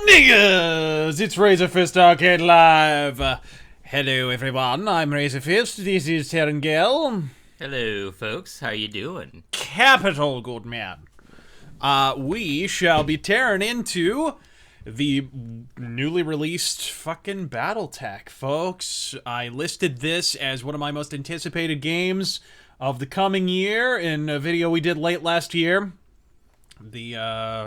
niggas! It's RazörFist Arcade Live! Hello everyone, I'm RazörFist, this is Terengel. Hello folks, how you doing? Capital, good man. We shall be tearing into the newly released fucking Battletech, folks. I listed this as one of my most anticipated games of the coming year in a video we did late last year. The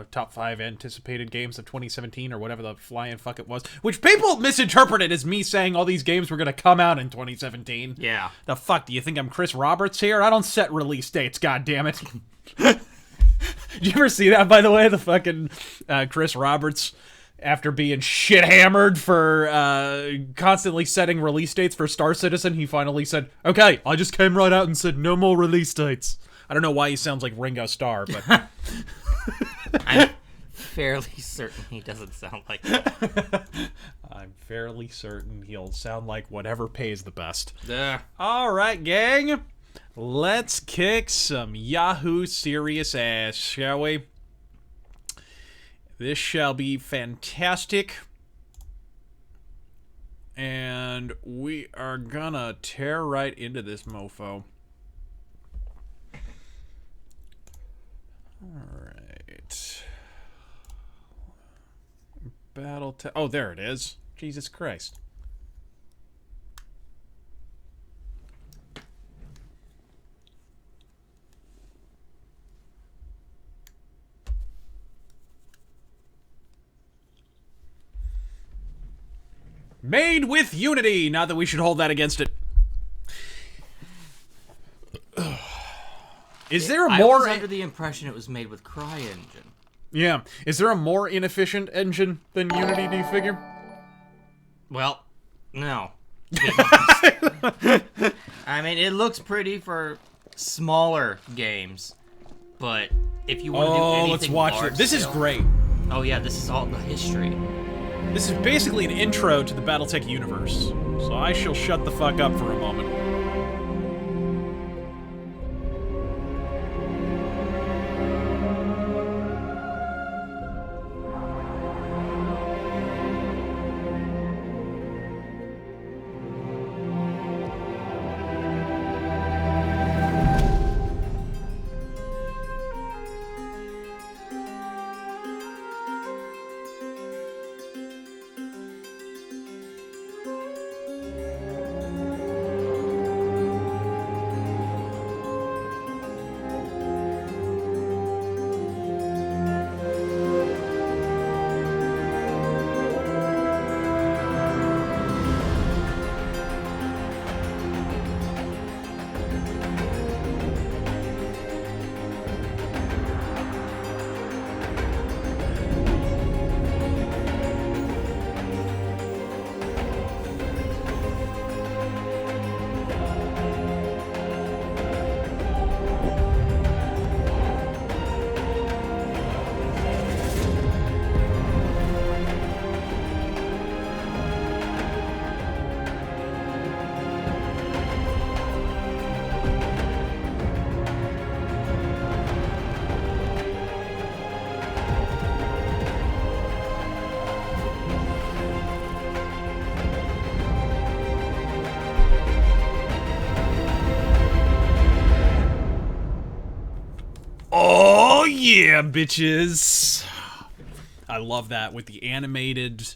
top 5 anticipated games of 2017 or whatever the flying fuck it was, which people misinterpreted as me saying all these games were gonna come out in 2017. Yeah. The fuck, do you think I'm Chris Roberts here? I don't set release dates, goddammit. Did you ever see that, by the way? The fucking Chris Roberts, after being shit-hammered for constantly setting release dates for Star Citizen, he finally said, okay, I just came right out and said no more release dates. I don't know why he sounds like Ringo Starr, but... I'm fairly certain he doesn't sound like that. I'm fairly certain he'll sound like whatever pays the best. Duh. Alright, gang. Let's kick some Yahoo serious ass, shall we? This shall be fantastic. And we are gonna tear right into this mofo. Alright. Battletech. Oh, there it is. Jesus Christ. Made with Unity! Not that we should hold that against it. Is there a more... I was under the impression it was made with CryEngine. Yeah. Is there a more inefficient engine than Unity, do you figure? Well, no. I mean, it looks pretty for smaller games, but if you want to do anything let's watch large it. This is scale- great. Oh yeah, this is all the history. This is basically an intro to the Battletech universe. So I shall shut the fuck up for a moment. Oh yeah, bitches! I love that with the animated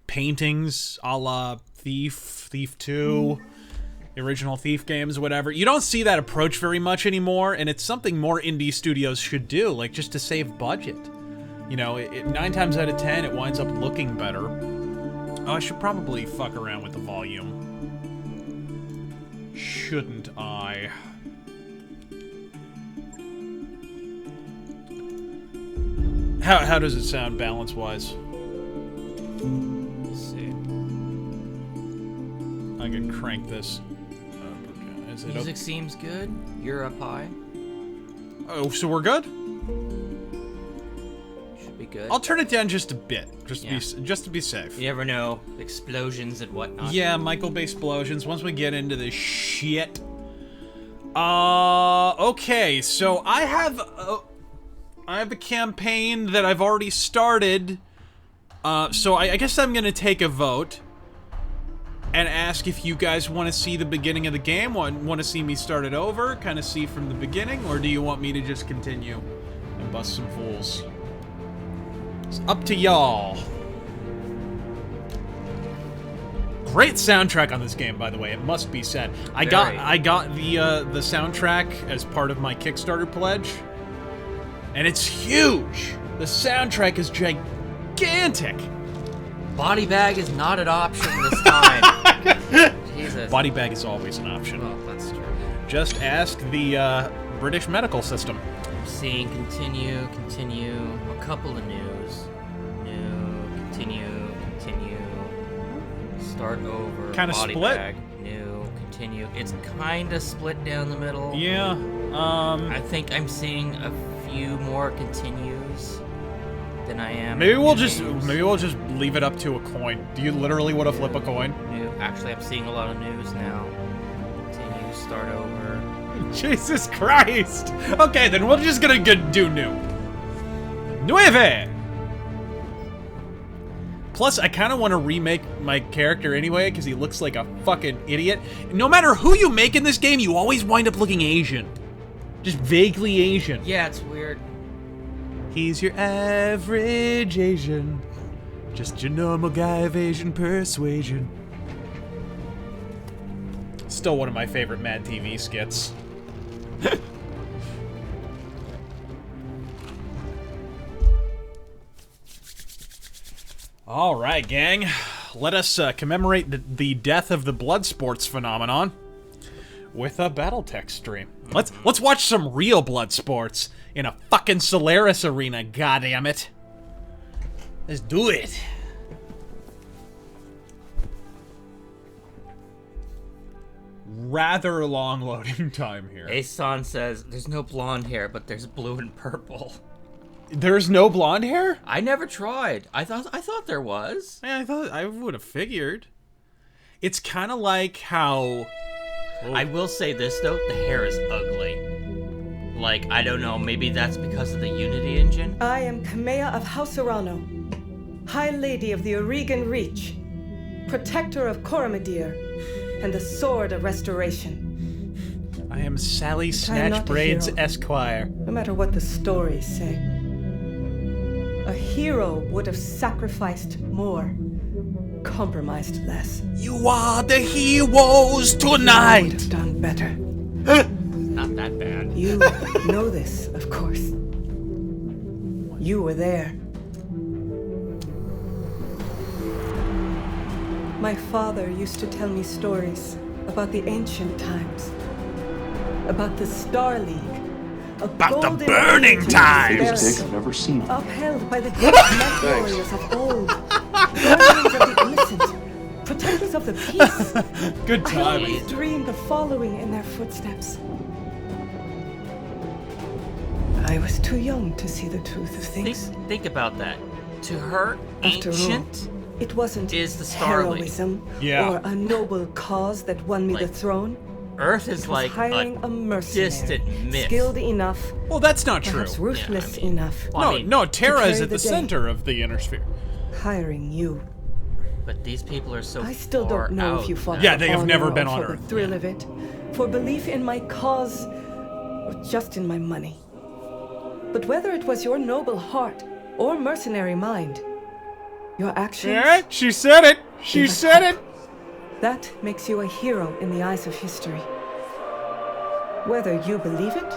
paintings a la Thief, Thief 2, the original Thief games, whatever. You don't see that approach very much anymore, and it's something more indie studios should do, like just to save budget. You know, 9 times out of 10, it winds up looking better. Oh, I should probably fuck around with the volume. Shouldn't I? How does it sound balance-wise? Let's see. I can crank this up. Okay. Is it Music up? seems good. You're up high. Oh, so we're good? Should be good. I'll turn it down just a bit, just Yeah. to be safe. You never know, explosions and whatnot. Yeah, Michael Bay explosions. Once we get into this shit. Okay, so I have a campaign that I've already started So I guess I'm gonna take a vote and ask if you guys want to see the beginning of the game, want to see me start it over, kind of see from the beginning, or do you want me to just continue and bust some fools? It's up to y'all. Great soundtrack on this game, by the way. It must be said. I got the soundtrack as part of my Kickstarter pledge, and it's huge. The soundtrack is gigantic. Body bag is not an option this time. Jesus. Body bag is always an option. Oh, that's true. Just ask the British medical system. I'm seeing continue, a couple of news. New, continue. Start over. Kind of body split. Bag, new, continue. It's kind of split down the middle. Yeah. I think I'm seeing a few more continues than I am. Maybe we'll news. just leave it up to a coin. Do you literally want to flip a coin? New. Actually, I'm seeing a lot of news now. Continue, start over. Jesus Christ! Okay, then we're just gonna do new. Nueve! Plus, I kind of want to remake my character anyway, because he looks like a fucking idiot. No matter who you make in this game, you always wind up looking Asian. Just vaguely Asian. Yeah, it's weird. He's your average Asian. Just your normal guy of Asian persuasion. Still one of my favorite Mad TV skits. Alright, gang. Let us commemorate the death of the blood sports phenomenon with a Battletech stream. Let's watch some real blood sports in a fucking Solaris arena, goddammit. Let's do it. Rather long loading time here. Asan says, there's no blonde hair, but there's blue and purple. There's no blonde hair? I never tried. I thought there was. Yeah, I would have figured. It's kind of like how... I will say this, though. The hair is ugly. Like, I don't know. Maybe that's because of the Unity engine? I am Kamea of House Urano, High Lady of the Oregon Reach, Protector of Coromadir, and the Sword of Restoration. I am Sally I'm not a Snatchbraids hero. Esquire. No matter what the stories say, a hero would have sacrificed more, compromised less. You are the heroes Would tonight! have done better. Not that bad. You know this, of course. You were there. My father used to tell me stories about the ancient times. About the Star League. About the burning times! Greatest dick I've ever seen. Upheld by the great men warriors of old. Guardians of the innocent. Protectors of the peace. Good I timing. always dreamed of following in their footsteps. I was too young to see the truth of things. Think about that. To her, After ancient all, it wasn't is the Star League. heroism Yeah. or a noble cause that won me the Like, throne. Earth is It was like hiring a mercenary, distant myth. skilled enough, Well, that's not true. perhaps ruthless Yeah, I mean- enough, Well, I No, mean, Terra is carry at the the day. center of the inner sphere. hiring you. But these people are so I still far don't know out if you fought now. Yeah, for they have honor never or been on for Earth. the thrill of it, for belief in my cause, or just in my money. But whether it was your noble heart or mercenary mind, your actions, Yeah, she said it. She Give us said hope. it. that makes you a hero in the eyes of history. Whether you believe it,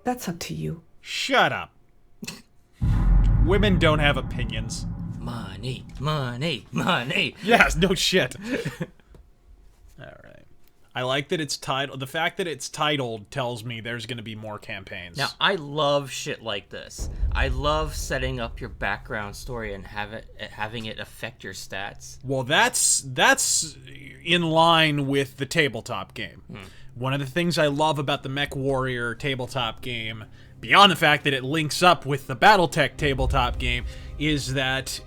that's up to you. Shut up. Women don't have opinions. Money, money, money. Yes, no shit. All right. I like that it's titled. The fact that it's titled tells me there's going to be more campaigns. Now, I love shit like this. I love setting up your background story and having it affect your stats. Well, that's in line with the tabletop game. One of the things I love about the Mech Warrior tabletop game, beyond the fact that it links up with the Battletech tabletop game, is that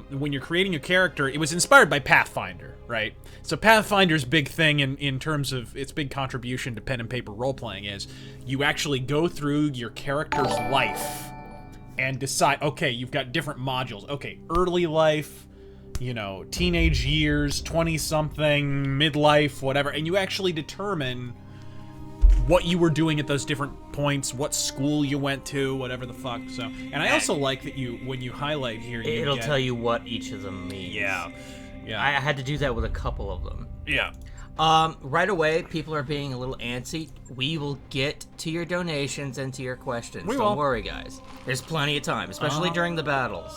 when you're creating a character, it was inspired by Pathfinder, right? So Pathfinder's big thing in terms of its big contribution to pen and paper role-playing is you actually go through your character's life and decide, okay, you've got different modules. Okay, early life, you know, teenage years, 20-something, midlife, whatever, and you actually determine what you were doing at those different points, what school you went to, whatever the fuck. So, and I also like that when you highlight here, it'll tell you what each of them means. Yeah. I had to do that with a couple of them. Yeah. Right away, people are being a little antsy. We will get to your donations and to your questions. Don't worry, guys. There's plenty of time, especially during the battles.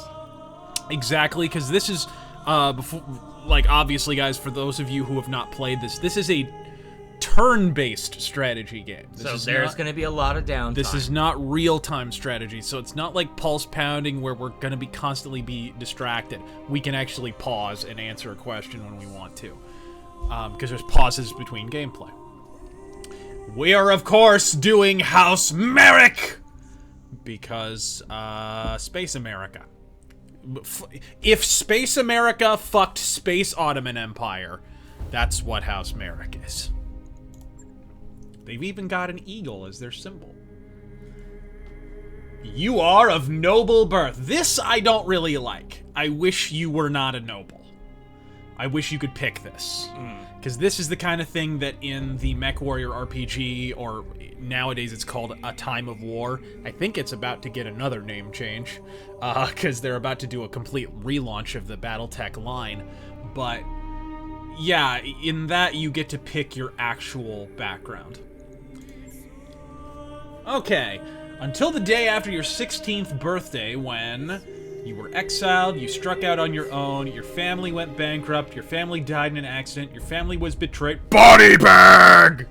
Exactly, because this is, before, like, obviously, guys, for those of you who have not played this is a turn-based strategy game. So there's going to be a lot of downtime. This is not real-time strategy, so it's not like pulse pounding where we're going to be constantly distracted. We can actually pause and answer a question when we want to, because there's pauses between gameplay. We are, of course, doing House Merrick, because Space America. If Space America fucked Space Ottoman Empire, that's what House Merrick is. They've even got an eagle as their symbol. You are of noble birth. This I don't really like. I wish you were not a noble. I wish you could pick this. Because this is the kind of thing that in the MechWarrior RPG, or nowadays it's called A Time of War, I think it's about to get another name change, because they're about to do a complete relaunch of the Battletech line. But yeah, in that you get to pick your actual background. Okay, until the day after your 16th birthday, when you were exiled, you struck out on your own, your family went bankrupt, your family died in an accident, your family was betrayed. Body bag!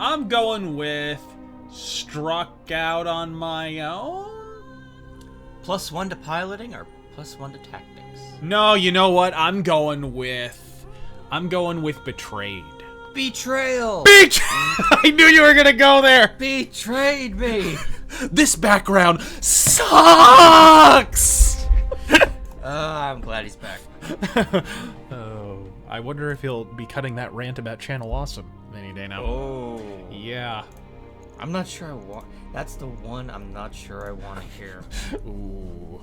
I'm going with struck out on my own? +1 to piloting or +1 to tactics? No, you know what? I'm going with betrayed. Betrayal! I knew you were gonna go there! Betrayed me! This background sucks! I'm glad he's back. Oh, I wonder if he'll be cutting that rant about Channel Awesome any day now. Oh. Yeah. I'm not sure I want... That's the one I'm not sure I want to hear. Ooh.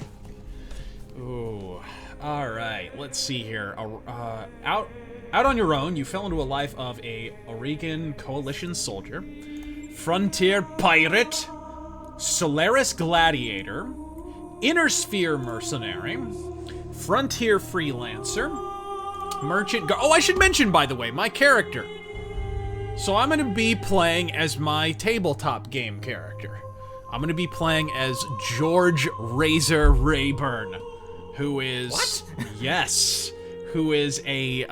Ooh. Alright, let's see here. Out on your own, you fell into a life of a Oregon Coalition soldier, frontier pirate, Solaris gladiator, inner sphere mercenary, frontier freelancer, merchant. Oh, I should mention, by the way, my character. So I'm going to be playing as my tabletop game character. I'm going to be playing as George Razor Rayburn, who is... What? Yes. Who is a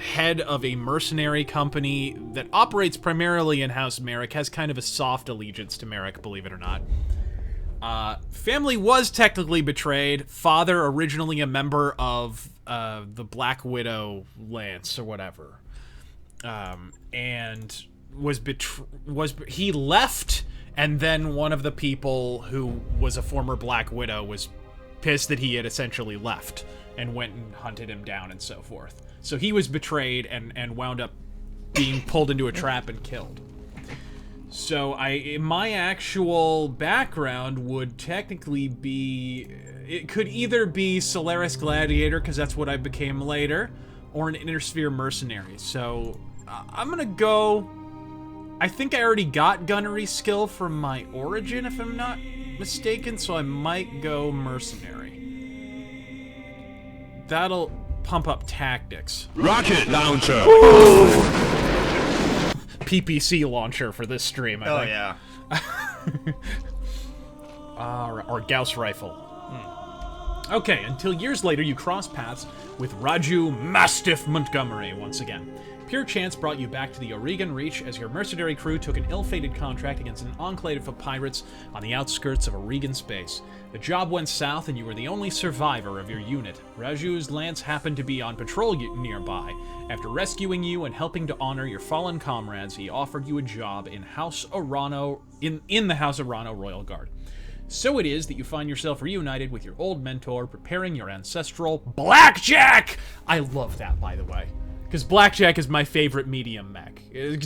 head of a mercenary company that operates primarily in House Merrick, has kind of a soft allegiance to Merrick, believe it or not. Family was technically betrayed. Father originally a member of the Black Widow Lance or whatever, and he left, and then one of the people who was a former Black Widow was pissed that he had essentially left and went and hunted him down and so forth. So he was betrayed and wound up being pulled into a trap and killed. So my actual background would technically be... It could either be Solaris Gladiator, because that's what I became later, or an Inner Sphere Mercenary. So I'm gonna go... I think I already got gunnery skill from my origin, if I'm not mistaken, so I might go Mercenary. That'll pump up tactics. Rocket launcher! PPC launcher for this stream, I think. Oh, yeah. Or Gauss rifle. Okay, until years later you cross paths with Raju Mastiff Montgomery once again. Pure chance brought you back to the Oregon Reach as your mercenary crew took an ill-fated contract against an enclave of pirates on the outskirts of Oregon space. The job went south and you were the only survivor of your unit. Raju's lance happened to be on patrol nearby. After rescuing you and helping to honor your fallen comrades, he offered you a job in House Arano in the House Arano Royal Guard. So it is that you find yourself reunited with your old mentor, preparing your ancestral Blackjack! I love that, by the way. Because Blackjack is my favorite medium mech.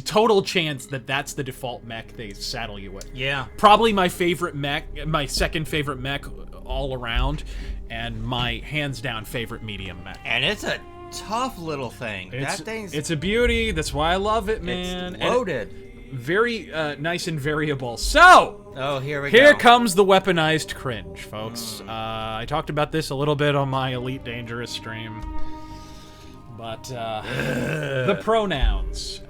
Total chance that that's the default mech they saddle you with. Yeah. Probably my favorite mech, my second favorite mech all around, and my hands-down favorite medium mech. And it's a tough little thing. It's a beauty. That's why I love it, man. It's loaded. And very nice and variable. So, oh, here we go. Here comes the weaponized cringe, folks. I talked about this a little bit on my Elite Dangerous stream. But, the pronouns.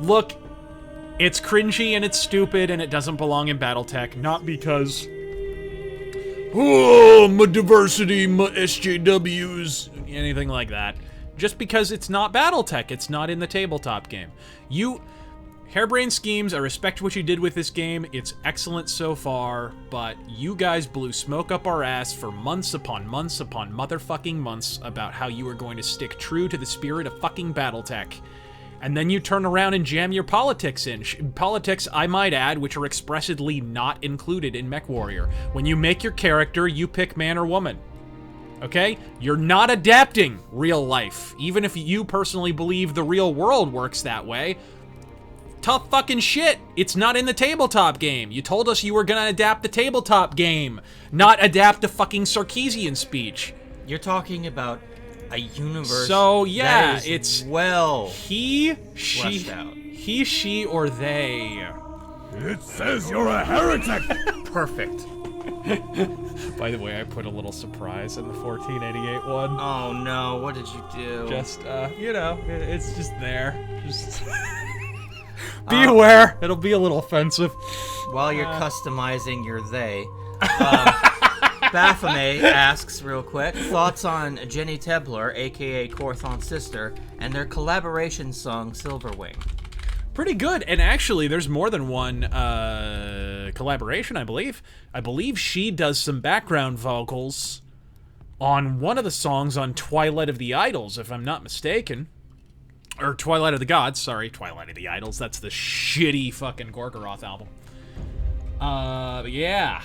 Look, it's cringy and it's stupid and it doesn't belong in Battletech, not because, oh, my diversity, my SJWs, anything like that. Just because it's not Battletech, it's not in the tabletop game. Harebrained Schemes, I respect what you did with this game. It's excellent so far, but you guys blew smoke up our ass for months upon months upon motherfucking months about how you were going to stick true to the spirit of fucking Battletech. And then you turn around and jam your politics in. Politics, I might add, which are expressly not included in MechWarrior. When you make your character, you pick man or woman. Okay? You're not adapting real life. Even if you personally believe the real world works that way. Tough fucking shit. It's not in the tabletop game. You told us you were gonna adapt the tabletop game, not adapt the fucking Sarkeesian speech. You're talking about a universe. So yeah, that is it's well he, fleshed out. He, she, or they. It says you're a heretic. Perfect. By the way, I put a little surprise in the 1488 one. Oh no, what did you do? Just you know, it's just there. Just. Be aware, it'll be a little offensive. While you're customizing your they, Baphomet asks real quick, thoughts on Jenny Tebler, aka Corthon's sister, and their collaboration song Silverwing. Pretty good, and actually there's more than one collaboration, I believe. I believe she does some background vocals on one of the songs on Twilight of the Idols, if I'm not mistaken. Or Twilight of the Gods, sorry, Twilight of the Idols. That's the shitty fucking Gorgoroth album. But yeah.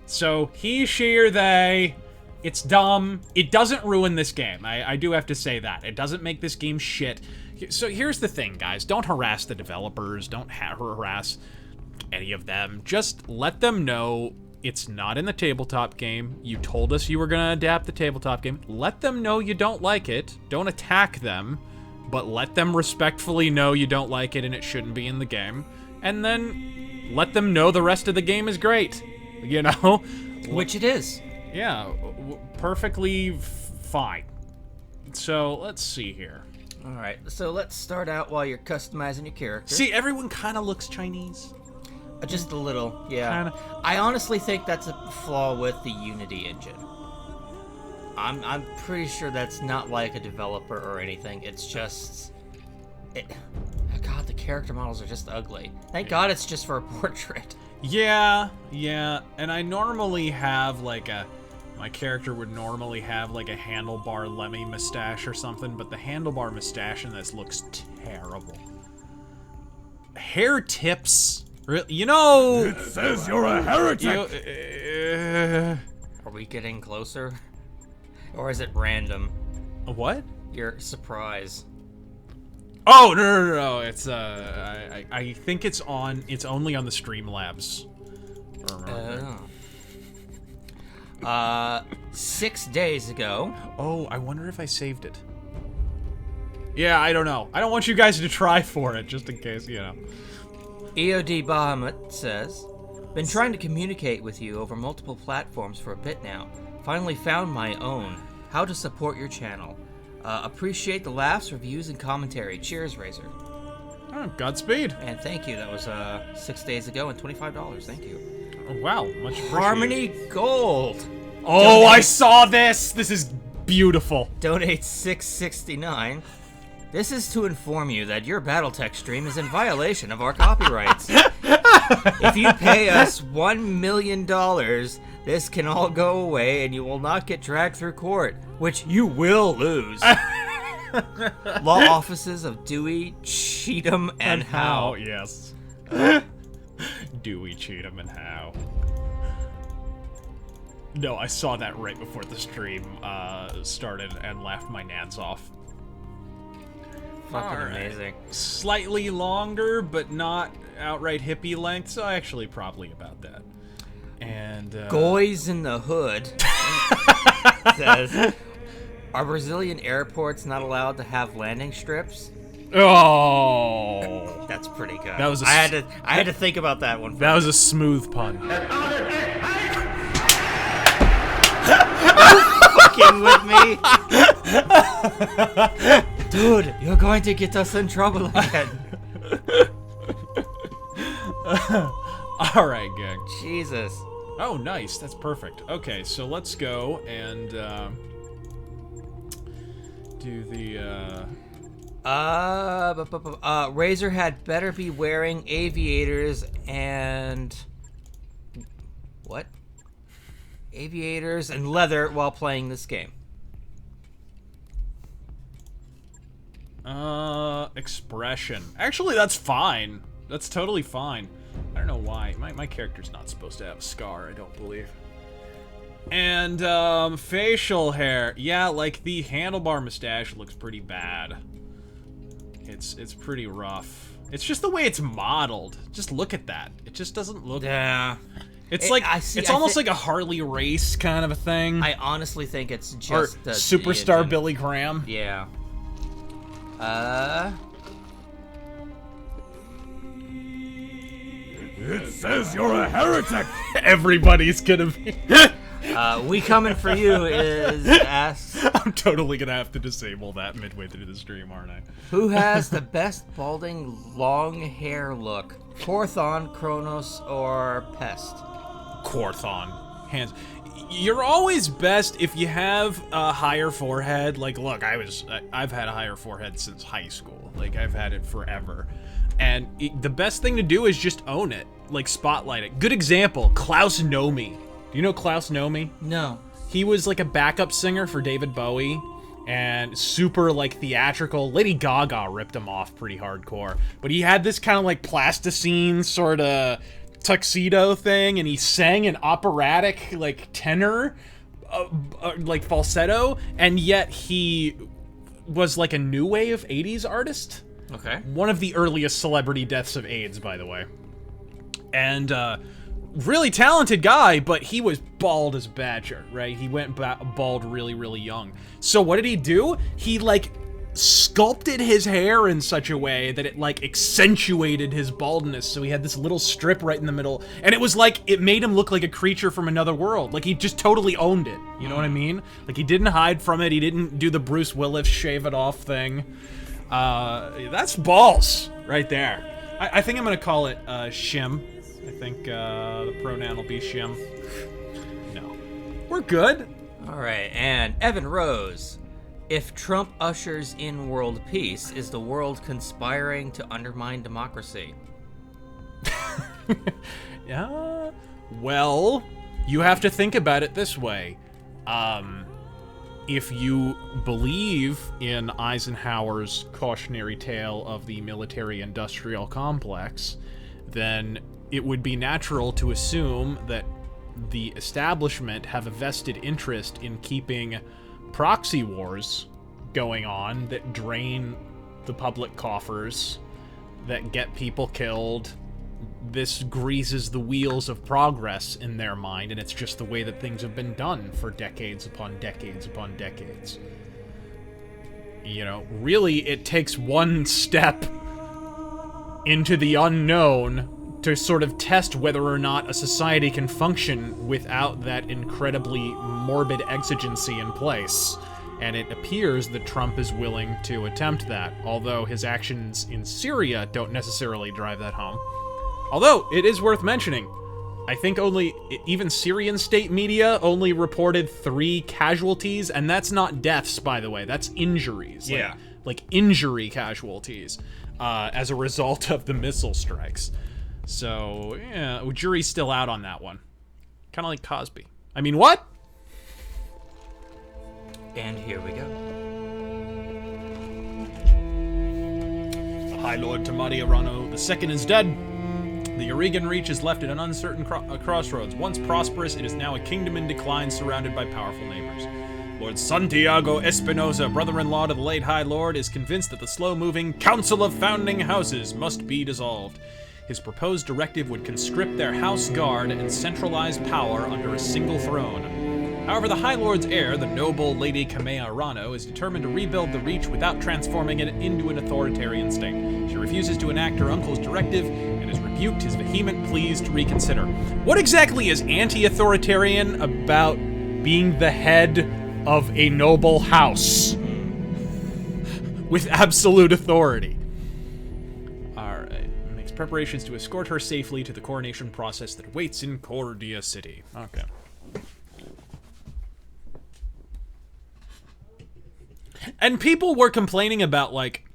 So, he, she, or they, it's dumb. It doesn't ruin this game. I do have to say that. It doesn't make this game shit. So here's the thing, guys. Don't harass the developers. Don't harass any of them. Just let them know it's not in the tabletop game. You told us you were going to adapt the tabletop game. Let them know you don't like it. Don't attack them. But let them respectfully know you don't like it and it shouldn't be in the game. And then let them know the rest of the game is great. You know? Which it is. Yeah, perfectly fine. So, let's see here. Alright, so let's start out while you're customizing your character. See, everyone kind of looks Chinese. Just a little, yeah. Kinda. I honestly think that's a flaw with the Unity engine. I'm pretty sure that's not like a developer or anything. It's just... God, the character models are just ugly. Thank God it's just for a portrait. Yeah, and I normally have like my character would normally have like a handlebar Lemmy mustache or something, but the handlebar mustache in this looks terrible. Hair tips, you know... It says you're a heretic. Are we getting closer? Or is it random? A what? Your surprise. Oh no! It's I think it's only on the Streamlabs. 6 days ago. Oh, I wonder if I saved it. Yeah, I don't know. I don't want you guys to try for it, just in case, you know. EOD Bahamut says, been trying to communicate with you over multiple platforms for a bit now. Finally found my own. How to support your channel. Appreciate the laughs, reviews, and commentary. Cheers, Razor. Oh, Godspeed. And thank you. That was 6 days ago and $25. Thank you. Oh, wow, much appreciated. Harmony Gold. Oh, I saw this! This is beautiful. Donate $6.69. This is to inform you that your Battletech stream is in violation of our copyrights. If you pay us $1 million, this can all go away and you will not get dragged through court, which you will lose. Law offices of Dewey, Cheatham, and Howe. Yes. Dewey, Cheatham, and Howe. No, I saw that right before the stream started and laughed my nads off. Fucking amazing. Slightly longer, but not outright hippie length, so actually probably about that. And Goys in the Hood says, are Brazilian airports not allowed to have landing strips? Oh, That's pretty good. That was I had to think about that one. That was a smooth pun. Fucking with me? Dude, you're going to get us in trouble again. Alright, gang. Jesus. Oh, nice. That's perfect. Okay, so let's go and do the Razor had better be wearing aviators and what? Aviators and leather while playing this game. Expression. Actually, that's fine. That's totally fine. I don't know why. My character's not supposed to have a scar, I don't believe. And, facial hair. Yeah, like, the handlebar mustache looks pretty bad. It's pretty rough. It's just the way it's modeled. Just look at that. It just doesn't look... Yeah. It's like, it's almost like a Harley race kind of a thing. I honestly think it's just the Superstar engine. Billy Graham. Yeah. It says you're a heretic! Everybody's gonna be... We coming for you is asked... I'm totally gonna have to disable that midway through the stream, aren't I? Who has the best balding long hair look? Korthon, Kronos, or Pest? Korthon. Hands. You're always best if you have a higher forehead. Like, look, I've had a higher forehead since high school. Like, I've had it forever. And the best thing to do is just own it. Like, spotlight it. Good example, Klaus Nomi. Do you know Klaus Nomi? No. He was like a backup singer for David Bowie. And super, like, theatrical. Lady Gaga ripped him off pretty hardcore. But he had this kind of, like, plasticine sort of tuxedo thing, and he sang an operatic, like, tenor, like, falsetto, and yet he was, like, a new wave 80s artist. Okay. One of the earliest celebrity deaths of AIDS, by the way. And, really talented guy, but he was bald as a badger, right? He went bald really, really young. So what did he do? He, like, sculpted his hair in such a way that it, like, accentuated his baldness. So he had this little strip right in the middle, and it was like, it made him look like a creature from another world. Like, he just totally owned it. You know what I mean? Like, he didn't hide from it. He didn't do the Bruce Willis shave it off thing. That's balls right there. I think I'm gonna call it, Shim. I think, the pronoun will be Shim. No. We're good. Alright, and Evan Rose. If Trump ushers in world peace, is the world conspiring to undermine democracy? Yeah. Well, you have to think about it this way. If you believe in Eisenhower's cautionary tale of the military-industrial complex, then it would be natural to assume that the establishment have a vested interest in keeping proxy wars going on that drain the public coffers, that get people killed. This greases the wheels of progress in their mind, and it's just the way that things have been done for decades upon decades upon decades. You know, really, it takes one step into the unknown to sort of test whether or not a society can function without that incredibly morbid exigency in place. And it appears that Trump is willing to attempt that, although his actions in Syria don't necessarily drive that home. Although, it is worth mentioning, I think even Syrian state media only reported 3 casualties, and that's not deaths, by the way. That's injuries. Yeah. Like injury casualties as a result of the missile strikes. So, yeah, jury's still out on that one. Kind of like Cosby. I mean, what? And here we go. The High Lord Tamadi Arano II is dead. The Oregon Reach is left at an uncertain crossroads. Once prosperous, it is now a kingdom in decline surrounded by powerful neighbors. Lord Santiago Espinosa, brother-in-law to the late High Lord, is convinced that the slow-moving Council of Founding Houses must be dissolved. His proposed directive would conscript their house guard and centralize power under a single throne. However, the High Lord's heir, the noble Lady Kamea Rano, is determined to rebuild the Reach without transforming it into an authoritarian state. She refuses to enact her uncle's directive and has rebuked his vehement pleas to reconsider. What exactly is anti-authoritarian about being the head of a noble house with absolute authority? Preparations to escort her safely to the coronation process that awaits in Cordia City. Okay. And people were complaining about, like,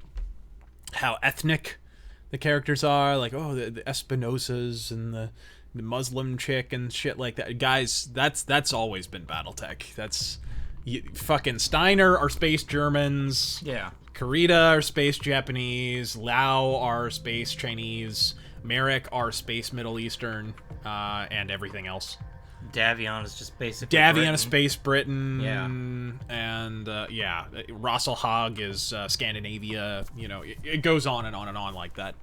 how ethnic the characters are. Like, oh, the Espinosas and the Muslim chick and shit like that. Guys, that's always been Battletech. That's... fucking Steiner are space Germans. Yeah. Kurita are space Japanese, Lao are space Chinese, Merrick are space Middle Eastern, and everything else. Davion is just basically Davion is space Britain. Yeah. And, yeah, Rosselhag is Scandinavia. You know, it goes on and on and on like that.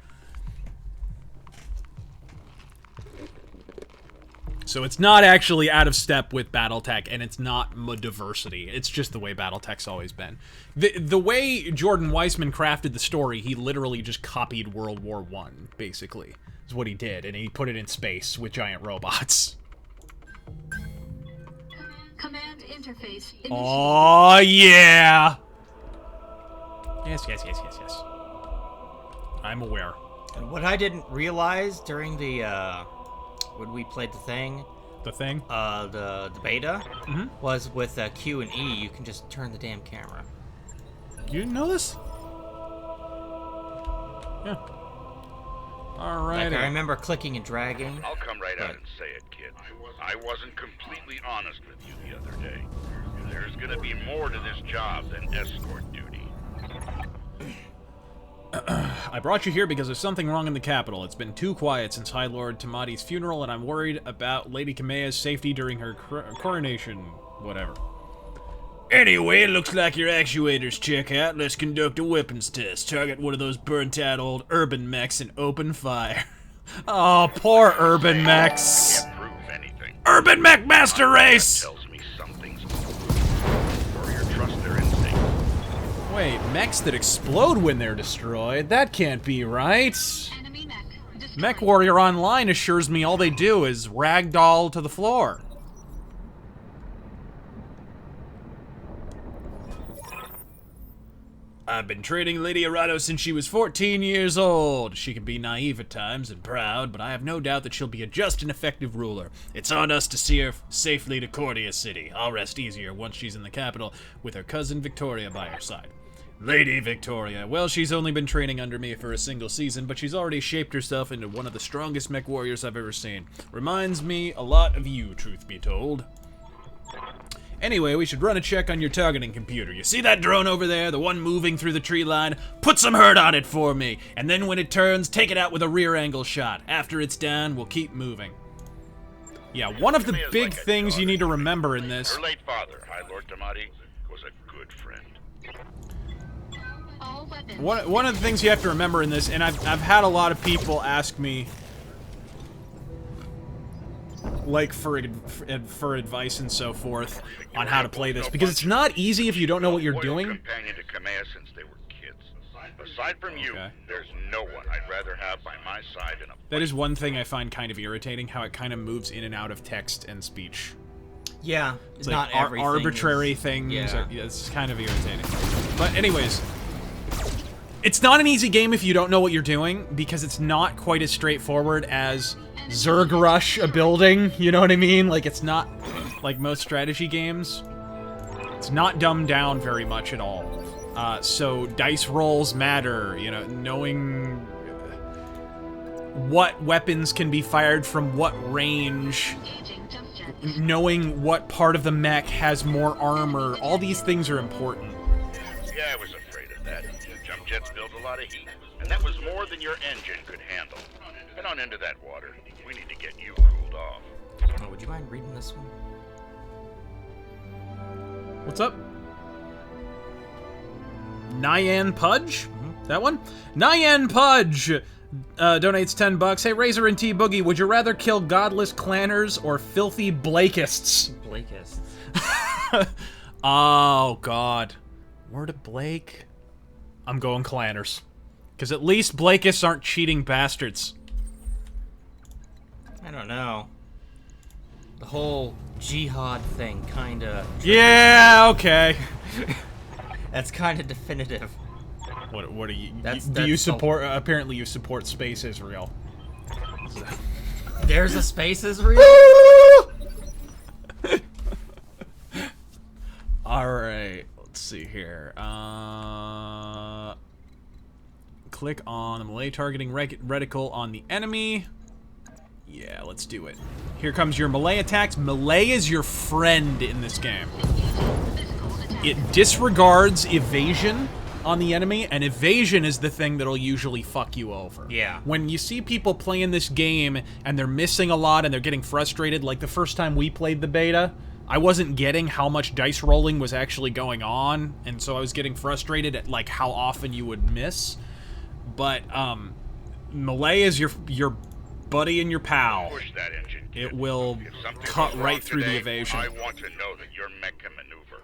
So it's not actually out of step with Battletech, and it's not diversity. It's just the way Battletech's always been. The way Jordan Weissman crafted the story, he literally just copied World War I, basically, is what he did, and he put it in space with giant robots. Command interface initiated. Oh, yeah! Yes. I'm aware. And what I didn't realize during the, when we played the thing, The thing? the beta, was with Q and E, you can just turn the damn camera. You didn't know this? Yeah. Alright. Like, I remember clicking and dragging. I'll come right out and say it, kid. I wasn't completely honest with you the other day. There's gonna be more to this job than escort duty. I brought you here because there's something wrong in the capital. It's been too quiet since High Lord Tamadi's funeral, and I'm worried about Lady Kamea's safety during her coronation. Whatever. Anyway, it looks like your actuators check out. Let's conduct a weapons test. Target one of those burnt-out old urban mechs and open fire. Oh, poor urban mechs. Can't prove anything. Urban Mech Master Race! Tells me something's warrior trust their instincts. Wait, mechs that explode when they're destroyed? That can't be right. Enemy mech destroyed. Mech Warrior Online assures me all they do is ragdoll to the floor. I've been training Lady Arado since she was 14 years old. She can be naive at times and proud, but I have no doubt that she'll be a just and effective ruler. It's on us to see her safely to Cordia City. I'll rest easier once she's in the capital with her cousin Victoria by her side. Lady Victoria. Well, she's only been training under me for a single season, but she's already shaped herself into one of the strongest mech warriors I've ever seen. Reminds me a lot of you, truth be told. Anyway, we should run a check on your targeting computer. You see that drone over there, the one moving through the tree line? Put some hurt on it for me, and then when it turns, take it out with a rear angle shot. After it's down, we'll keep moving. Yeah, one of the big things you need to remember in this... Her late father, High Lord Tamadi, was a good friend. All weapons. One of the things you have to remember in this, and I've had a lot of people ask me, like, for advice and so forth on how to play this, because it's not easy if you don't know what you're doing. Companion to Kamea since they were kids. Aside from you, there's no one I'd rather have by my side in a fight. That is one thing I find kind of irritating, how it kind of moves in and out of text and speech. Yeah, It's not like everything arbitrary is, things. Yeah. It's kind of irritating. But anyways, It's not an easy game if you don't know what you're doing, because it's not quite as straightforward as Zerg Rush a building, you know what I mean? Like, it's not like most strategy games. It's not dumbed down very much at all. So dice rolls matter, you know, knowing what weapons can be fired from what range, knowing what part of the mech has more armor, all these things are important. Yeah, I was afraid of that. Jump jets build a lot of heat, and that was more than your engine could handle. Head on into that water. We need to get you cooled off. Oh, would you mind reading this one? What's up? Nyan Pudge? That one? Nyan Pudge donates $10. Hey, Razor and T Boogie, would you rather kill godless clanners or filthy Blakists? Blakists. Oh, God. Word of Blake? I'm going clanners. Because at least Blakists aren't cheating bastards. I don't know. The whole jihad thing kinda... Yeah, okay. That's kinda definitive. What do you... That's do you support... the... apparently you support Space Israel. There's a Space Israel? Alright, let's see here. Click on the melee targeting reticle on the enemy. Yeah, let's do it. Here comes your melee attacks. Melee is your friend in this game. It disregards evasion on the enemy, and evasion is the thing that'll usually fuck you over. Yeah. When you see people playing this game and they're missing a lot and they're getting frustrated, like the first time we played the beta, I wasn't getting how much dice rolling was actually going on, and so I was getting frustrated at like how often you would miss. But melee is your buddy and your pal. Push that engine, kid. It will If something cut goes wrong right through the today, evasion. I want to know that your mech can maneuver.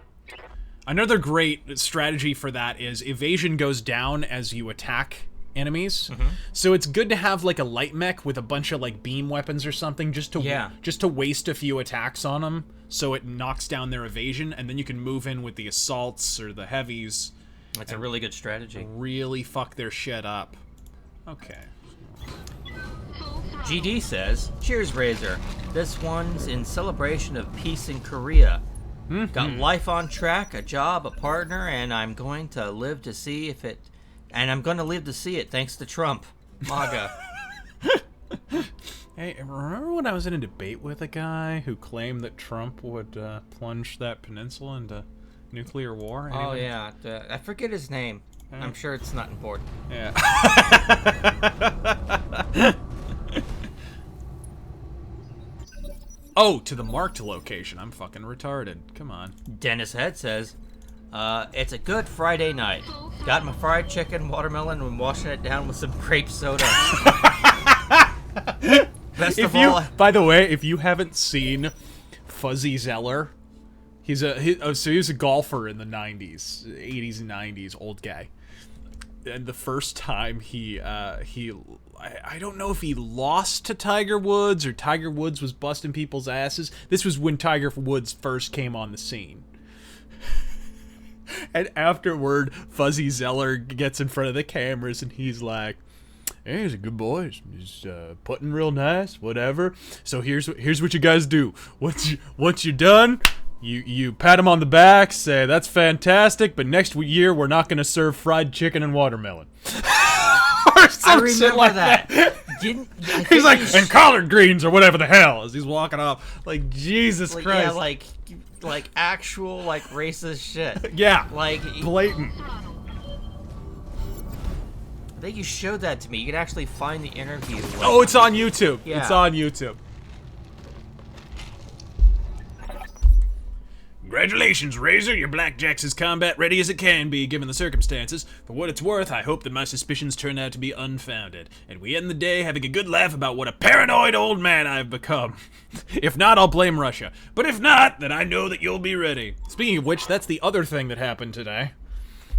Another great strategy for that is evasion goes down as you attack enemies. So it's good to have like a light mech with a bunch of like beam weapons or something just to waste a few attacks on them so it knocks down their evasion, and then you can move in with the assaults or the heavies. That's a really good strategy. Really fuck their shit up. Okay. GD says, cheers, Razor. This one's in celebration of peace in Korea. Got life on track, a job, a partner, and I'm going to live to see if it... And I'm going to live to see it thanks to Trump. MAGA. Hey, remember when I was in a debate with a guy who claimed that Trump would plunge that peninsula into nuclear war? Oh, yeah. I forget his name. I'm sure it's not important. Yeah. Oh, to the marked location. I'm fucking retarded. Come on. Dennis Head says, it's a good Friday night. Got my fried chicken, watermelon, and washing it down with some grape soda. Best of all... By the way, if you haven't seen Fuzzy Zeller, he was a golfer in the 80s and 90s, old guy. And the first time I don't know if he lost to Tiger Woods or Tiger Woods was busting people's asses. This was when Tiger Woods first came on the scene. And afterward, Fuzzy Zeller gets in front of the cameras and he's like, hey, he's a good boy. He's putting real nice, whatever. So here's what you guys do. Once you're done, you pat him on the back, say, that's fantastic, but next year we're not going to serve fried chicken and watermelon. I remember that. He's like, and collard greens or whatever the hell, as he's walking off. Like, Jesus Christ. Yeah, like actual, like, racist shit. Yeah. Like, blatant. I think you showed that to me. You can actually find the interview. Like, oh, it's on YouTube. Yeah. It's on YouTube. Congratulations, Razor. Your blackjack's as combat ready as it can be, given the circumstances. For what it's worth, I hope that my suspicions turn out to be unfounded, and we end the day having a good laugh about what a paranoid old man I've become. If not, I'll blame Russia. But if not, then I know that you'll be ready. Speaking of which, that's the other thing that happened today.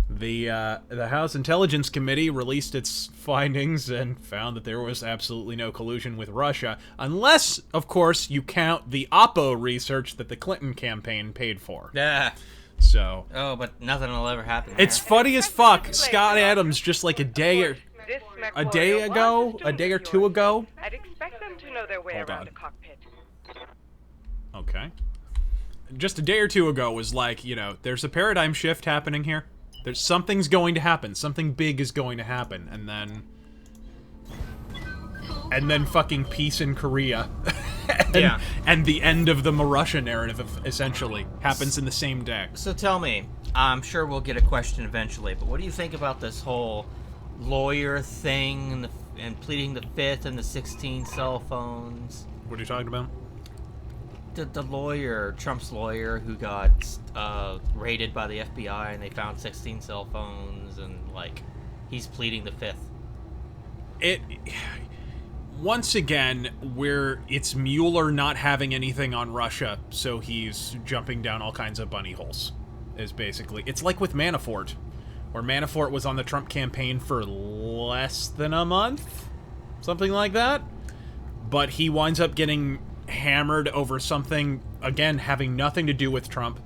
The House Intelligence Committee released its findings and found that there was absolutely no collusion with Russia, unless, of course, you count the Oppo research that the Clinton campaign paid for. Yeah. So Oh, but nothing will ever happen. it's there. funny as fuck. Scott Adams just like a day or two ago. I'd expect them to know their way Hold around on. a cockpit. Okay. Just a day or two ago was like, there's a paradigm shift happening here. There's something's going to happen. Something big is going to happen, and then fucking peace in Korea. And the end of the Russia narrative, essentially, happens in the same day. So tell me, I'm sure we'll get a question eventually, but what do you think about this whole lawyer thing and pleading the Fifth and the 16 cell phones? What are you talking about? The lawyer, Trump's lawyer, who got raided by the FBI and they found 16 cell phones, and like he's pleading the Fifth. Once again, it's Mueller not having anything on Russia, so he's jumping down all kinds of bunny holes. It's like with Manafort, where Manafort was on the Trump campaign for less than a month, something like that, but he winds up getting hammered over something, again, having nothing to do with Trump,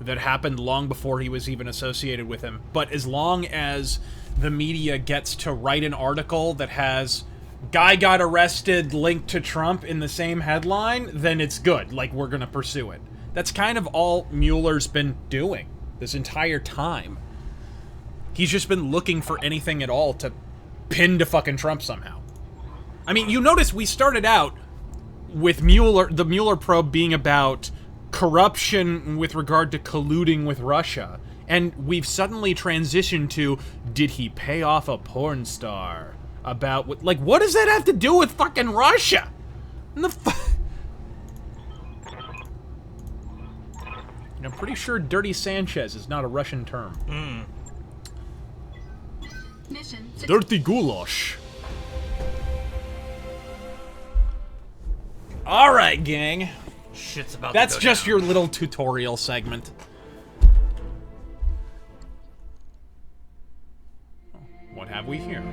that happened long before he was even associated with him. But as long as the media gets to write an article that has guy got arrested linked to Trump in the same headline, then it's good. Like, we're gonna pursue it. That's kind of all Mueller's been doing this entire time. He's just been looking for anything at all to pin to fucking Trump somehow. I mean, you notice we started out with the Mueller probe being about corruption with regard to colluding with Russia. And we've suddenly transitioned to, did he pay off a porn star? About, what does that have to do with fucking Russia? And I'm pretty sure Dirty Sanchez is not a Russian term. Mission Dirty goulash. Alright, gang. Shit's about That's to go just down. your little tutorial segment. What have we here?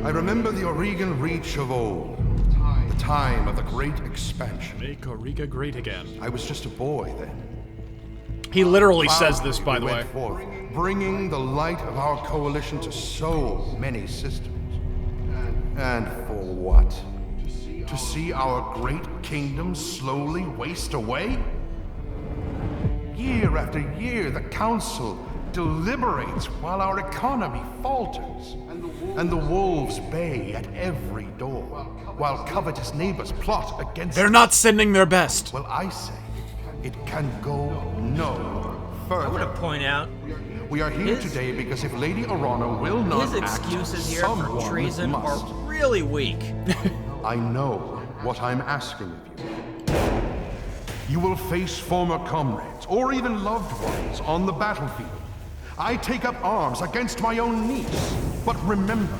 I remember the Oregon Reach of old, the time of the Great Expansion. Make Origa great again. I was just a boy then. He literally says this, by the We way. went forth, bringing the light of our coalition to so many systems. And for what? To see our great kingdom slowly waste away? Year after year, the Council deliberates while our economy falters, and the wolves bay at every door, while covetous neighbors plot against They're not sending their best. Well, I say, it can go no I want further. to point out We are here his- today because if Lady Orana will not his excuses act, here someone for treason must. are really weak. I know what I'm asking of you. You will face former comrades, or even loved ones, on the battlefield. I take up arms against my own niece. But remember,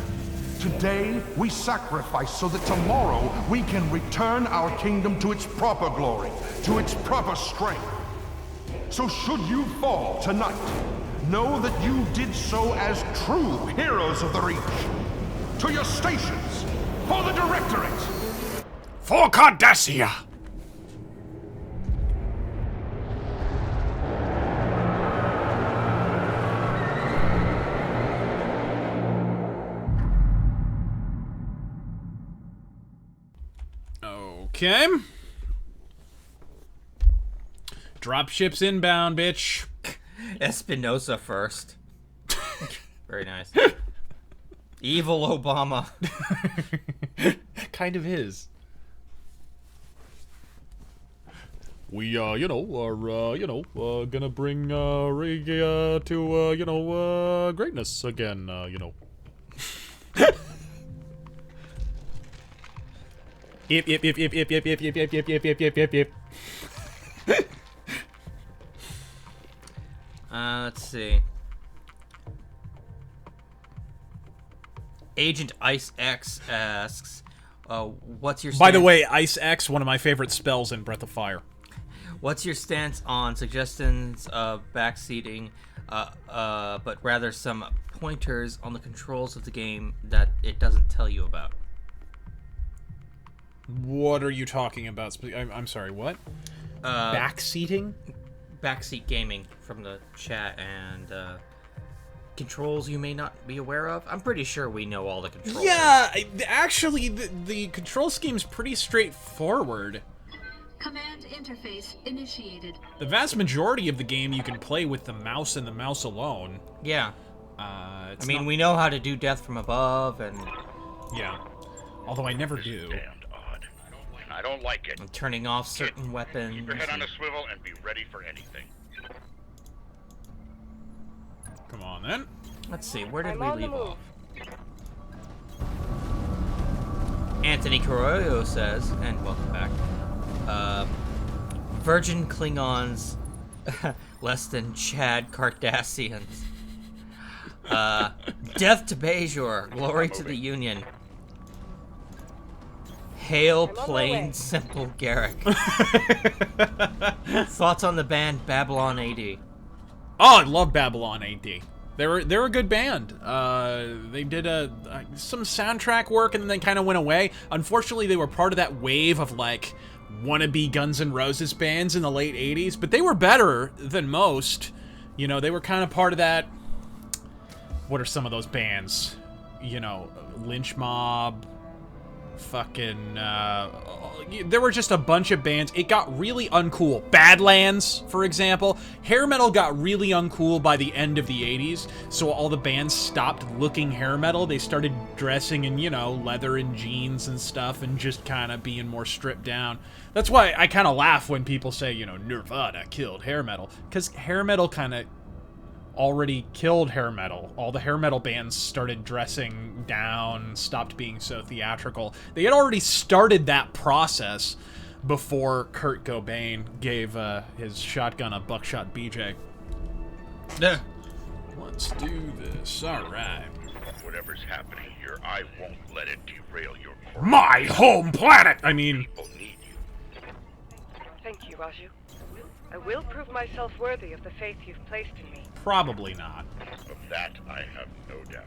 today we sacrifice so that tomorrow we can return our kingdom to its proper glory, to its proper strength. So should you fall tonight, know that you did so as true heroes of the Reach. To your stations, for the Directorate! For Cardassia! Okay. Dropships inbound, bitch. Espinosa first. Very nice. Evil Obama. Kind of is. We, are, gonna bring, Rig, to, greatness again, Yep. Let's see. Agent Ice X asks, what's your By the stance- way, Ice X, one of my favorite spells in Breath of Fire. What's your stance on suggestions of backseating, but rather some pointers on the controls of the game that it doesn't tell you about? What are you talking about? I'm sorry, what? Backseating? Backseat gaming from the chat and controls you may not be aware of. I'm pretty sure we know all the controls. Yeah, actually, the control scheme's pretty straightforward. Command interface initiated. The vast majority of the game you can play with the mouse and the mouse alone. Yeah. We know how to do death from above and... Yeah. Although I never This is do. damned odd. I don't like it. and turning off certain weapons. Keep your head on a swivel and be ready for anything. Come on, then. Let's see, where did I'm we on the leave move. off? Anthony Carollo says, and welcome back, Virgin Klingons less than Chad Cardassians. Death to Bajor, glory to the Union. Hail I'm on my plain way. simple Garrick. Thoughts on the band Babylon AD? Oh, I love Babylon AD. They're a good band. They did some soundtrack work and then they kind of went away. Unfortunately, they were part of that wave of like wannabe Guns N' Roses bands in the late 80s, but they were better than most. You know, they were kind of part of that. What are some of those bands? You know, Lynch Mob, fucking, there were just a bunch of bands. It got really uncool. Badlands, for example. Hair metal got really uncool by the end of the 80s, so all the bands stopped looking hair metal. They started dressing in, you know, leather and jeans and stuff and just kind of being more stripped down. That's why I kind of laugh when people say, you know, Nirvana killed hair metal, because hair metal kind of already killed hair metal. All the hair metal bands started dressing down, stopped being so theatrical. They had already started that process before Kurt Cobain gave his shotgun a buckshot BJ. Let's do this. All right. Whatever's happening here, I won't let it derail your course. My home planet! I mean, People need you. Thank you, Raju. I will prove myself worthy of the faith you've placed in me. probably not. Of that, I have no doubt.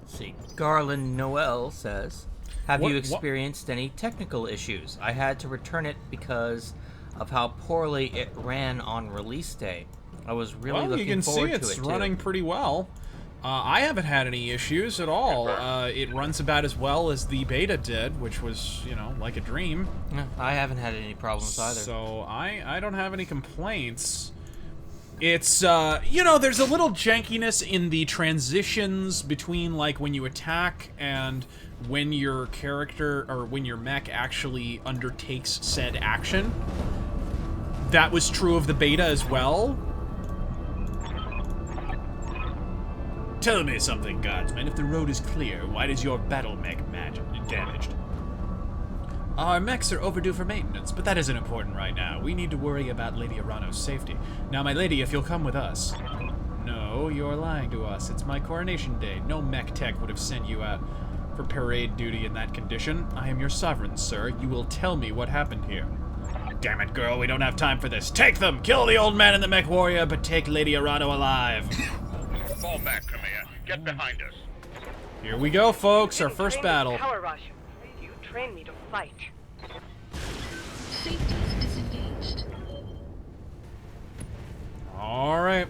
Let's see, Garland Noel says, have What- you what- experienced any technical issues? I had to return it because of how poorly it ran on release day. I was really Well, looking you can see forward to it's it running too. pretty well. I haven't had any issues at all. It runs about as well as the beta did, which was, you know, like a dream. Yeah, I haven't had any problems either. So I don't have any complaints. It's, you know, there's a little jankiness in the transitions between, like, when you attack and when your character, or when your mech actually undertakes said action. That was true of the beta as well. Tell me something, guardsman. If the road is clear, why does your battle mech damaged? Our mechs are overdue for maintenance, but that isn't important right now. We need to worry about Lady Arano's safety. Now, my lady, if you'll come with us. No, you're lying to us. It's my coronation day. No mech tech would have sent you out for parade duty in that condition. I am your sovereign, sir. You will tell me what happened here. Damn it, girl, we don't have time for this. Take them! Kill the old man and the mech warrior, but take Lady Arano alive. Fall back, Command. Get behind us. Here we go, folks. Our Didn't first train me to battle. cower, Raju. You trained me to fight. Safety disengaged. All right.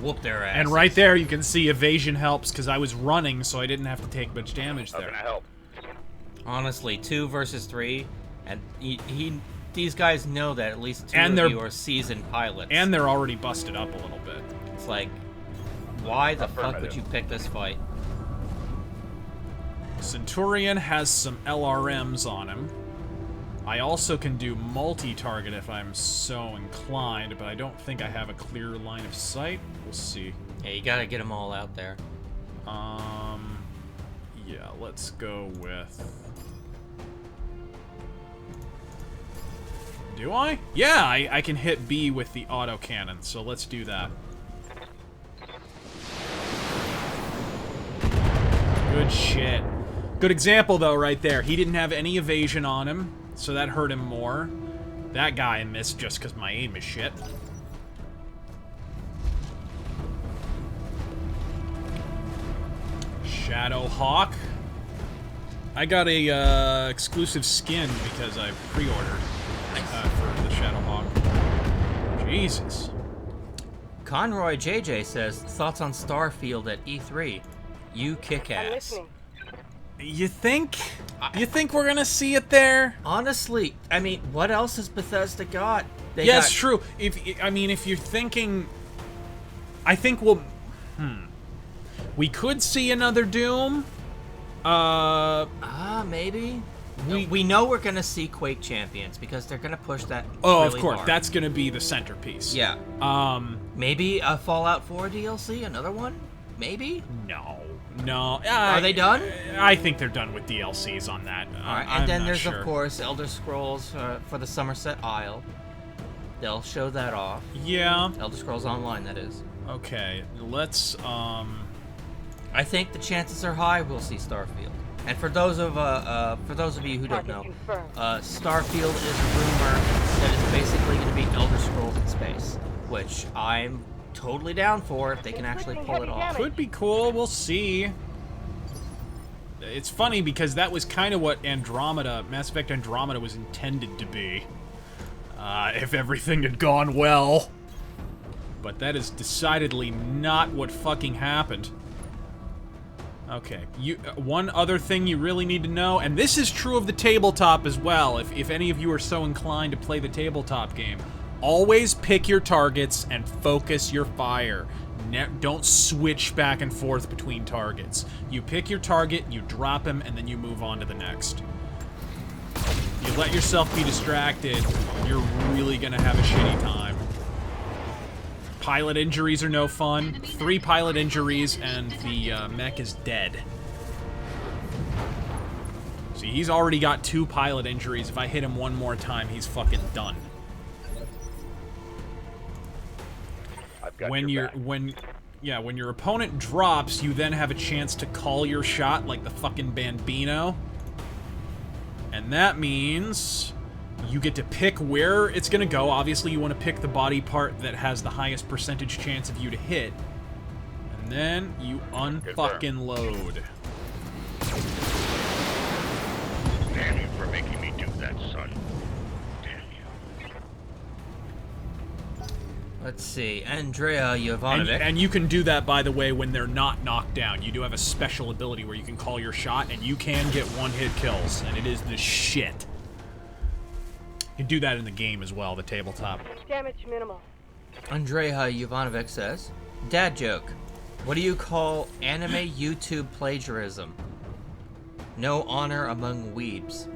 Whoop their ass. And right there, you can see evasion helps because I was running, so I didn't have to take much damage How can I there. help? Honestly, 2 versus 3, and these guys know that at least 2 And of they're- you are seasoned pilots. And they're already busted up a little bit. it's like, why the fuck would Affirmative. you pick this fight? Centurion has some LRMs on him. I also can do multi-target if I'm so inclined, but I don't think I have a clear line of sight. We'll see. Yeah, you gotta get them all out there. Yeah, let's go with... Do I? Yeah, I can hit B with the autocannon, so let's do that. Good shit. Good example, though, right there. He didn't have any evasion on him, so that hurt him more. That guy missed just because my aim is shit. Shadow Hawk. I got a exclusive skin because I pre-ordered for the Shadow Hawk. Jesus. Conroy JJ says, thoughts on Starfield at E3. You kick I'm ass. listening. You think? You think we're gonna see it there? Honestly, I mean, what else has Bethesda got? They Yes, got- true. If you're thinking, I think we could see another Doom. Maybe. We know we're gonna see Quake Champions because they're gonna push that. Oh, really of course, hard. that's gonna be the centerpiece. Yeah. Maybe a Fallout 4 DLC, another one? Maybe? No. Are they done? I think they're done with DLCs on that. Alright, I'm and then not there's, sure. of course, Elder Scrolls for the Somerset Isle. They'll show that off. Yeah. Elder Scrolls Online, that is. Okay, let's, I think the chances are high we'll see Starfield. And for those of you who don't Target know, confirmed. Starfield is a rumor that is basically going to be Elder Scrolls in space, which I'm totally down for if they can actually pull it off. Could be cool, we'll see. It's funny because that was kind of what Mass Effect Andromeda was intended to be. If everything had gone well. But that is decidedly not what fucking happened. Okay, one other thing you really need to know, and this is true of the tabletop as well, if any of you are so inclined to play the tabletop game, always pick your targets and focus your fire. Don't switch back and forth between targets. You pick your target, you drop him, and then you move on to the next. You let yourself be distracted, you're really gonna have a shitty time. Pilot injuries are no fun. 3 pilot injuries and the mech is dead. See, he's already got 2 pilot injuries. If I hit him one more time, he's fucking done. I've got When your you're back. when your opponent drops, you then have a chance to call your shot like the fucking Bambino. And that means you get to pick where it's gonna go. Obviously, you want to pick the body part that has the highest percentage chance of you to hit. And then you unfucking load. Damn you for making me do that, son. Damn you. Let's see, Andrea Jovanovic. And you can do that, by the way, when they're not knocked down. You do have a special ability where you can call your shot, and you can get one-hit kills, and it is the shit. You can do that in the game as well, the tabletop. Damage minimal. Andrea Jovanovic says, dad joke. What do you call anime YouTube plagiarism? No honor among weebs.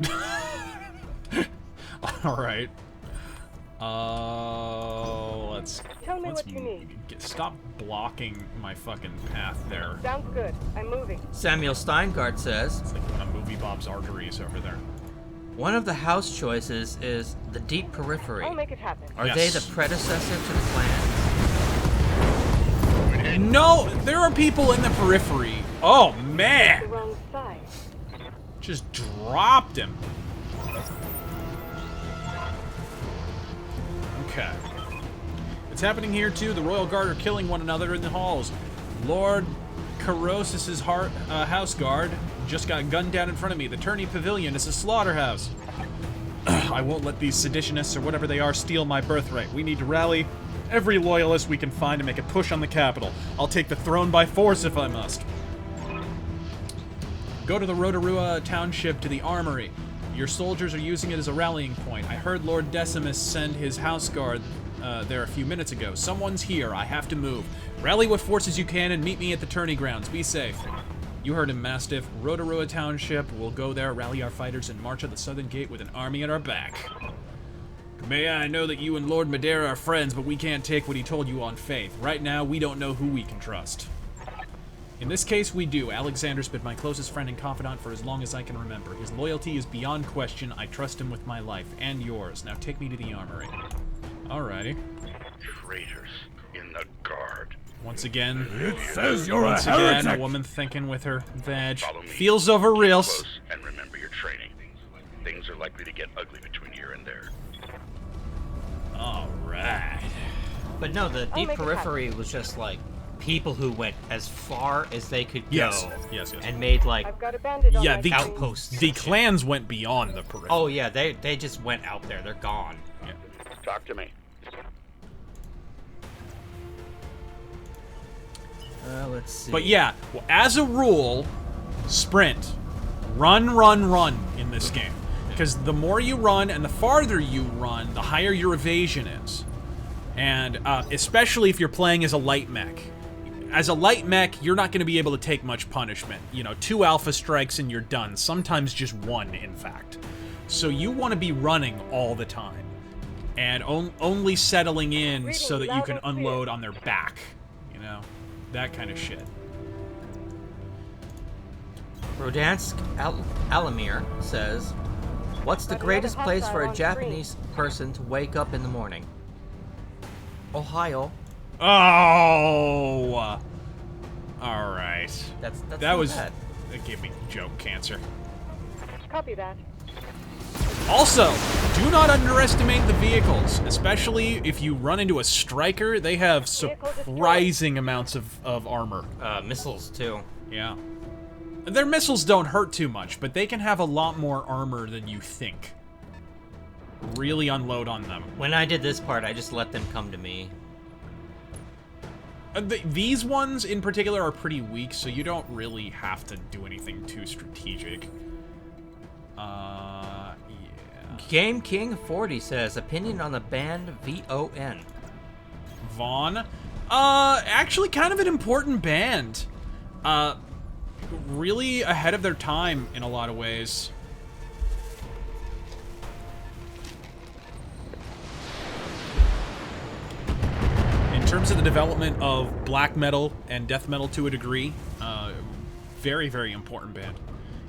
Alright. Let's... Tell me let's what you need. Stop blocking my fucking path there. Sounds good. I'm moving. Samuel Steingart says, It's like one of Movie Bob's arteries over there. one of the house choices is the Deep Periphery. I'll make it happen. Are Yes. they the predecessor to the clans? No, there are people in the periphery. Oh, The man! wrong side. Just dropped him. Okay. It's happening here, too. The Royal Guard are killing one another in the halls. Lord Carosus's house guard just got gunned down in front of me. The tourney pavilion is a slaughterhouse. I won't let these seditionists or whatever they are steal my birthright. We need to rally every loyalist we can find to make a push on the capital. I'll take the throne by force if I must. Go to the Rotorua township to the armory. Your soldiers are using it as a rallying point. I heard Lord Decimus send his house guard there a few minutes ago. Someone's here. I have to move. Rally what forces you can and meet me at the tourney grounds. Be safe. You heard him, Mastiff. Rotorua Township. We'll go there, rally our fighters, and march at the southern gate with an army at our back. May I know that you and Lord Madeira are friends, but we can't take what he told you on faith. Right now, we don't know who we can trust. In this case, we do. Alexander's been my closest friend and confidant for as long as I can remember. His loyalty is beyond question. I trust him with my life, and yours. Now take me to the armory. Alrighty. Traitors in the guard. Once again, It says you're a once again, a heretic! woman thinking with her vag. Follow me. Feels over Keep real. close and remember your training. Things are likely to get ugly between here and there. Alright. But no, the Deep make it Periphery was just like people who went as far as they could go. Yes. And made, like, I've got a bandage on Yeah, my the face. outposts. the clans went beyond the perimeter. Oh, yeah, they just went out there. They're gone. Yeah. Talk to me. Let's see. But yeah, well, as a rule, sprint. Run in this game. Because the more you run and the farther you run, the higher your evasion is. And especially if you're playing as a light mech. As a light mech, you're not going to be able to take much punishment. You know, 2 alpha strikes and you're done. Sometimes just 1, in fact. So you want to be running all the time. And only settling in so that you can unload on their back. You know? That kind of shit. Rodansk Alamir says, "What's the greatest place for a Japanese person to wake up in the morning?" Ohio. Oh! Alright. That's That not was... bad. That gave me joke cancer. Copy that. Also, do not underestimate the vehicles, especially if you run into a striker. They have surprising amounts of armor. Missiles, too. Yeah. Their missiles don't hurt too much, but they can have a lot more armor than you think. Really unload on them. When I did this part, I just let them come to me. These ones in particular are pretty weak, so you don't really have to do anything too strategic. Yeah. Game King 40 says, opinion on the band VON. Vaughn? Actually kind of an important band. Really ahead of their time in a lot of ways. In terms of the development of black metal and death metal to a degree, very, very important band.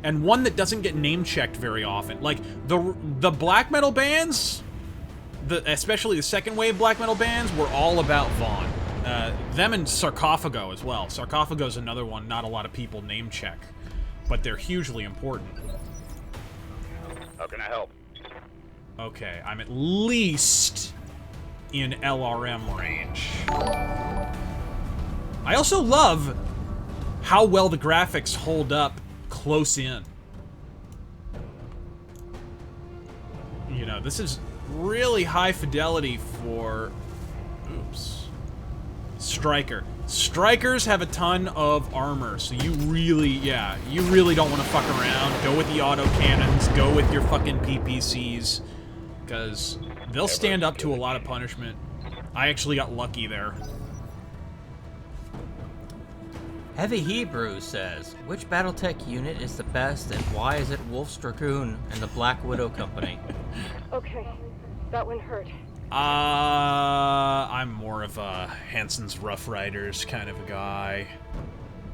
And one that doesn't get name-checked very often. Like, the black metal bands, especially the second wave black metal bands, were all about Vaughn. Them and Sarcophago as well. Sarcophago is another one not a lot of people name-check, but they're hugely important. How can I help? Okay, I'm at least in LRM range. I also love how well the graphics hold up close in. You know, this is really high fidelity for... Oops. Striker. Strikers have a ton of armor, so you really don't want to fuck around. Go with the autocannons, go with your fucking PPCs, because they'll stand up to a lot of punishment. I actually got lucky there. Heavy Hebrew says, which Battletech unit is the best and why is it Wolf's Dragoon and the Black Widow Company? Okay, that one hurt. I'm more of a Hansen's Rough Riders kind of a guy,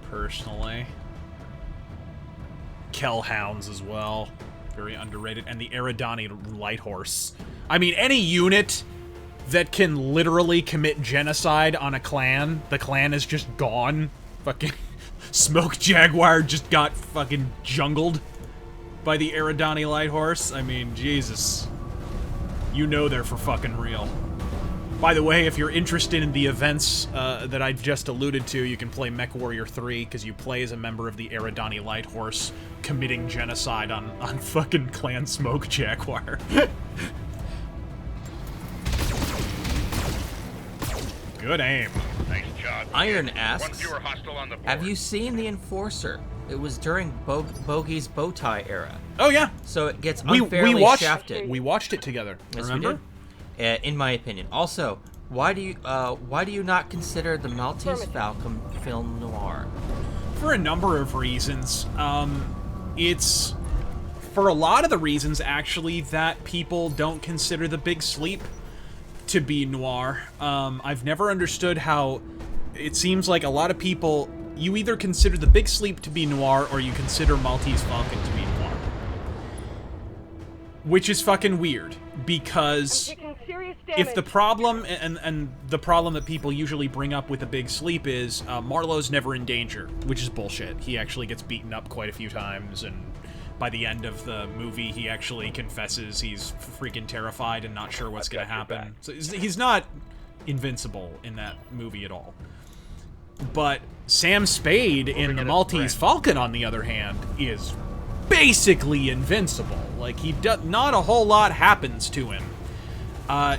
personally. Kellhounds as well, very underrated, and the Eridani Light Horse. I mean, any unit that can literally commit genocide on a clan, the clan is just gone. Fucking Smoke Jaguar just got fucking jungled by the Eridani Light Horse. I mean, Jesus. You know they're for fucking real. By the way, if you're interested in the events that I just alluded to, you can play Mech Warrior 3, because you play as a member of the Eridani Light Horse committing genocide on fucking Clan Smoke Jaguar. Good aim. Nice job. Iron One asks, fewer hostile on the board. have you seen The Enforcer? It was during Bogey's Bowtie era. Oh yeah, So it gets we unfairly watched shafted. we watched it together. Yes, Remember? we did. In my opinion. Also, why do you not consider the Maltese Falcon film noir? For a number of reasons. It's for a lot of the reasons actually that people don't consider The Big Sleep to be noir. I've never understood how it seems like a lot of people, you either consider The Big Sleep to be noir or you consider Maltese Falcon to be noir. Which is fucking weird, because Taking serious damage. if the problem, and the problem that people usually bring up with The Big Sleep is Marlowe's never in danger, which is bullshit. He actually gets beaten up quite a few times, and by the end of the movie, he actually confesses he's freaking terrified and not sure what's gonna happen. So he's not invincible in that movie at all. But Sam Spade in the Maltese Falcon, on the other hand, is basically invincible. Like, not a whole lot happens to him.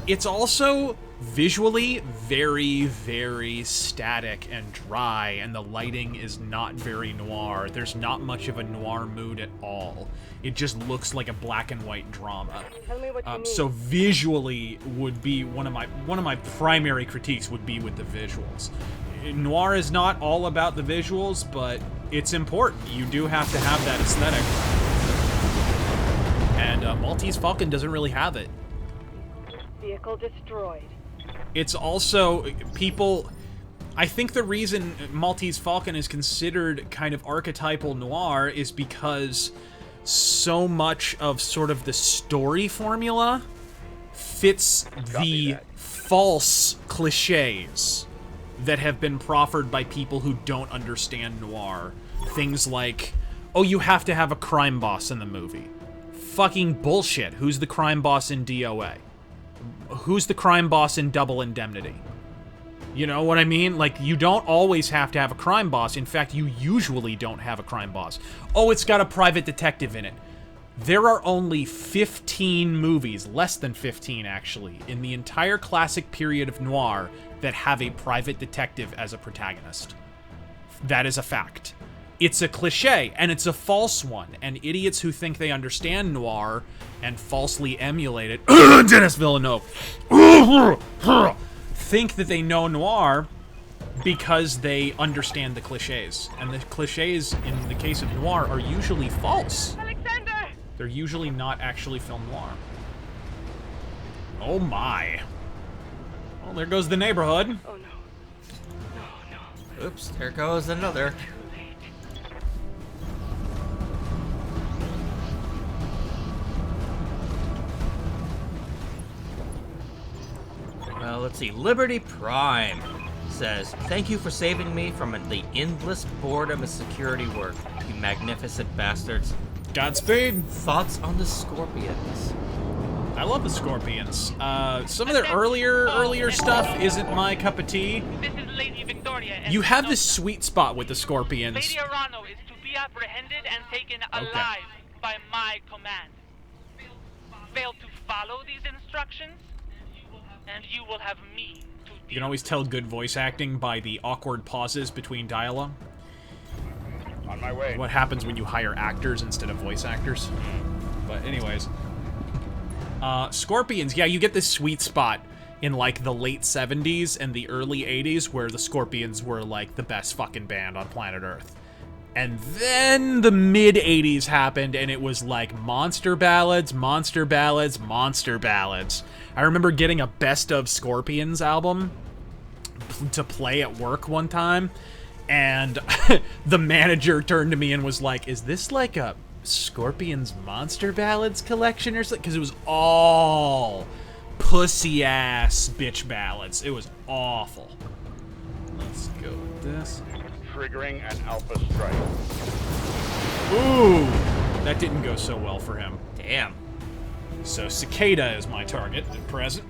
It's also visually very, very static and dry, and the lighting is not very noir. There's not much of a noir mood at all. It just looks like a black and white drama. Tell me what you need. So visually would be one of my primary critiques would be with the visuals. Noir is not all about the visuals, but it's important. You do have to have that aesthetic. And Maltese Falcon doesn't really have it. Vehicle destroyed. It's also, people... I think the reason Maltese Falcon is considered kind of archetypal noir is because so much of sort of the story formula fits the false cliches that have been proffered by people who don't understand noir. Things like, oh, you have to have a crime boss in the movie. Fucking bullshit. Who's the crime boss in DOA? Who's the crime boss in Double Indemnity? You know what I mean? Like, you don't always have to have a crime boss. In fact, you usually don't have a crime boss. Oh, it's got a private detective in it. There are only 15 movies, less than 15 actually, in the entire classic period of noir that have a private detective as a protagonist. That is a fact. It's a cliche, and it's a false one, and idiots who think they understand noir and falsely emulate it, Dennis Villeneuve, think that they know noir because they understand the cliches. And the cliches, in the case of noir, are usually false. Alexander! They're usually not actually film noir. Oh my. Well, there goes the neighborhood. Oh no. No, no. Oops, there goes another. Well, let's see. Liberty Prime says, "Thank you for saving me from the endless boredom of security work, you magnificent bastards." Godspeed. Thoughts on the Scorpions? I love the Scorpions. Some of their earlier stuff isn't my cup of tea. This is Lady Victoria. You have this sweet spot with the Scorpions. Lady Arano is to be apprehended and taken alive by my command. Fail to follow these instructions, and you will have me to deal. You can always tell good voice acting by the awkward pauses between dialogue. On my way. What happens when you hire actors instead of voice actors. But anyways. Scorpions, yeah, you get this sweet spot in, like, the late 70s and the early 80s where the Scorpions were, like, the best fucking band on planet Earth. And then the mid-80s happened, and it was like monster ballads, monster ballads, monster ballads. I remember getting a Best of Scorpions album to play at work one time, and the manager turned to me and was like, "Is this like a Scorpions Monster Ballads collection or something?" Because it was all pussy-ass bitch ballads. It was awful. Let's go with this. Triggering an Alpha strike. Ooh, that didn't go so well for him. Damn. So Cicada is my target at present.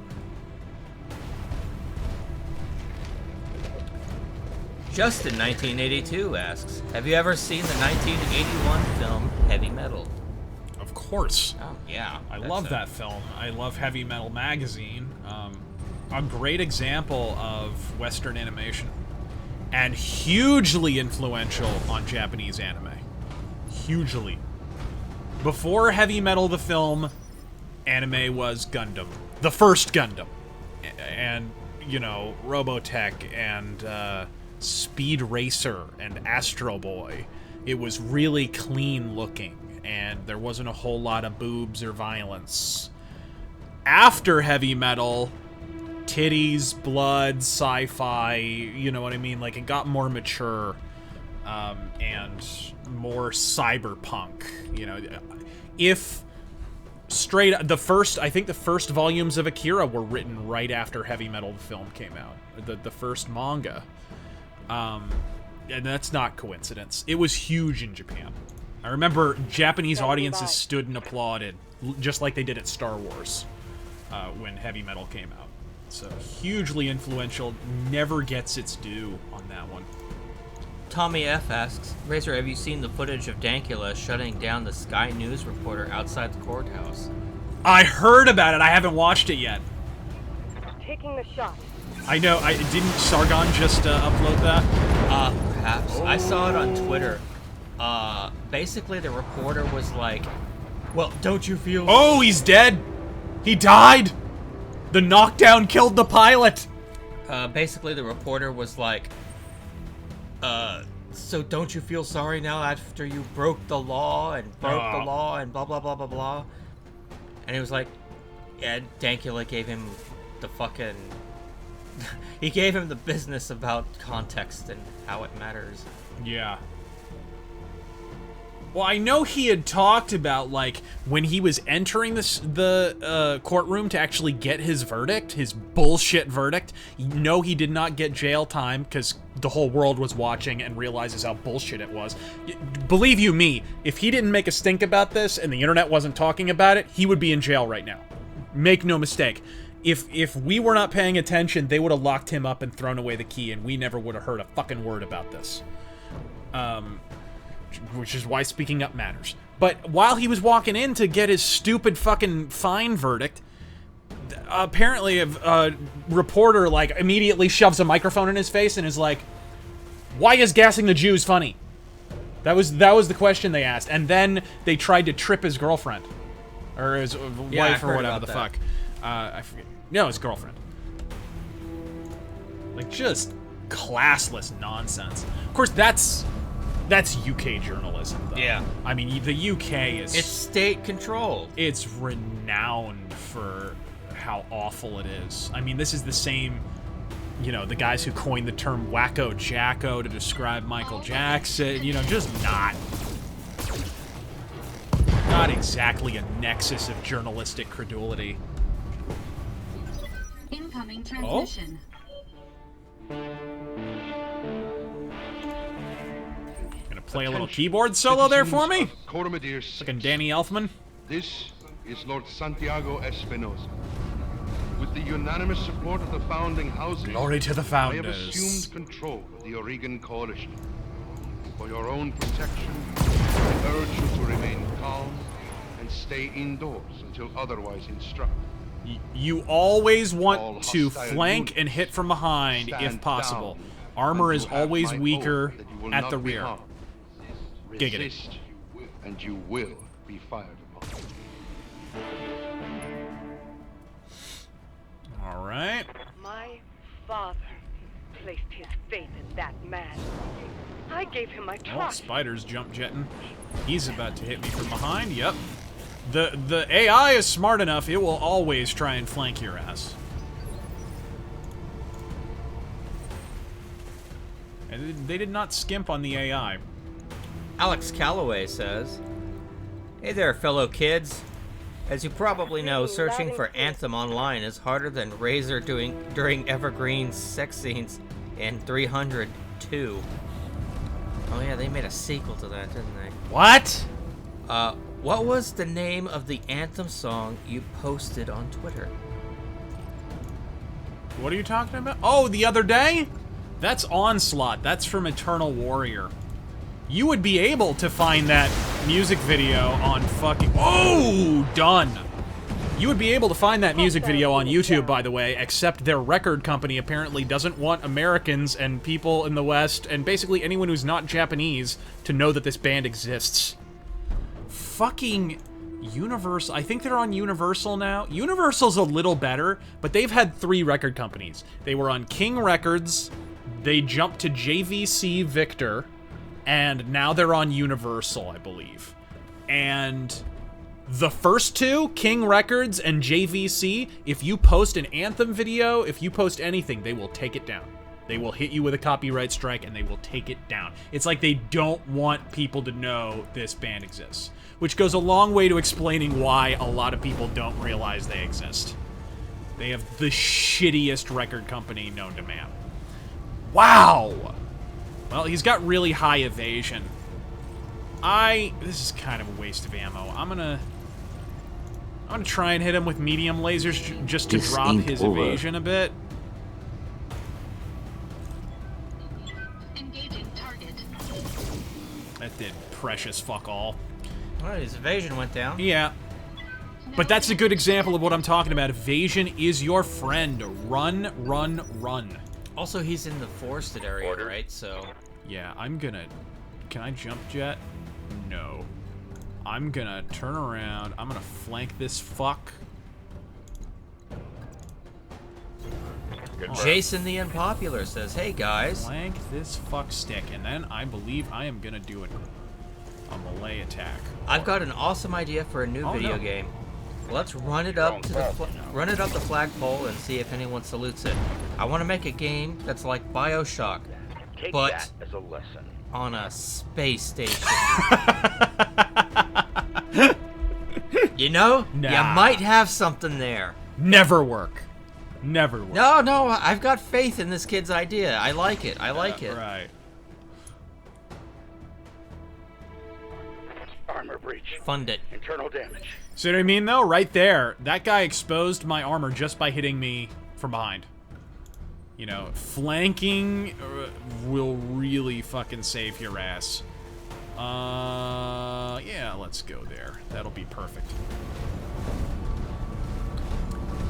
Justin 1982 asks, "Have you ever seen the 1981 film Heavy Metal?" Of course. Oh yeah, I love that film. I love Heavy Metal Magazine. A great example of Western animation. And hugely influential on Japanese anime. Hugely. Before Heavy Metal the film, anime was Gundam. The first Gundam. And, you know, Robotech and Speed Racer and Astro Boy. It was really clean looking, and there wasn't a whole lot of boobs or violence. After Heavy Metal, titties, blood, sci-fi, you know what I mean? Like, it got more mature, and more cyberpunk, you know. If straight, I think the first volumes of Akira were written right after Heavy Metal the film came out. The first manga. And that's not coincidence. It was huge in Japan. I remember Japanese audiences stood and applauded, just like they did at Star Wars, when Heavy Metal came out. So hugely influential, never gets its due on that one. Tommy F asks, Razor, have you seen the footage of Dankula shutting down the Sky News reporter outside the courthouse? I heard about it. I haven't watched it yet. Taking the shot. I know. Didn't Sargon just upload that? Perhaps. I saw it on Twitter. Basically the reporter was like, well, don't you feel... Oh, he's dead. He died. The knockdown killed the pilot. Basically the reporter was like, so don't you feel sorry now after you broke the law and broke the law and blah, blah, blah, blah, blah? And he was like, yeah, Dankula gave him the fucking... he gave him the business about context and how it matters. Yeah. Well, I know he had talked about, like, when he was entering the courtroom to actually get his verdict, his bullshit verdict. No, he did not get jail time because the whole world was watching and realizes how bullshit it was. Believe you me, if he didn't make a stink about this and the internet wasn't talking about it, he would be in jail right now. Make no mistake. If we were not paying attention, they would have locked him up and thrown away the key, and we never would have heard a fucking word about this. Which is why speaking up matters. But while he was walking in to get his stupid fucking fine verdict, apparently a reporter, like, immediately shoves a microphone in his face and is like, why is gassing the Jews funny? That was the question they asked. And then they tried to trip his girlfriend. Or his wife or whatever the fuck. I forget. No, his girlfriend. Like, just classless nonsense. Of course, that's UK journalism, though. Yeah. I mean, the UK is... It's state-controlled. It's renowned for how awful it is. I mean, this is the same, you know, the guys who coined the term wacko jacko to describe Michael Jackson, you know, just not exactly a nexus of journalistic credulity. Incoming transmission. Gonna play a little keyboard solo there for me? Coromedere Fucking Danny Elfman. This is Lord Santiago Espinosa. With the unanimous support of the founding houses, Glory to the I founders. have assumed control of the Oregon Coalition. For your own protection, I urge you to remain calm and stay indoors until otherwise instructed. You always want All to hostile flank units and hit from behind if stand possible. down, Armor and is you have always my weaker oath that you will at not the be rear. harmed. Giggity. Resist, and you will be fired upon. All right. My father placed his faith in that man. I gave him my Oh, trust. Spider's jump jetting. He's about to hit me from behind. Yep. The AI is smart enough, it will always try and flank your ass. And they did not skimp on the AI. Alex Calloway says, hey there, fellow kids. As you probably know, searching for Anthem online is harder than Razor during Evergreen's sex scenes in 302. Oh yeah, they made a sequel to that, didn't they? What? What was the name of the Anthem song you posted on Twitter? What are you talking about? Oh, the other day? That's Onslaught. That's from Eternal Warrior. You would be able to find that music video on fucking... Oh, done. You would be able to find that music video on YouTube, by the way, except their record company apparently doesn't want Americans and people in the West, and basically anyone who's not Japanese, to know that this band exists. Fucking Universal. I think they're on Universal now. Universal's a little better, but they've had 3 record companies. They were on King Records, they jumped to JVC Victor, and now they're on Universal, I believe. And the first 2, King Records and JVC, if you post an Anthem video, if you post anything, they will take it down. They will hit you with a copyright strike and they will take it down. It's like they don't want people to know this band exists, which goes a long way to explaining why a lot of people don't realize they exist. They have the shittiest record company known to man. Wow! Well, he's got really high evasion. This is kind of a waste of ammo. I'm gonna I'm gonna try and hit him with medium lasers just to This drop ain't his over. evasion a bit. Engaging target. That did precious fuck all. Well, his evasion went down. Yeah. But that's a good example of what I'm talking about. Evasion is your friend. Run, run, run. Also, he's in the forested area, right? So. Yeah, I'm gonna... Can I jump jet? No. I'm gonna turn around. I'm gonna flank this fuck. Jason the Unpopular says, "Hey guys." Flank this fuck stick, and then I believe I am gonna do a melee attack. I've got an awesome idea for a new video game. Let's run it up to the flagpole and see if anyone salutes it. I want to make a game that's like BioShock, but that as a lesson. On a space station. You know, Nah. you might have something there. Never work. Never work. No, I've got faith in this kid's idea. I like it. I like it. Right. Armor breach. Fund it. Internal damage. See what I mean, though? Right there. That guy exposed my armor just by hitting me from behind. You know, flanking will really fucking save your ass. Yeah, let's go there. That'll be perfect.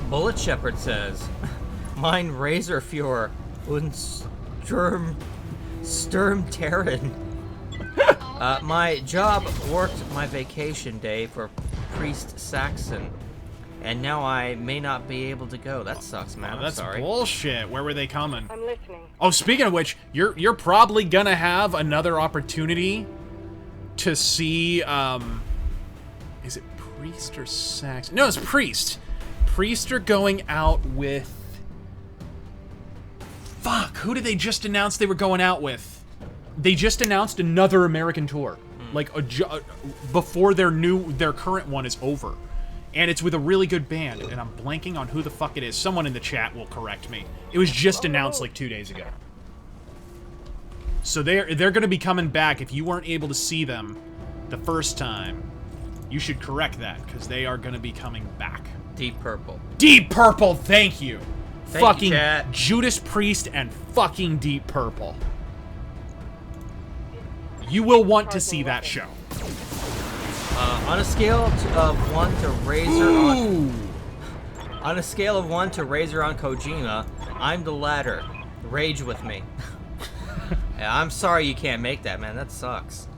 Bullet Shepherd says, "Mein Razorführer und Sturmterran. My job worked my vacation day for Priest Saxon, and now I may not be able to go. That sucks, man. That's I'm sorry." bullshit. Where were they coming? I'm listening. Oh, speaking of which, you're probably gonna have another opportunity to see, is it Priest or Saxon? No, it's Priest. Priest are going out with... Fuck, who did they just announce they were going out with? They just announced another American tour. Like, before their current one is over. And it's with a really good band, and I'm blanking on who the fuck it is. Someone in the chat will correct me. It was just announced like 2 days ago. So they're gonna be coming back. If you weren't able to see them the first time, you should correct that, because they are gonna be coming back. Deep Purple. Deep Purple, thank you! Thank you, chat. Judas Priest and fucking Deep Purple. You will want to see that show. On a scale of 1 to Razor on a scale of 1 to Razor on Kojima, I'm the latter. Rage with me. Yeah, I'm sorry you can't make that, man. That sucks.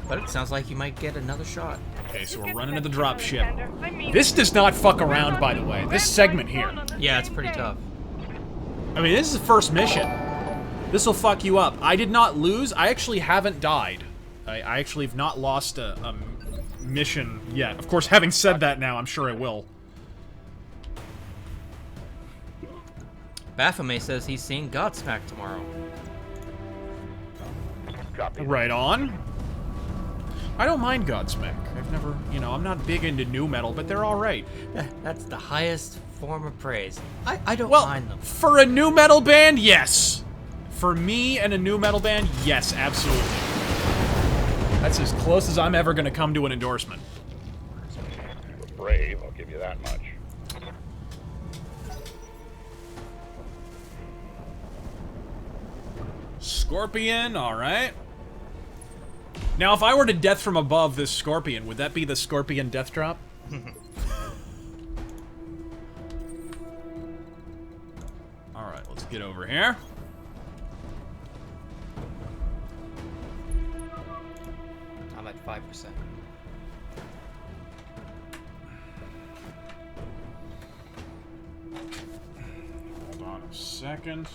But it sounds like you might get another shot. Okay, so we're running to the dropship. This does not fuck around, by the way. This segment here. Yeah, it's pretty tough. I mean, this is the first mission. This will fuck you up. I did not lose. I actually haven't died. I actually have not lost a mission yet. Of course, having said that now, I'm sure I will. Baphomet says he's seeing Godsmack tomorrow. Copy. Right on. I don't mind Godsmack. I've never, you know, I'm not big into new metal, but they're alright. That's the highest form of praise. I don't Well, mind them. for a new metal band, yes. For me and a new metal band, yes, absolutely. That's as close as I'm ever going to come to an endorsement. We're brave, I'll give you that much. Scorpion, alright. Now, if I were to death from above this Scorpion, would that be the Scorpion death drop? Alright, let's get over here. I'm at 5%. Hold on a second.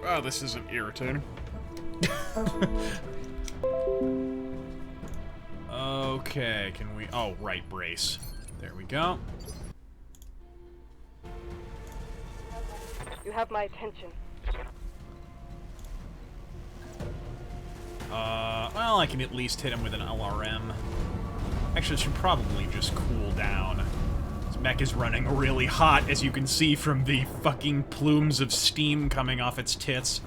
Oh, this isn't irritating. Okay, can we... Oh, right, brace. There we go. You have my attention. Well, I can at least hit him with an LRM. Actually, it should probably just cool down. This mech is running really hot, as you can see from the fucking plumes of steam coming off its tits.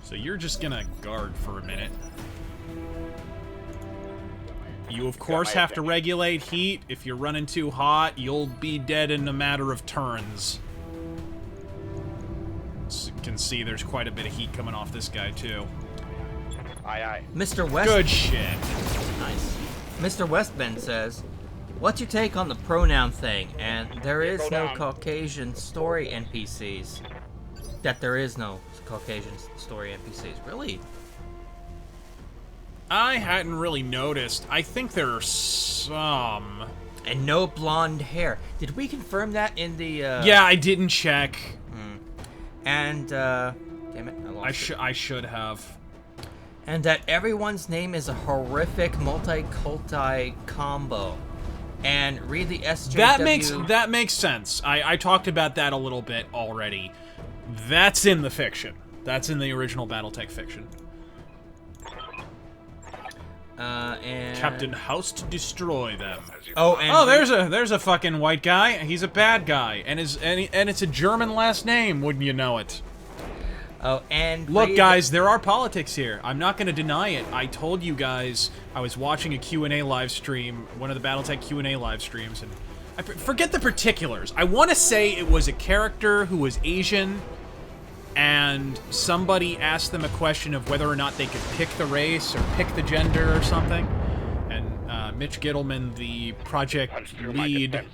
So you're just gonna guard for a minute. You, of course, have to regulate heat. If you're running too hot, you'll be dead in a matter of turns. So you can see there's quite a bit of heat coming off this guy, too. Aye, aye. Mr. West. Good shit. Nice. Mr. Westbend says, "What's your take on the pronoun thing? And there is no Caucasian story NPCs. That there is no Caucasian story NPCs. Really? I hadn't really noticed. I think there are some. And no blonde hair. Did we confirm that in the? Yeah, I didn't check. And damn it, I lost it. I should have. And that everyone's name is a horrific multi-culti combo. And read the SJW. That makes sense. I talked about that a little bit already. That's in the fiction. That's in the original Battletech fiction. And Captain House to destroy them. Oh, and there's a fucking white guy. He's a bad guy, and it's a German last name. Wouldn't you know it? Oh, and look, guys, there are politics here. I'm not going to deny it. I told you guys I was watching a Q&A live stream, one of the Battletech Q&A live streams, and I forget the particulars. I want to say it was a character who was Asian, and somebody asked them a question of whether or not they could pick the race or pick the gender or something. And Mitch Gittleman, the project lead,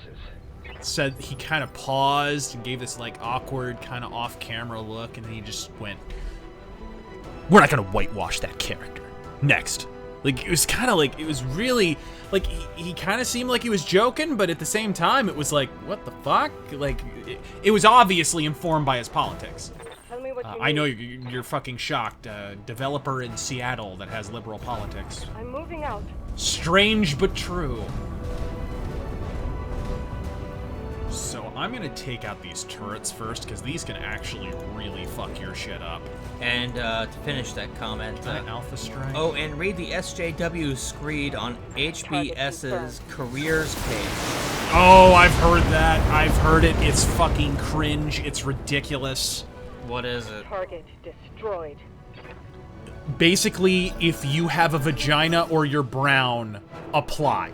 said he kind of paused and gave this like awkward kind of off-camera look, and then he just went, "We're not gonna whitewash that character. Next." Like, it was kind of like, it was really, like, he kind of seemed like he was joking, but at the same time, it was like, what the fuck? Like, it was obviously informed by his politics. Tell me what you I know need. you're fucking shocked. Developer in Seattle that has liberal politics. I'm moving out. Strange but true. So I'm gonna take out these turrets first, because these can actually really fuck your shit up. And to finish that comment, Alpha Strike. Oh, and read the SJW screed on HBS's careers page. Oh, I've heard that. I've heard it. It's fucking cringe. It's ridiculous. What is it? Target destroyed. Basically, if you have a vagina or you're brown, apply.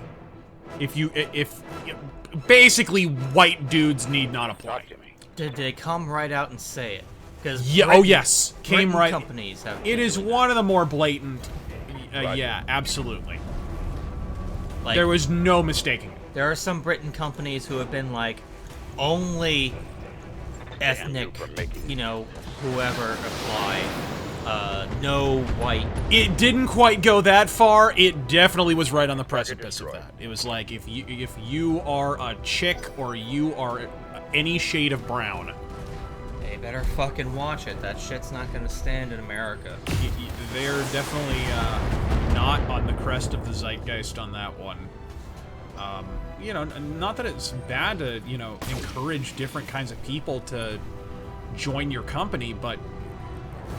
Basically, white dudes need not apply. Did they come right out and say it? Yeah. Oh yes, came right. Companies have. It is one of the more blatant. Yeah, absolutely. Like, there was no mistaking it. There are some Britain companies who have been like, only ethnic, you know, whoever apply. No white. It didn't quite go that far. It definitely was right on the precipice of that. It was like, if you are a chick or you are any shade of brown, they better fucking watch it. That shit's not gonna stand in America. They're definitely not on the crest of the zeitgeist on that one. You know, not that it's bad to, you know, encourage different kinds of people to join your company, but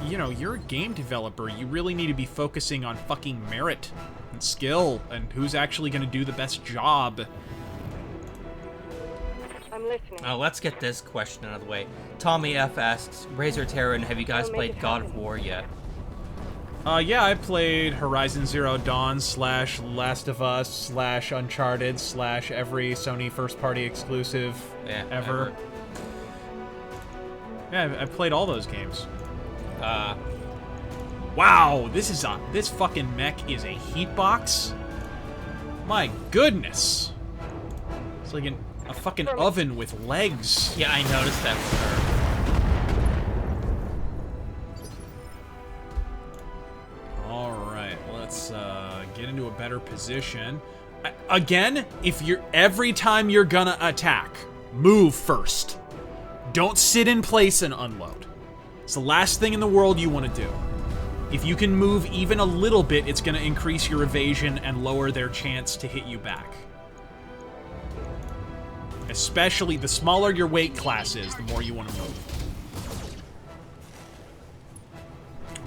you know, you're a game developer. You really need to be focusing on fucking merit and skill and who's actually going to do the best job. I'm listening. Let's get this question out of the way. Tommy F asks, Razor Terran, have you guys played God of War yet? Yeah, I played Horizon Zero Dawn / Last of Us / Uncharted / every Sony first-party exclusive ever. Yeah, I've played all those games. Wow, this fucking mech is a heat box? My goodness. It's like a fucking oven with legs. Yeah, I noticed that with her. Alright, let's get into a better position. Again, every time you're gonna attack, move first. Don't sit in place and unload. It's the last thing in the world you want to do. If you can move even a little bit, it's going to increase your evasion and lower their chance to hit you back. Especially the smaller your weight class is, the more you want to move.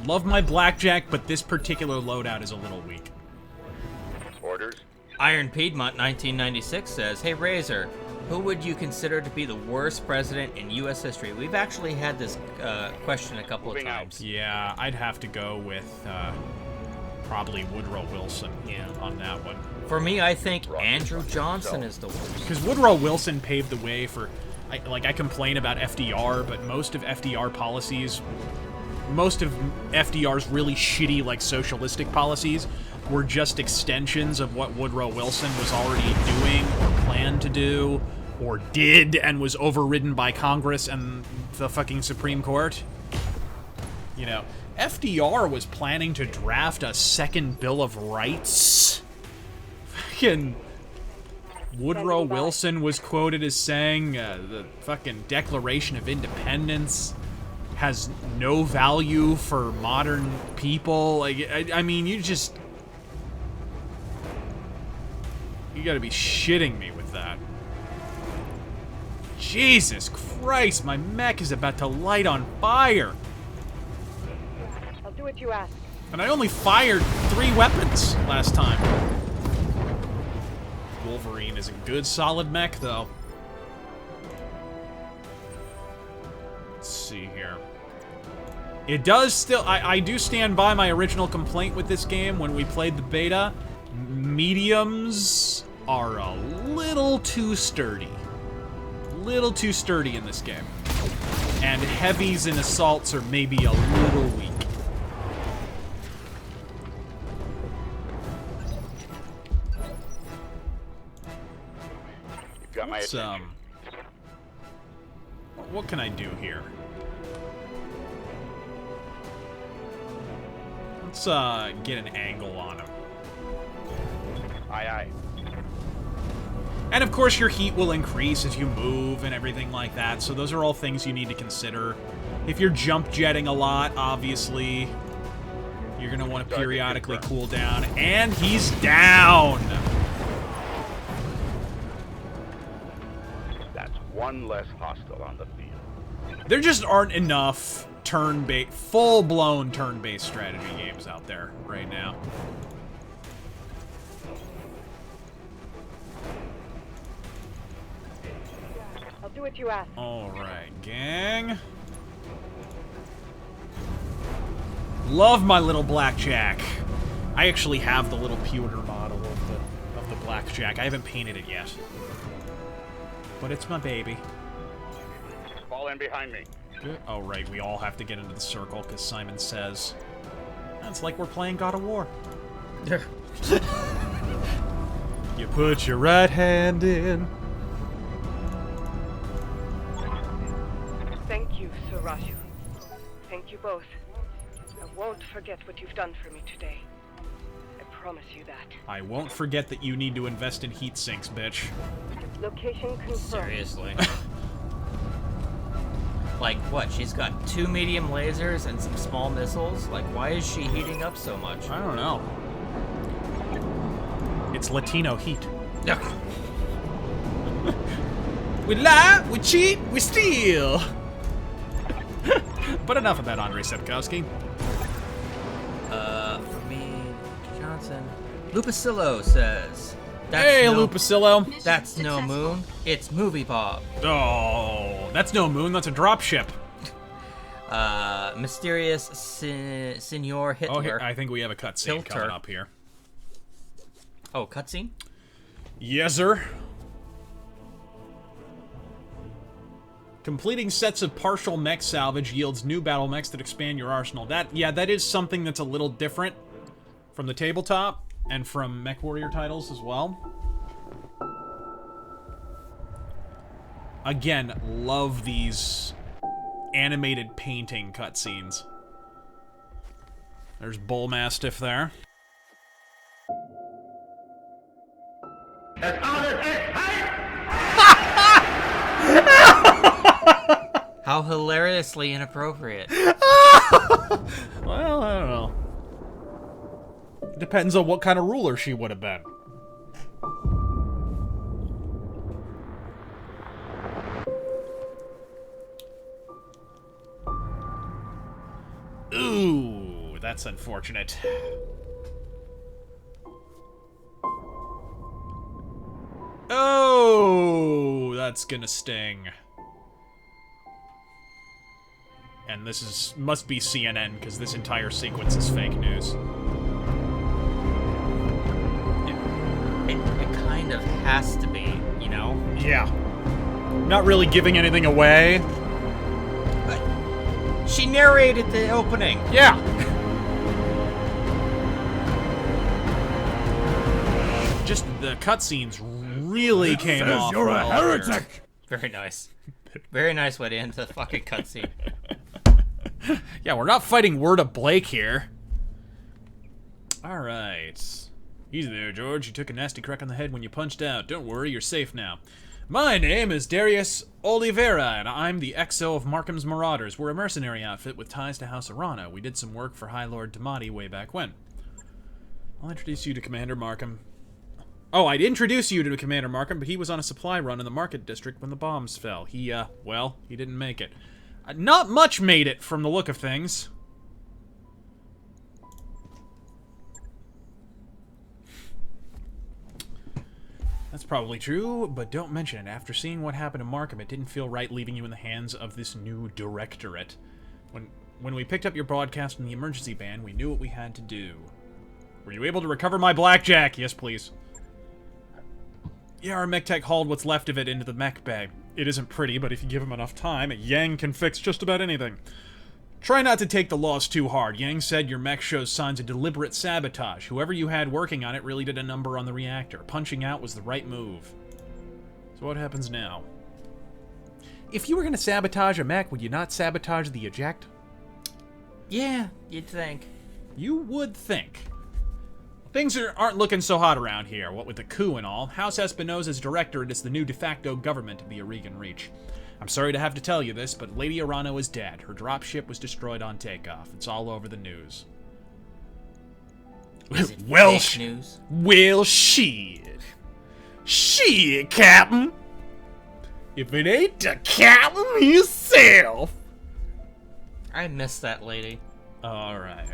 Love my blackjack, but this particular loadout is a little weak. Orders? Iron Piedmont 1996 says, hey Razor, who would you consider to be the worst president in U.S. history? We've actually had this question a couple of times. Yeah, I'd have to go with probably Woodrow Wilson on that one. For me, I think Andrew Johnson is the worst. Because Woodrow Wilson paved the way for... I complain about FDR, but most of FDR policies... Most of FDR's really shitty, like, socialistic policies were just extensions of what Woodrow Wilson was already doing or planned to do or did and was overridden by Congress and the fucking Supreme Court. You know, FDR was planning to draft a second Bill of Rights. Fucking Woodrow Wilson was quoted as saying the fucking Declaration of Independence has no value for modern people. Like, I mean, you gotta be shitting me with that. Jesus Christ, my mech is about to light on fire. I'll do what you ask. And I only fired 3 weapons last time. Wolverine is a good, solid mech, though. Let's see here. It does still... I do stand by my original complaint with this game when we played the beta. Mediums are a little too sturdy. Little too sturdy in this game. And heavies and assaults are maybe a little weak. You've got my attention. What can I do here? Let's get an angle on him. Aye, aye. And of course your heat will increase as you move and everything like that, so those are all things you need to consider. If you're jump jetting a lot, obviously, you're gonna want to periodically cool down. And he's down! That's one less hostile on the field. There just aren't enough turn-based, full-blown turn-based strategy games out there right now. I'll do what you ask. Alright, gang. Love my little blackjack. I actually have the little pewter model of the blackjack. I haven't painted it yet. But it's my baby. Fall in behind me. Good. Oh, right, we all have to get into the circle, because Simon says... It's like we're playing God of War. You put your right hand in. Thank you, Sir Raju. Thank you both. I won't forget what you've done for me today. I promise you that. I won't forget that you need to invest in heat sinks, bitch. Location confirmed. Seriously. Like, what? She's got 2 medium lasers and some small missiles? Like, why is she heating up so much? I don't know. It's Latino heat. We lie, we cheat, we steal. But enough of that, Andrei Sepkowski. For me, Johnson. Lupacillo says... Hey, Lupacillo. That's no moon. It's Movie Bob. Oh, that's no moon. That's a dropship. Mysterious Senor Hitler. Oh, here, I think we have a cutscene coming up here. Oh, cutscene? Yes, sir. Completing sets of partial mech salvage yields new battle mechs that expand your arsenal. That is something that's a little different from the tabletop and from MechWarrior titles as well. Again, love these animated painting cutscenes. There's Bullmastiff there. How hilariously inappropriate. Well, I don't know. Depends on what kind of ruler she would have been. Ooh, that's unfortunate. Oh, that's gonna sting. And this must be CNN, because this entire sequence is fake news. has to be, you know? Yeah. Not really giving anything away. But she narrated the opening. Yeah. Just the cutscenes really came Says off. you're a well heretic. Very nice. Very nice way to end the fucking cutscene. Yeah, we're not fighting Word of Blake here. Alright. Easy there, George. You took a nasty crack on the head when you punched out. Don't worry, you're safe now. My name is Darius Oliveira, and I'm the XO of Markham's Marauders. We're a mercenary outfit with ties to House Arana. We did some work for High Lord Damati way back when. I'll introduce you to Commander Markham. Oh, I'd introduce you to Commander Markham, but he was on a supply run in the Market District when the bombs fell. He didn't make it. Not much made it, from the look of things. That's probably true, but don't mention it. After seeing what happened to Markham, it didn't feel right leaving you in the hands of this new directorate. When we picked up your broadcast from the emergency ban, we knew what we had to do. Were you able to recover my blackjack? Yes, please. Yeah, our mech tech hauled what's left of it into the mech bay. It isn't pretty, but if you give him enough time, Yang can fix just about anything. Try not to take the loss too hard. Yang said your mech shows signs of deliberate sabotage. Whoever you had working on it really did a number on the reactor. Punching out was the right move. So what happens now? If you were going to sabotage a mech, would you not sabotage the eject? Yeah, you'd think. You would think. Things aren't looking so hot around here, what with the coup and all. House Espinosa's directorate is the new de facto government of the Aurigan Reach. I'm sorry to have to tell you this, but Lady Arano is dead. Her dropship was destroyed on takeoff. It's all over the news. Is it Well, fake news? Well, shit. Shit, Captain. If it ain't the Captain himself. I miss that lady. Alright.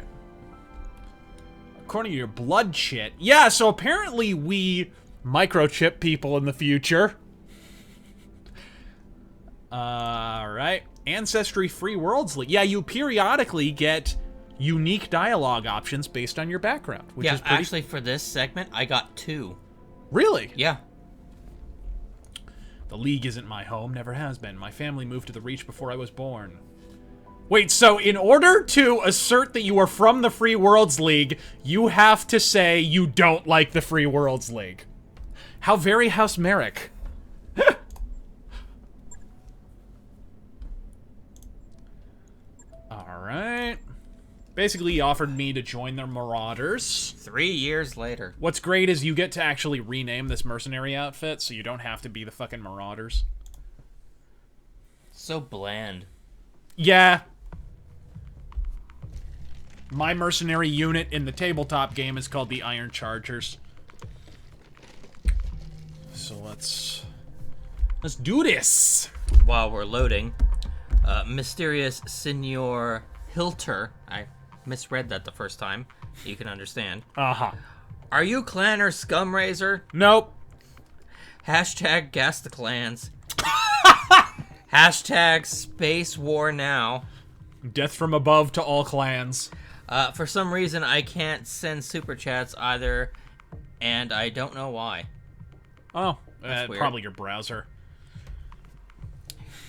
According to your blood shit. Yeah, so apparently we microchip people in the future. Alright. Ancestry Free Worlds League. Yeah, you periodically get unique dialogue options based on your background. Which is pretty... actually for this segment, I got 2. Really? Yeah. The League isn't my home, never has been. My family moved to the Reach before I was born. Wait, so in order to assert that you are from the Free Worlds League, you have to say you don't like the Free Worlds League. How very House Merrick. Alright. Basically, he offered me to join their Marauders. 3 years later. What's great is you get to actually rename this mercenary outfit, so you don't have to be the fucking Marauders. So bland. Yeah. My mercenary unit in the tabletop game is called the Iron Chargers. So let's do this. While we're loading, mysterious Senor Hilter, I misread that the first time, you can understand. Uh-huh. Are you clan or scum raiser? Nope. Hashtag gas the clans. Hashtag space war now. Death from above to all clans. For some reason, I can't send super chats either, and I don't know why. Oh, That's weird. Probably your browser.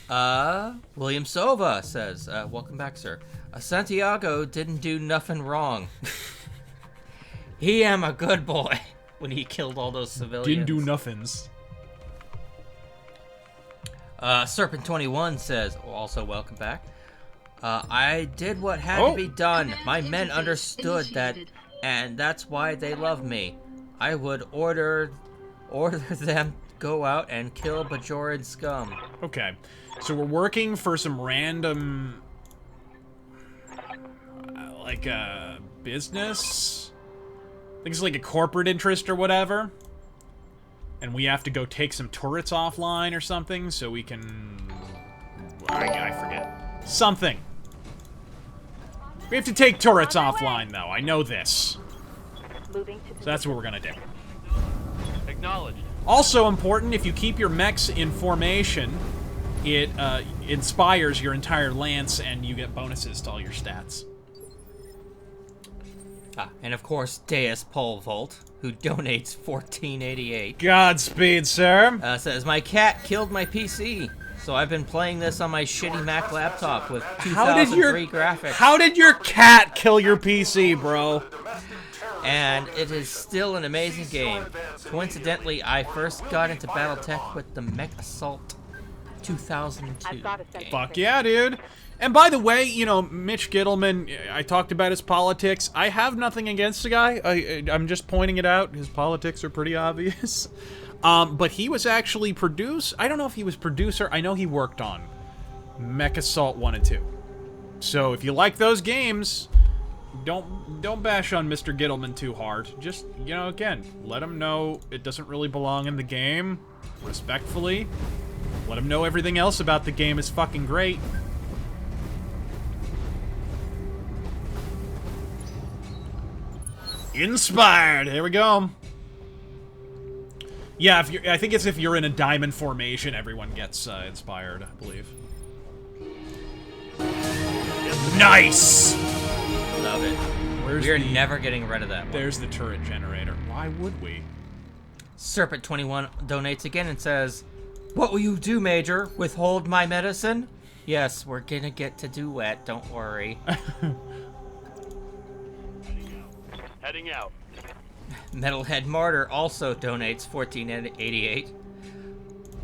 William Sova says, welcome back, sir. Santiago didn't do nothing wrong. He am a good boy when he killed all those civilians. Didn't do nothings. Serpent21 says, also welcome back. I did what had to be done. My men understood that, and that's why they love me. I would order them go out and kill Bajoran scum. Okay, so we're working for some random, business? I think it's like a corporate interest or whatever. And we have to go take some turrets offline or something so we can... I forget. Something. We have to take turrets offline, though. I know this. So that's what we're gonna do. Acknowledged. Also important, if you keep your mechs in formation, it inspires your entire lance and you get bonuses to all your stats. And of course, Deus Pole Vault, who donates $14.88. Godspeed, sir. Says, my cat killed my PC, so I've been playing this on my shitty Mac laptop with 2003 graphics. How did your cat kill your PC, bro? And it is still an amazing game. Coincidentally, I first got into Battletech with the Mech Assault 2002 game. Fuck yeah, dude. And by the way, you know, Mitch Gittleman, I talked about his politics. I have nothing against the guy. I'm just pointing it out. His politics are pretty obvious. But he was actually I don't know if he was producer. I know he worked on Mech Assault 1 and 2. So if you like those games, don't bash on Mr. Gittleman too hard. Just, you know, again, let him know it doesn't really belong in the game. Respectfully. Let him know everything else about the game is fucking great. Inspired. Here we go. Yeah, I think it's if you're in a diamond formation, everyone gets inspired, I believe. Nice. Love it. We're never getting rid of that one. There's the turret generator. Why would we? Serpent21 donates again and says, "What will you do, Major? Withhold my medicine?" Yes, we're gonna get to duet. Don't worry. Heading out. Metalhead Martyr also donates $14.88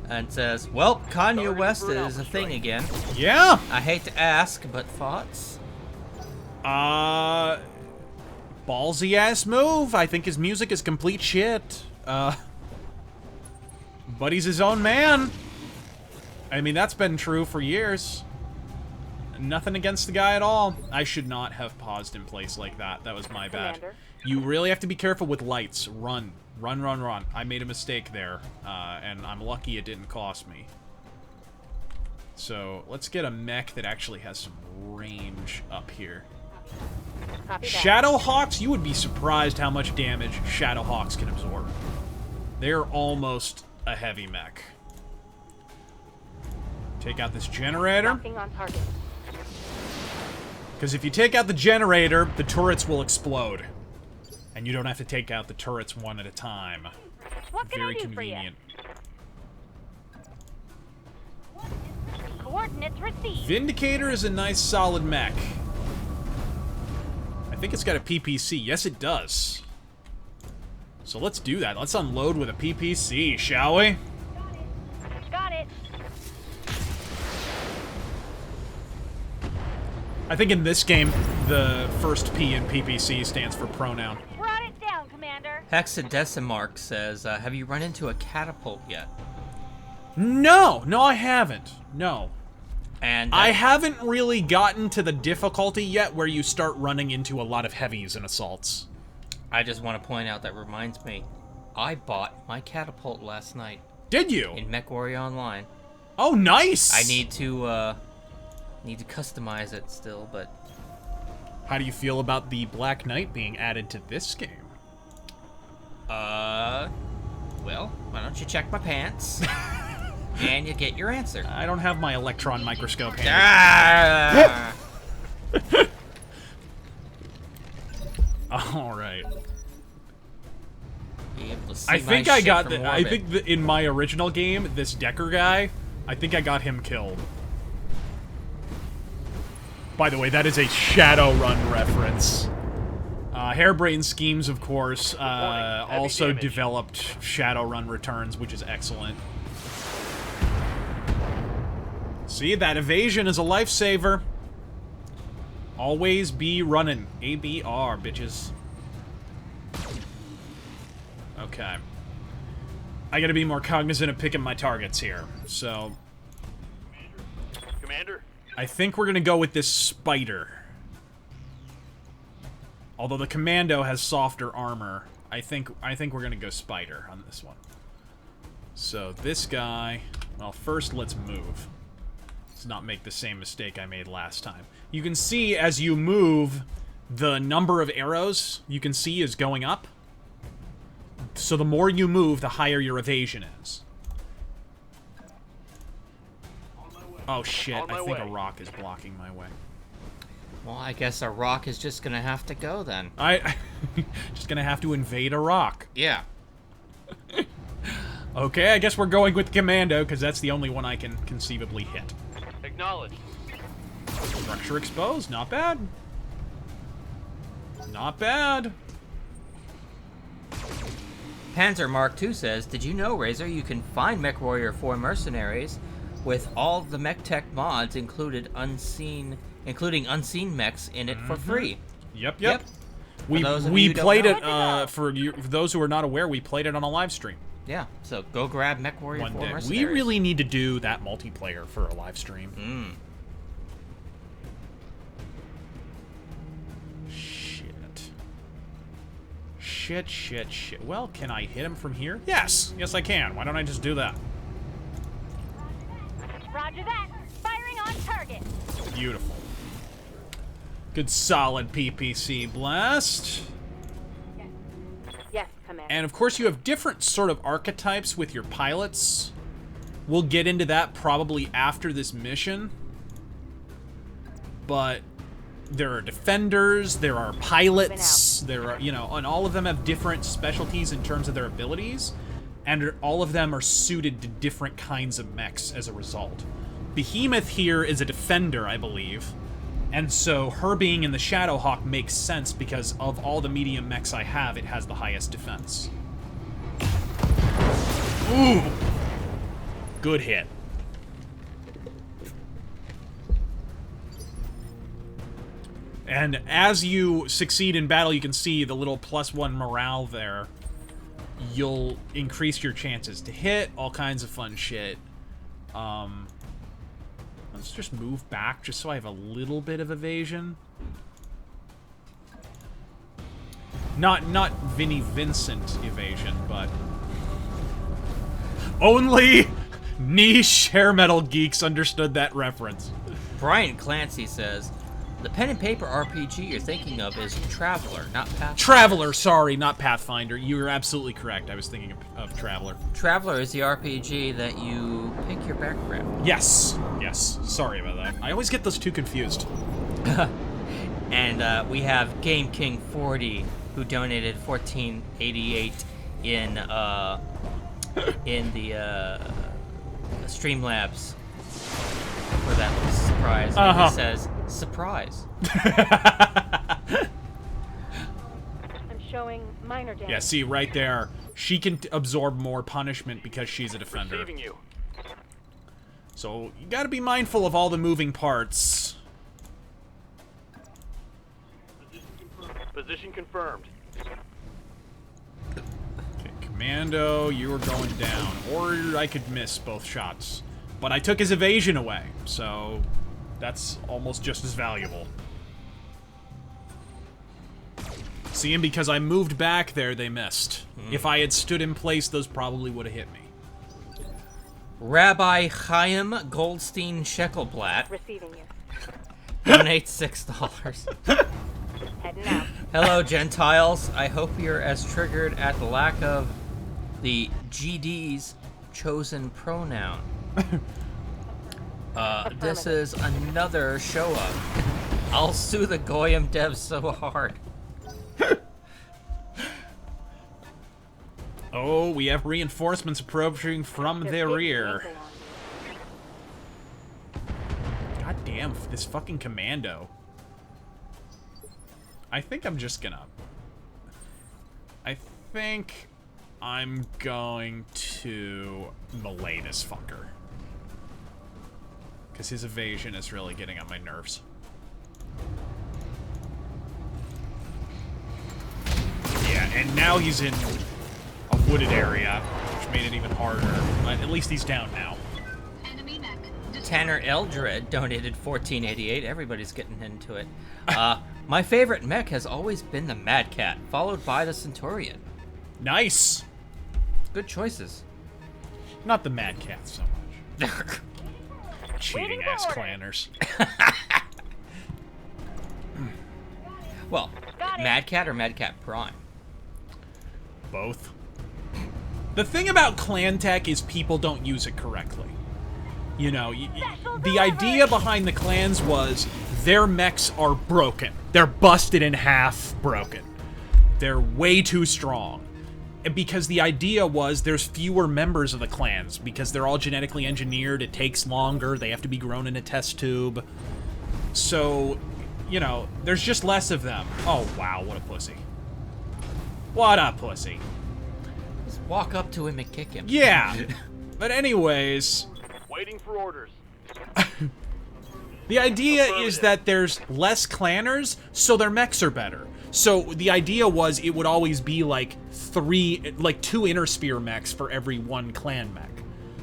and says, "Well, Kanye West is a thing again." Yeah. I hate to ask, but thoughts? Ballsy ass move. I think his music is complete shit. But he's his own man. I mean, that's been true for years. Nothing against the guy at all. I should not have paused in place like that. That was my bad. Commander. You really have to be careful with lights. Run. Run, run, run. I made a mistake there, and I'm lucky it didn't cost me. So, let's get a mech that actually has some range up here. Shadowhawks, you would be surprised how much damage Shadowhawks can absorb. They're almost a heavy mech. Take out this generator. Because if you take out the generator, the turrets will explode. And you don't have to take out the turrets one at a time. Very convenient. Coordinates received. Vindicator is a nice solid mech. I think it's got a PPC. Yes, it does. So let's do that. Let's unload with a PPC, shall we? Got it. I think in this game, the first P in PPC stands for pronoun. Brought it down, Commander. Hexadecimark says, have you run into a catapult yet? No, I haven't. No. And I haven't really gotten to the difficulty yet where you start running into a lot of heavies and assaults. I just want to point out, that reminds me, I bought my catapult last night. Did you? In MechWarrior Online. Oh, nice! I need to customize it still, but... How do you feel about the Black Knight being added to this game? Well, why don't you check my pants? And you get your answer. I don't have my electron microscope handy. Ah! Alright. Be able to see I think my I shit got from the. I orbit. think in my original game, this Decker guy, I think I got him killed. By the way, that is a Shadowrun reference. Harebrained Schemes, of course, also developed Shadowrun Returns, which is excellent. See, that evasion is a lifesaver. Always be running. ABR, bitches. Okay. I gotta be more cognizant of picking my targets here, so... Commander? I think we're gonna go with this Spider. Although the Commando has softer armor, I think we're gonna go Spider on this one. So this guy... Well, first let's move. Let's not make the same mistake I made last time. You can see as you move, the number of arrows you can see is going up. So the more you move, the higher your evasion is. Oh shit, I think a rock is blocking my way. Well, I guess a rock is just gonna have to go then. I just gonna have to invade a rock. Yeah. Okay, I guess we're going with Commando, because that's the only one I can conceivably hit. Acknowledged. Structure exposed, not bad. Not bad. Panzer Mark II says, did you know, Razor, you can find MechWarrior 4 Mercenaries with all the MechTech mods including unseen mechs in it for free. Yep. We who played don't it, know. for those who are not aware, we played it on a live stream. Yeah, so go grab MechWarrior 4 One day. Mercenaries. We really need to do that multiplayer for a live stream. Shit. Well, can I hit him from here? Yes, I can. Why don't I just do that? Roger that. Firing on target. Beautiful. Good solid PPC blast. Yes, Commander. And of course you have different sort of archetypes with your pilots. We'll get into that probably after this mission. But there are defenders, there are pilots, there are, and all of them have different specialties in terms of their abilities, and all of them are suited to different kinds of mechs as a result. Behemoth here is a defender, I believe, and so her being in the Shadowhawk makes sense because of all the medium mechs I have, it has the highest defense. Ooh! Good hit. And as you succeed in battle, you can see the little +1 morale there. You'll increase your chances to hit, all kinds of fun shit. Let's just move back just so I have a little bit of evasion. Not Vinnie Vincent evasion, but only niche hair metal geeks understood that reference. Brian Clancy says, the pen and paper RPG you're thinking of is Traveler, not Pathfinder. Traveler, sorry, not Pathfinder. You were absolutely correct. I was thinking of Traveler. Traveler is the RPG that you pick your background. Yes. Sorry about that. I always get those two confused. And we have Game King 40, who donated $14.88 in the Streamlabs for that little surprise. And he says, surprise. I'm showing minor damage. Yeah, see, right there. She can absorb more punishment because she's a defender. Receiving you. So, you gotta be mindful of all the moving parts. Position confirmed. Okay, Commando, you are going down. Or I could miss both shots. But I took his evasion away, so that's almost just as valuable. See, and because I moved back there, they missed. If I had stood in place, those probably would have hit me. Rabbi Chaim Goldstein Shekelblatt Receiving you. donates $6. Heading out. Hello, Gentiles. I hope you're as triggered at the lack of the GD's chosen pronoun. This is another show up. I'll sue the Goyim devs so hard. Oh, we have reinforcements approaching from the rear. God damn, this fucking Commando. I think I'm just gonna... I think I'm going to melee this fucker. Because his evasion is really getting on my nerves. Yeah, and now he's in a wooded area, which made it even harder. But at least he's down now. Enemy mech detected. Tanner Eldred donated $14.88. Everybody's getting into it. My favorite mech has always been the Mad Cat, followed by the Centurion. Nice! Good choices. Not the Mad Cat so much. Cheating ass clanners. Well, Mad Cat or Mad Cat Prime? Both. The thing about clan tech is people don't use it correctly. You know, the idea behind the clans was their mechs are broken. They're busted in half broken. They're way too strong. And because the idea was there's fewer members of the clans because they're all genetically engineered, it takes longer, they have to be grown in a test tube. So, you know, there's just less of them. Oh, wow, what a pussy. What a pussy. Just walk up to him and kick him. Yeah. But anyways... Waiting for orders. The idea is that there's less clanners, so their mechs are better. So the idea was it would always be like 2 inner sphere mechs for every 1 clan mech.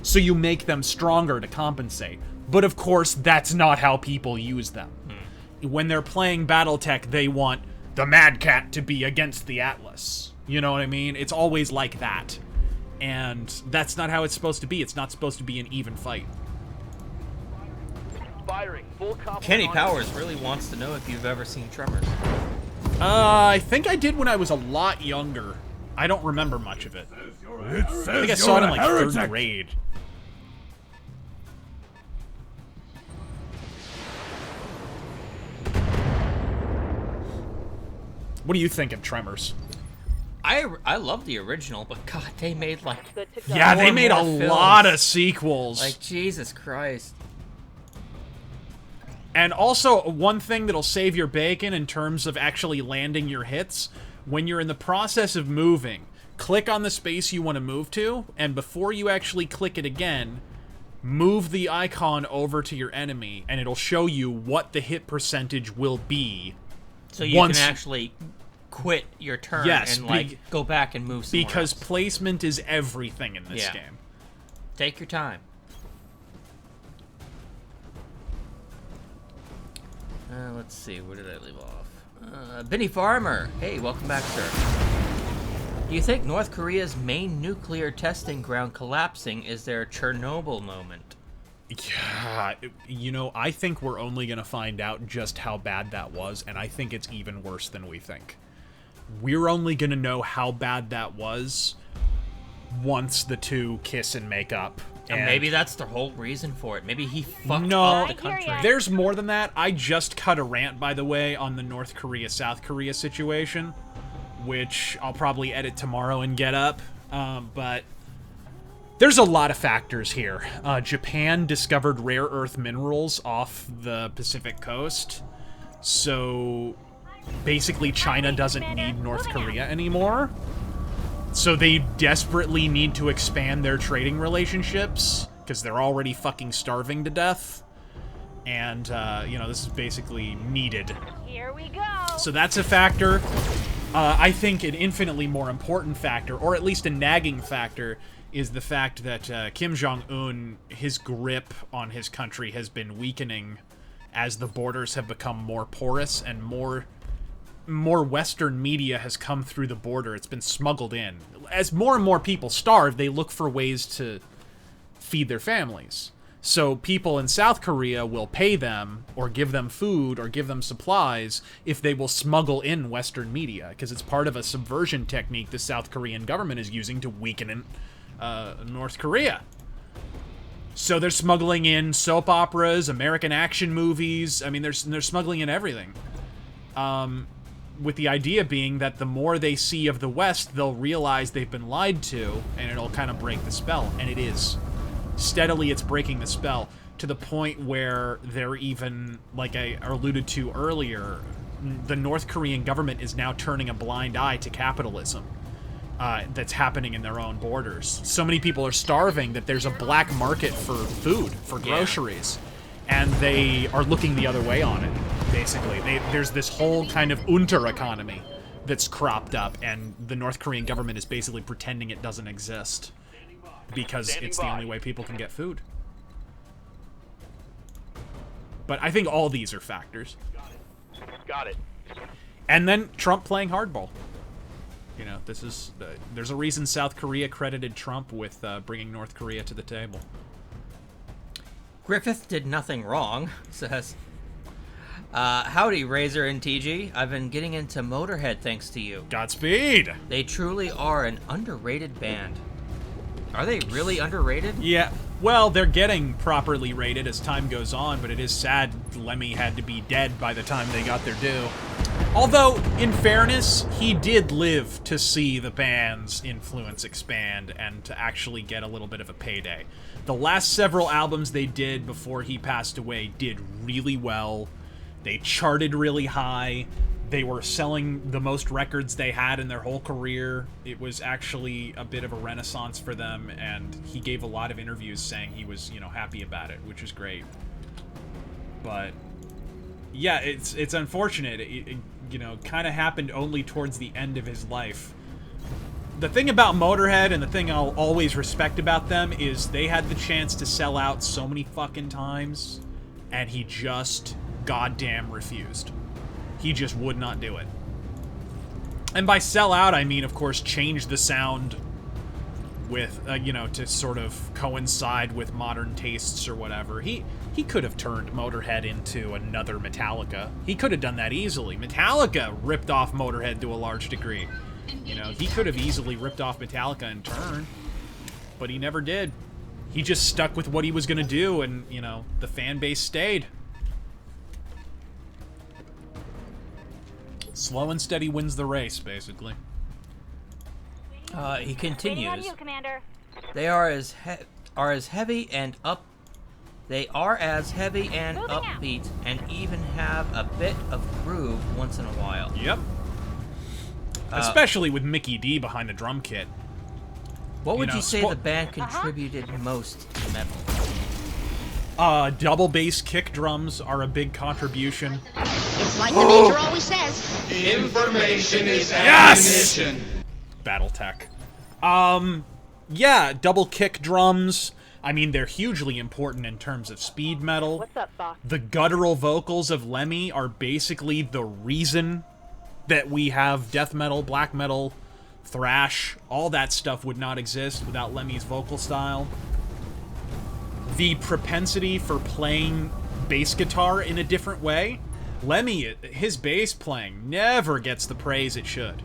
So you make them stronger to compensate. But of course, that's not how people use them. When they're playing Battletech, they want the Mad Cat to be against the Atlas. You know what I mean? It's always like that. And that's not how it's supposed to be. It's not supposed to be an even fight. Firing. Full complement. Kenny Powers really wants to know if you've ever seen Tremors. I think I did when I was a lot younger. I don't remember much of it. I think I saw it in like 3rd grade. What do you think of Tremors? I love the original, but God, they made like Good to go. Yeah, they more made a films. lot of sequels. Like Jesus Christ. And also, one thing that'll save your bacon in terms of actually landing your hits, when you're in the process of moving, click on the space you want to move to, and before you actually click it again, move the icon over to your enemy, and it'll show you what the hit percentage will be. So you can actually quit your turn and like go back and move somewhere because else. Placement is everything in this Yeah. game. Take your time. Let's see, where did I leave off? Benny Farmer. Hey, welcome back, sir. Do you think North Korea's main nuclear testing ground collapsing is their Chernobyl moment? Yeah, you know, I think we're only going to find out just how bad that was, and I think it's even worse than we think. We're only going to know how bad that was once the two kiss and make up. And maybe that's the whole reason for it. Maybe he fucked up the country. There's more than that. I just cut a rant, by the way, on the North Korea-South Korea situation, which I'll probably edit tomorrow and get up. But there's a lot of factors here. Japan discovered rare earth minerals off the Pacific coast, so basically China doesn't need North Korea anymore. So they desperately need to expand their trading relationships, because they're already fucking starving to death. And, you know, this is basically needed. Here we go. So that's a factor. I think an infinitely more important factor, or at least a nagging factor, is the fact that Kim Jong-un, his grip on his country has been weakening as the borders have become more porous and more Western media has come through the border. It's been smuggled in. As more and more people starve, they look for ways to feed their families. So people in South Korea will pay them or give them food or give them supplies if they will smuggle in Western media, because it's part of a subversion technique the South Korean government is using to weaken North Korea. So they're smuggling in soap operas, American action movies. I mean, they're smuggling in everything. With the idea being that the more they see of the West, they'll realize they've been lied to, and it'll kind of break the spell. And it is. Steadily, it's breaking the spell, to the point where they're even, like I alluded to earlier, the North Korean government is now turning a blind eye to capitalism that's happening in their own borders. So many people are starving that there's a black market for food, for groceries. And they are looking the other way on it, basically. There's this whole kind of Unter-economy that's cropped up, and the North Korean government is basically pretending it doesn't exist because it's the only way people can get food. But I think all these are factors. Got it. And then Trump playing hardball. You know, this is... there's a reason South Korea credited Trump with bringing North Korea to the table. Griffith did nothing wrong, says. Howdy, Razor and TG. I've been getting into Motorhead thanks to you. Godspeed! They truly are an underrated band. Are they really underrated? Yeah. Well, they're getting properly rated as time goes on, but it is sad Lemmy had to be dead by the time they got their due. Although, in fairness, he did live to see the band's influence expand and to actually get a little bit of a payday. The last several albums they did before he passed away did really well. They charted really high. They were selling the most records they had in their whole career. It was actually a bit of a renaissance for them, and he gave a lot of interviews saying he was, you know, happy about it, which is great. But yeah, it's unfortunate. It you know, kind of happened only towards the end of his life. The thing about Motorhead, and the thing I'll always respect about them, is they had the chance to sell out so many fucking times, and he just goddamn refused. He just would not do it. And by sell out, I mean, of course, change the sound with, you know, to sort of coincide with modern tastes or whatever. He could have turned Motorhead into another Metallica. He could have done that easily. Metallica ripped off Motorhead to a large degree. You know, he could have easily ripped off Metallica in turn, but he never did. He just stuck with what he was going to do, and, you know, the fan base stayed. Slow and steady wins the race, basically. He continues. Waiting on you, Commander. They are as heavy and up. They are as heavy and Moving out. upbeat, and even have a bit of groove once in a while. Yep. Especially with Mickey D behind the drum kit. What would know, you say the band contributed most to metal? Double bass kick drums are a big contribution. It's like the Major always says. Information is Yes! ammunition. Battletech. Yeah, double kick drums. I mean, they're hugely important in terms of speed metal. What's up, boss? The guttural vocals of Lemmy are basically the reason that we have death metal, black metal, thrash. All that stuff would not exist without Lemmy's vocal style. The propensity for playing bass guitar in a different way. Lemmy, his bass playing never gets the praise it should.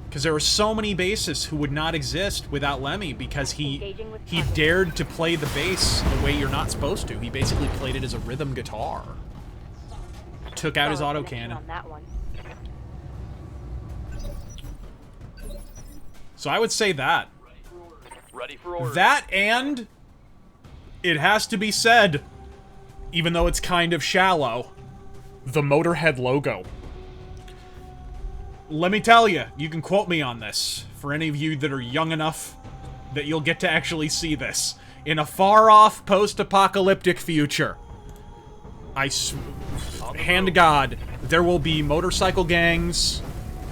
Because there were so many bassists who would not exist without Lemmy, because he dared to play the bass the way you're not supposed to. He basically played it as a rhythm guitar. Took out his autocannon. On that one. So I would say that. Ready for orders. That, and it has to be said, even though it's kind of shallow, the Motorhead logo. Let me tell you, you can quote me on this, for any of you that are young enough that you'll get to actually see this. In a far-off, post-apocalyptic future, hand to God, there will be motorcycle gangs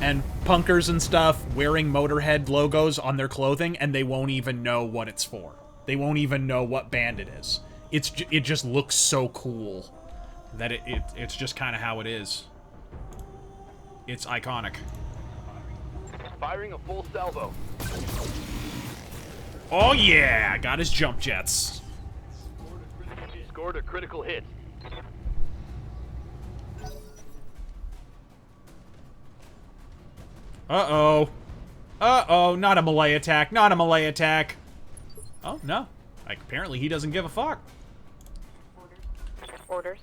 and punkers and stuff wearing Motorhead logos on their clothing, and they won't even know what it's for. They won't even know what band it is. It just looks so cool that it's just kind of how it is. It's iconic. Firing a full salvo. Oh yeah, I got his jump jets. Scored a critical hit. Uh-oh. Uh-oh, not a melee attack, not a melee attack. Oh, no. Like, apparently he doesn't give a fuck. Orders.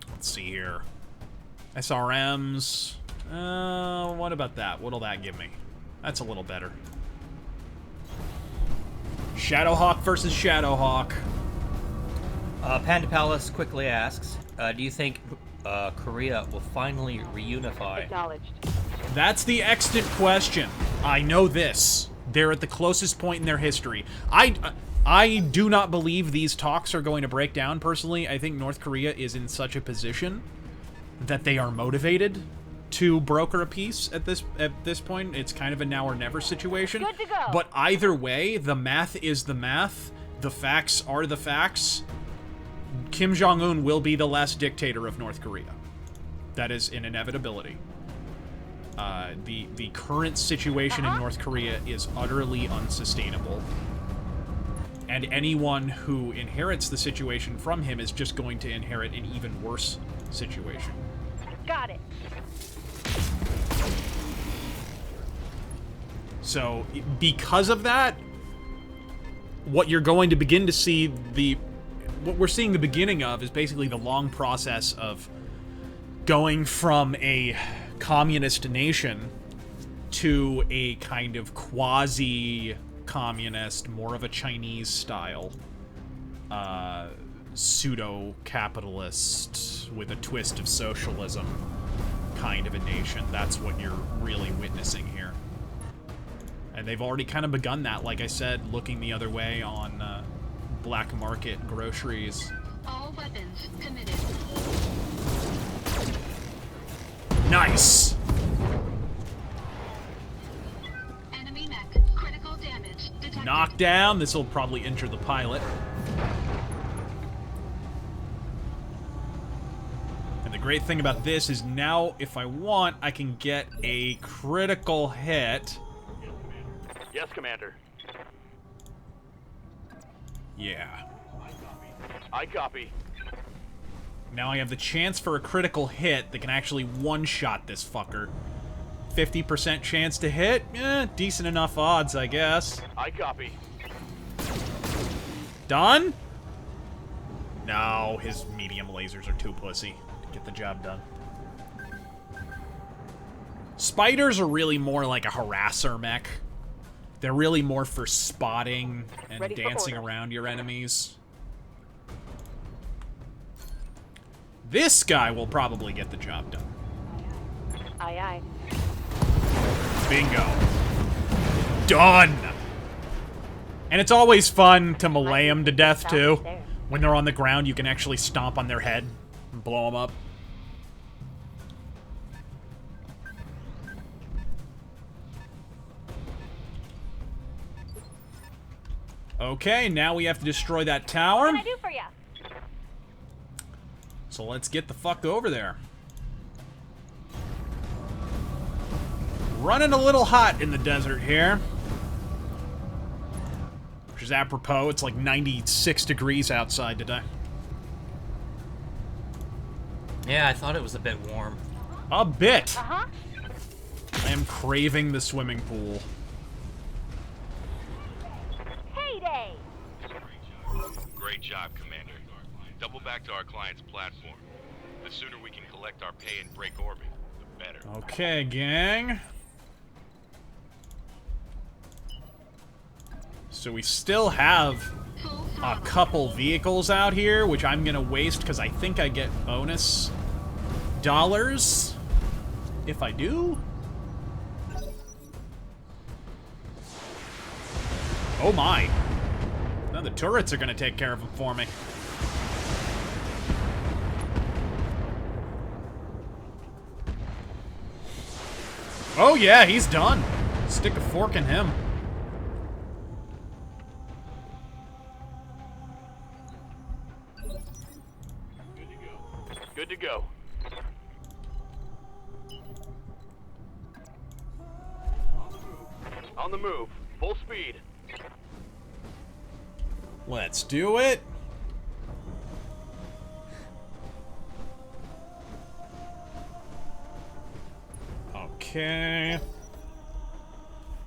Let's see here. SRMs. What about that? What'll that give me? That's a little better. Shadowhawk versus Shadowhawk. Panda Palace quickly asks, do you think Korea will finally reunify? Acknowledged. That's the extant question. I know this. They're at the closest point in their history. I do not believe these talks are going to break down, personally. I think North Korea is in such a position that they are motivated to broker a peace at this point. It's kind of a now or never situation. Good to go. But either way, the math is the math. The facts are the facts. Kim Jong-un will be the last dictator of North Korea. That is an inevitability. The current situation in North Korea is utterly unsustainable. And anyone who inherits the situation from him is just going to inherit an even worse situation. Got it. So, because of that, what you're going to begin to see what we're seeing the beginning of is basically the long process of going from a communist nation to a kind of quasi-communist, more of a Chinese style, pseudo-capitalist with a twist of socialism kind of a nation. That's what you're really witnessing here. And they've already kind of begun that, like I said, looking the other way on black market groceries. All weapons committed. Nice! Enemy mech. Critical damage detected. Knockdown. This will probably injure the pilot. And the great thing about this is now, if I want, I can get a critical hit. Yes, Commander. Yeah. I copy. Now I have the chance for a critical hit that can actually one-shot this fucker. 50% chance to hit? Decent enough odds, I guess. I copy. Done? No, his medium lasers are too pussy to get the job done. Spiders are really more like a harasser mech. They're really more for spotting and dancing around your enemies. This guy will probably get the job done. Aye, aye. Bingo. Done! And it's always fun to melee them to death, too. When they're on the ground, you can actually stomp on their head and blow them up. Okay, now we have to destroy that tower. What can I do for you? So let's get the fuck over there. Running a little hot in the desert here. Which is apropos, it's like 96 degrees outside today. Yeah, I thought it was a bit warm. A bit! Uh-huh. I am craving the swimming pool. Heyday! Great job, Commander. Double back to our client's platform. The sooner we can collect our pay and break orbit, the better. Okay, gang. So we still have a couple vehicles out here, which I'm gonna waste because I think I get bonus dollars if I do. Oh my. Now the turrets are gonna take care of them for me. Oh yeah, he's done. Stick a fork in him. Good to go. On the move. Full speed. Let's do it. Okay.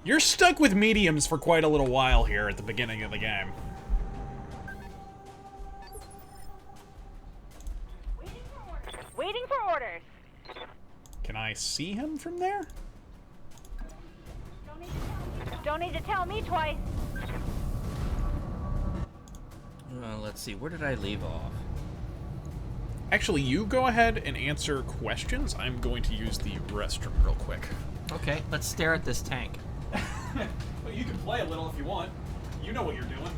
You're stuck with mediums for quite a little while here at the beginning of the game. Waiting for orders. Can I see him from there? Don't need to tell me twice. Let's see, where did I leave off? Actually, you go ahead and answer questions. I'm going to use the restroom real quick. Okay, let's stare at this tank. Well, you can play a little if you want. You know what you're doing.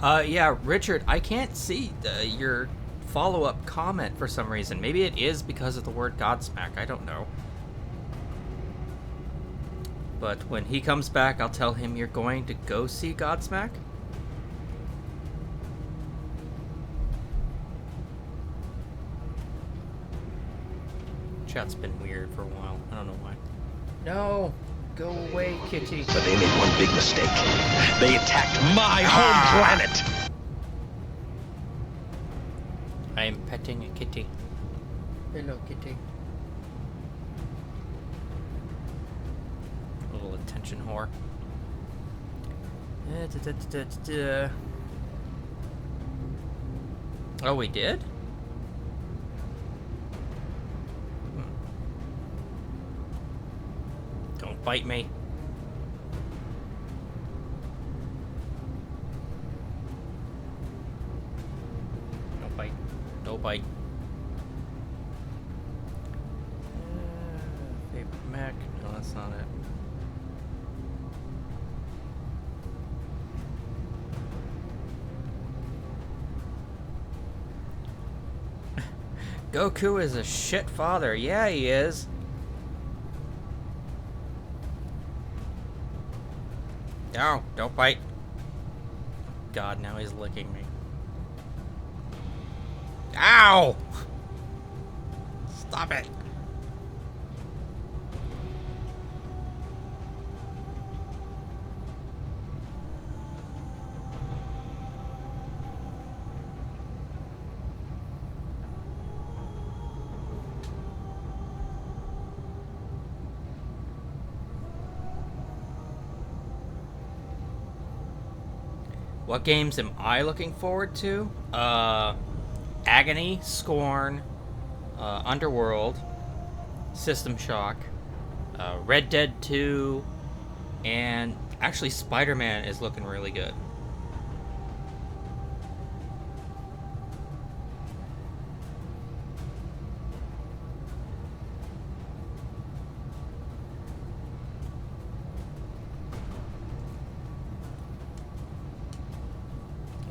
Yeah, Richard, I can't see your follow-up comment for some reason. Maybe it is because of the word Godsmack, I don't know. But when he comes back, I'll tell him you're going to go see Godsmack. Chat's been weird for a while. I don't know why. No! Go away, kitty. But they made one big mistake. They attacked my home planet! I am petting a kitty. Hello, kitty. Little attention whore. Oh, we did? Don't bite me. Don't bite. Don't bite. Favorite Mac? No, that's not it. Goku is a shit father. Yeah, he is. No, don't bite. God, now he's licking me. Ow! Stop it. What games am I looking forward to? Agony, Scorn, Underworld, System Shock, Red Dead 2, and actually Spider-Man is looking really good.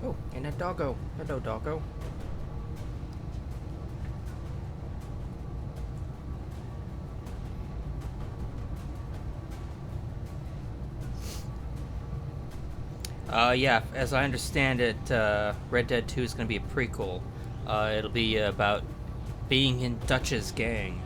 Oh, and a doggo. Hello, doggo. Yeah, as I understand it, Red Dead 2 is going to be a prequel. It'll be about being in Dutch's gang.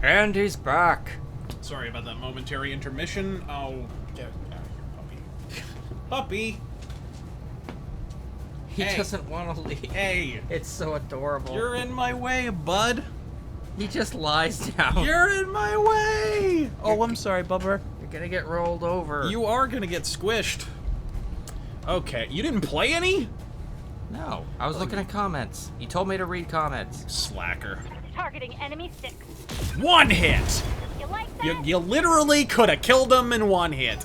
And he's back. Sorry about that momentary intermission. Oh, get out of here, puppy. Puppy! He doesn't want to leave. Hey! It's so adorable. You're in my way, bud. He just lies down. You're in my way! Oh, I'm sorry, Bubba. You're gonna get rolled over. You are gonna get squished. Okay, you didn't play any? No, I was looking at comments. You told me to read comments. Slacker. Targeting enemy six. One hit! You like that? You literally could have killed him in one hit.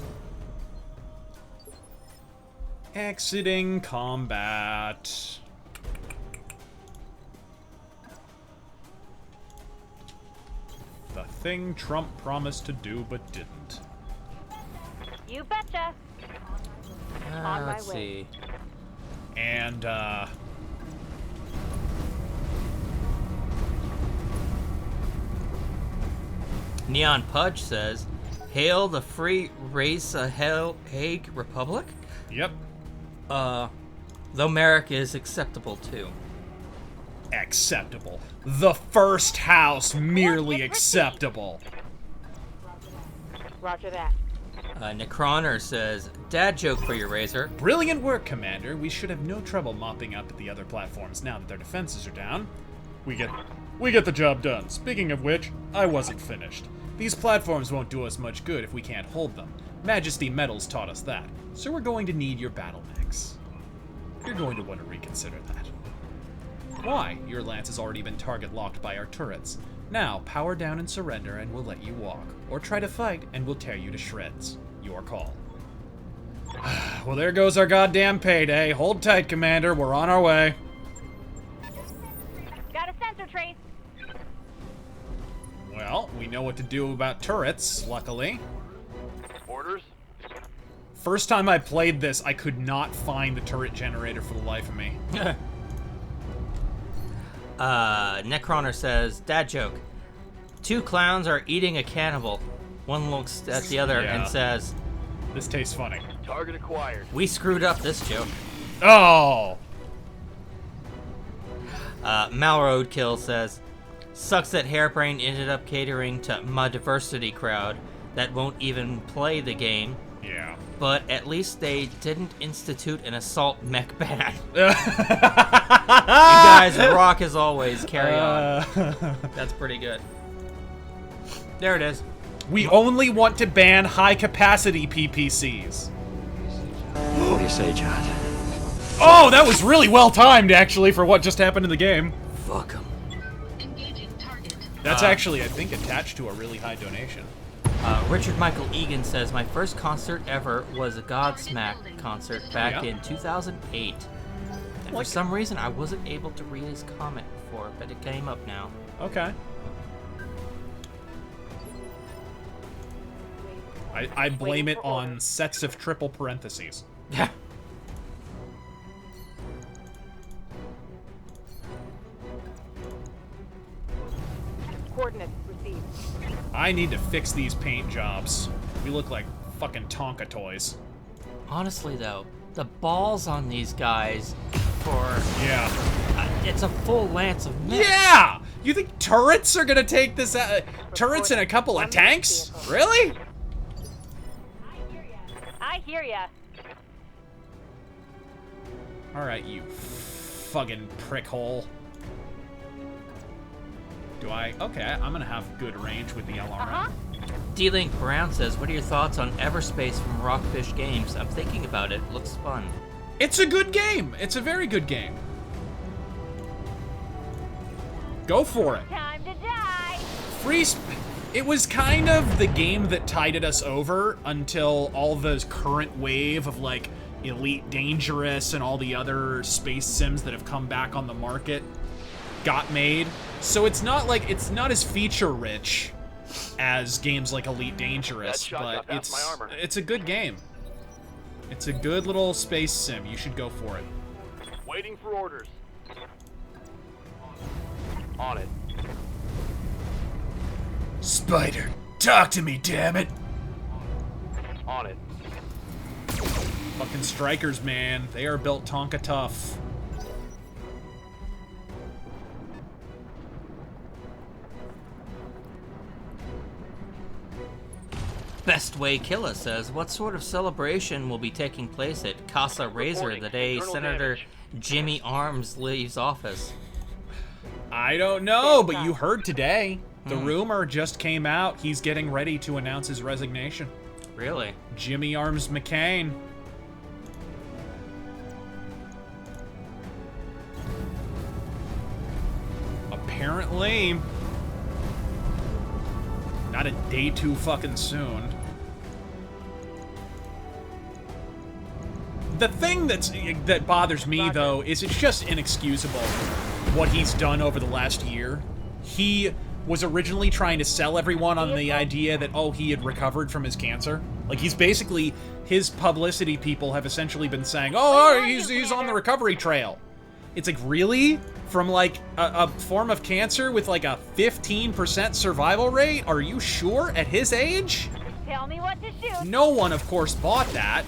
Exiting combat. The thing Trump promised to do but didn't. You betcha. On my Let's way. see. And, Neon Pudge says, "Hail the free race Hague Republic." Yep. Though Merrick is acceptable too. Acceptable. The first house merely acceptable. Roger that. Necroner says, "Dad joke for your Razor." Brilliant work, Commander. We should have no trouble mopping up at the other platforms now that their defenses are down. We get the job done. Speaking of which, I wasn't finished. These platforms won't do us much good if we can't hold them. Majesty Metals taught us that, so we're going to need your battle mechs. You're going to want to reconsider that. Why? Your lance has already been target locked by our turrets. Now, power down and surrender and we'll let you walk. Or try to fight and we'll tear you to shreds. Your call. Well, there goes our goddamn payday. Hold tight, Commander. We're on our way. Got a sensor trace. Well, we know what to do about turrets, luckily. Orders? First time I played this, I could not find the turret generator for the life of me. Necroner says, "Dad joke. Two clowns are eating a cannibal. One looks at the other and says, This tastes funny. Target acquired. we screwed up this joke." Oh! Malroadkill says, Sucks that Hairbrain ended up catering to my diversity crowd that won't even play the game. Yeah. But at least they didn't institute an assault mech ban. You guys rock as always. Carry on. That's pretty good. There it is. We only want to ban high-capacity PPCs. What do you say, John? Oh, that was really well-timed, actually, for what just happened in the game. Fuck 'em. That's actually, I think, attached to a really high donation. Richard Michael Egan says, my first concert ever was a Godsmack concert back in 2008. And for some reason, I wasn't able to read his comment before, but it came up now. Okay. I blame it on sets of triple parentheses. Yeah. Coordinates received. I need to fix these paint jobs. We look like fucking Tonka toys. Honestly, though, the balls on these guys for... Yeah. It's a full lance of mix. Yeah! You think turrets are gonna take this turrets and a couple of tanks? Really? I hear ya. Alright, you fucking prickhole. Do I? Okay, I'm gonna have good range with the LRM. D-Link Brown says, what are your thoughts on Everspace from Rockfish Games? I'm thinking about it. Looks fun. It's a good game. It's a very good game. Go for it. Time to die. It was kind of the game that tided us over until all those current wave of like Elite Dangerous and all the other space sims that have come back on the market got made. So it's not like it's not as feature rich as games like Elite Dangerous, but it's a good game. It's a good little space sim. You should go for it. Waiting for orders. On it. Spider, talk to me, damn it. On it. Fucking strikers, man. They are built Tonka tough. Best Way Killa says, what sort of celebration will be taking place at Casa Razor the day Senator Jimmy Arms leaves office? I don't know, but you heard today. The rumor just came out. He's getting ready to announce his resignation. Really? Jimmy Arms McCain. Apparently. Not a day too fucking soon. The thing that bothers me, though, is it's just inexcusable what he's done over the last year. He was originally trying to sell everyone on the idea that, oh, he had recovered from his cancer. Like, he's basically, his publicity people have essentially been saying, oh, he's on the recovery trail. It's like, really? From, like, a form of cancer with, like, a 15% survival rate? Are you sure at his age? Tell me what to shoot. No one, of course, bought that.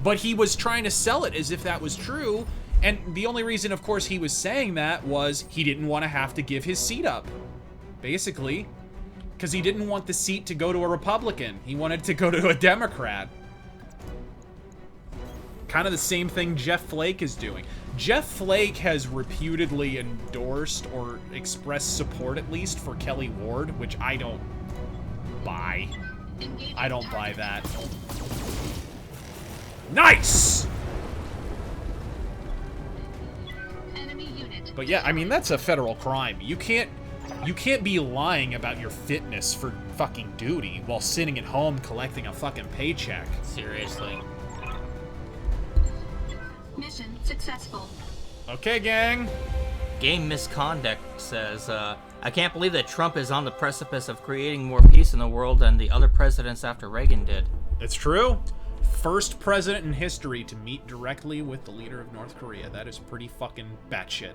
But he was trying to sell it as if that was true. And the only reason, of course, he was saying that was he didn't want to have to give his seat up. Basically. Because he didn't want the seat to go to a Republican. He wanted to go to a Democrat. Kind of the same thing Jeff Flake is doing. Jeff Flake has reputedly endorsed or expressed support, at least, for Kelly Ward, which I don't buy. I don't buy that. Nice! But yeah, I mean, that's a federal crime. You can't be lying about your fitness for fucking duty while sitting at home collecting a fucking paycheck. Seriously. Mission successful. Okay, gang. Game Misconduct says, I can't believe that Trump is on the precipice of creating more peace in the world than the other presidents after Reagan did. It's true. First president in history to meet directly with the leader of North Korea. That is pretty fucking batshit.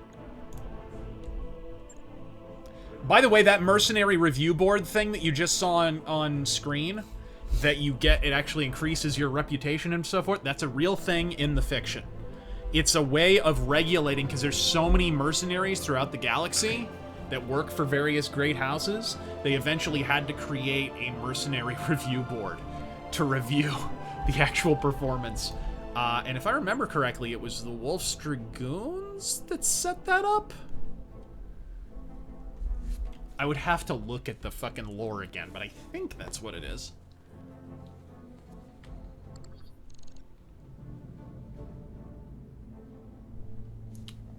By the way, that mercenary review board thing that you just saw on screen, that you get, it actually increases your reputation and so forth, that's a real thing in the fiction. It's a way of regulating, because there's so many mercenaries throughout the galaxy, that work for various great houses, they eventually had to create a mercenary review board to review the actual performance. And if I remember correctly, it was the Wolf's Dragoons that set that up? I would have to look at the fucking lore again, but I think that's what it is.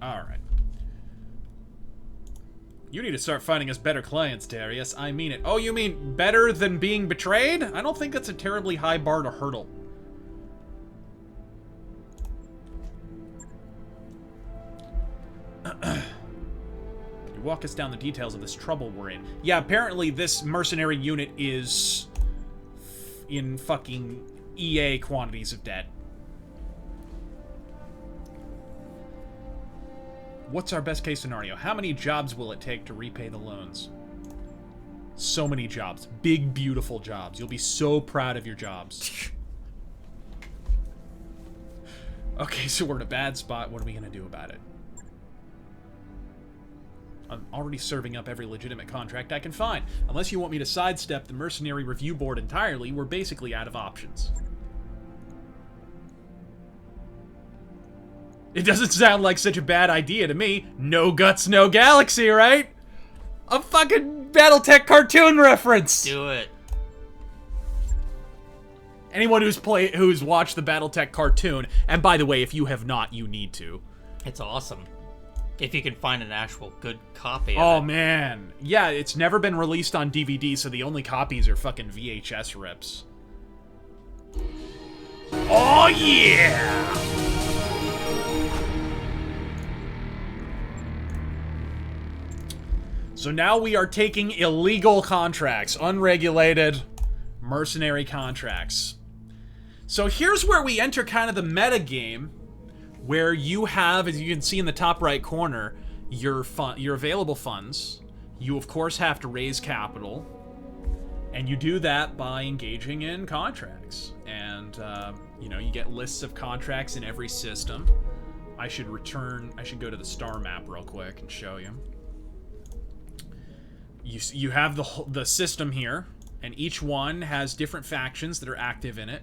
Alright. You need to start finding us better clients, Darius. I mean it. Oh, you mean better than being betrayed? I don't think that's a terribly high bar to hurdle. Can you walk us down the details of this trouble we're in? Yeah, apparently this mercenary unit is in fucking EA quantities of debt. What's our best case scenario? How many jobs will it take to repay the loans? So many jobs. Big, beautiful jobs. You'll be so proud of your jobs. Okay, so we're in a bad spot. What are we going to do about it? I'm already serving up every legitimate contract I can find. Unless you want me to sidestep the mercenary review board entirely, we're basically out of options. It doesn't sound like such a bad idea to me. No guts, no galaxy, right? A fucking Battletech cartoon reference! Do it. Anyone who's watched the Battletech cartoon, and by the way, if you have not, you need to. It's awesome. If you can find an actual good copy of Oh, it. man. Yeah, it's never been released on DVD, so the only copies are fucking VHS rips. Oh, yeah! So now we are taking illegal contracts, unregulated mercenary contracts. So here's where we enter kind of the meta game, where you have, as you can see in the top right corner, your available funds. You of course have to raise capital, and you do that by engaging in contracts. And you know, you get lists of contracts in every system. I should go to the star map real quick and show you. You have the system here, and each one has different factions that are active in it,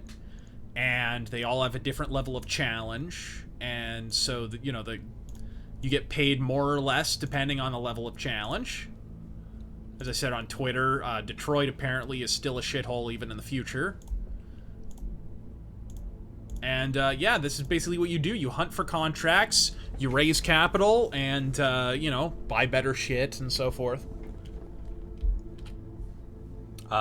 and they all have a different level of challenge, and so you get paid more or less depending on the level of challenge. As I said on Twitter, Detroit apparently is still a shithole even in the future. And yeah, this is basically what you do. You hunt for contracts, you raise capital, and you know, buy better shit and so forth.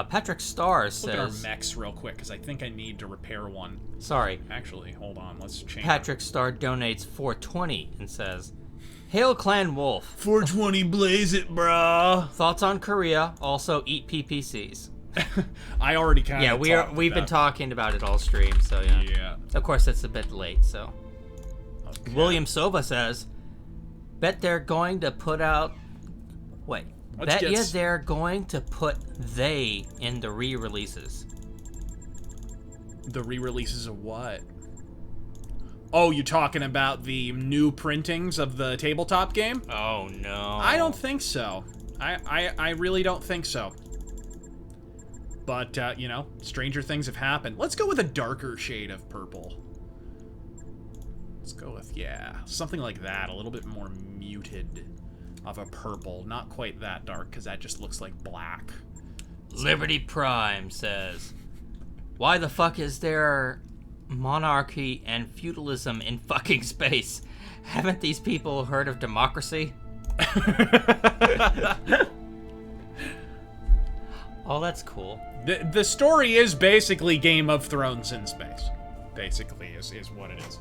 Patrick Starr says... Look at our mechs real quick, because I think I need to repair one. Sorry. Actually, hold on, let's change. Patrick Starr donates $4.20 and says, Hail Clan Wolf. $4.20 blaze it, brah. Thoughts on Korea, also eat PPCs. I already kind of we've been talking about it all stream, so yeah. Yeah. Of course, it's a bit late, so. Okay. William Sova says, bet they're going to put out... Wait. They're going to put they in the re-releases. The re-releases of what? Oh, you talking about the new printings of the tabletop game? Oh, no. I don't think so. I really don't think so. But, you know, stranger things have happened. Let's go with a darker shade of purple. Let's go with, yeah, something like that. A little bit more muted of a purple. Not quite that dark, because that just looks like black. Liberty Prime says, why the fuck is there monarchy and feudalism in fucking space? Haven't these people heard of democracy? Oh, that's cool. The story is basically Game of Thrones in space. Basically, is what it is.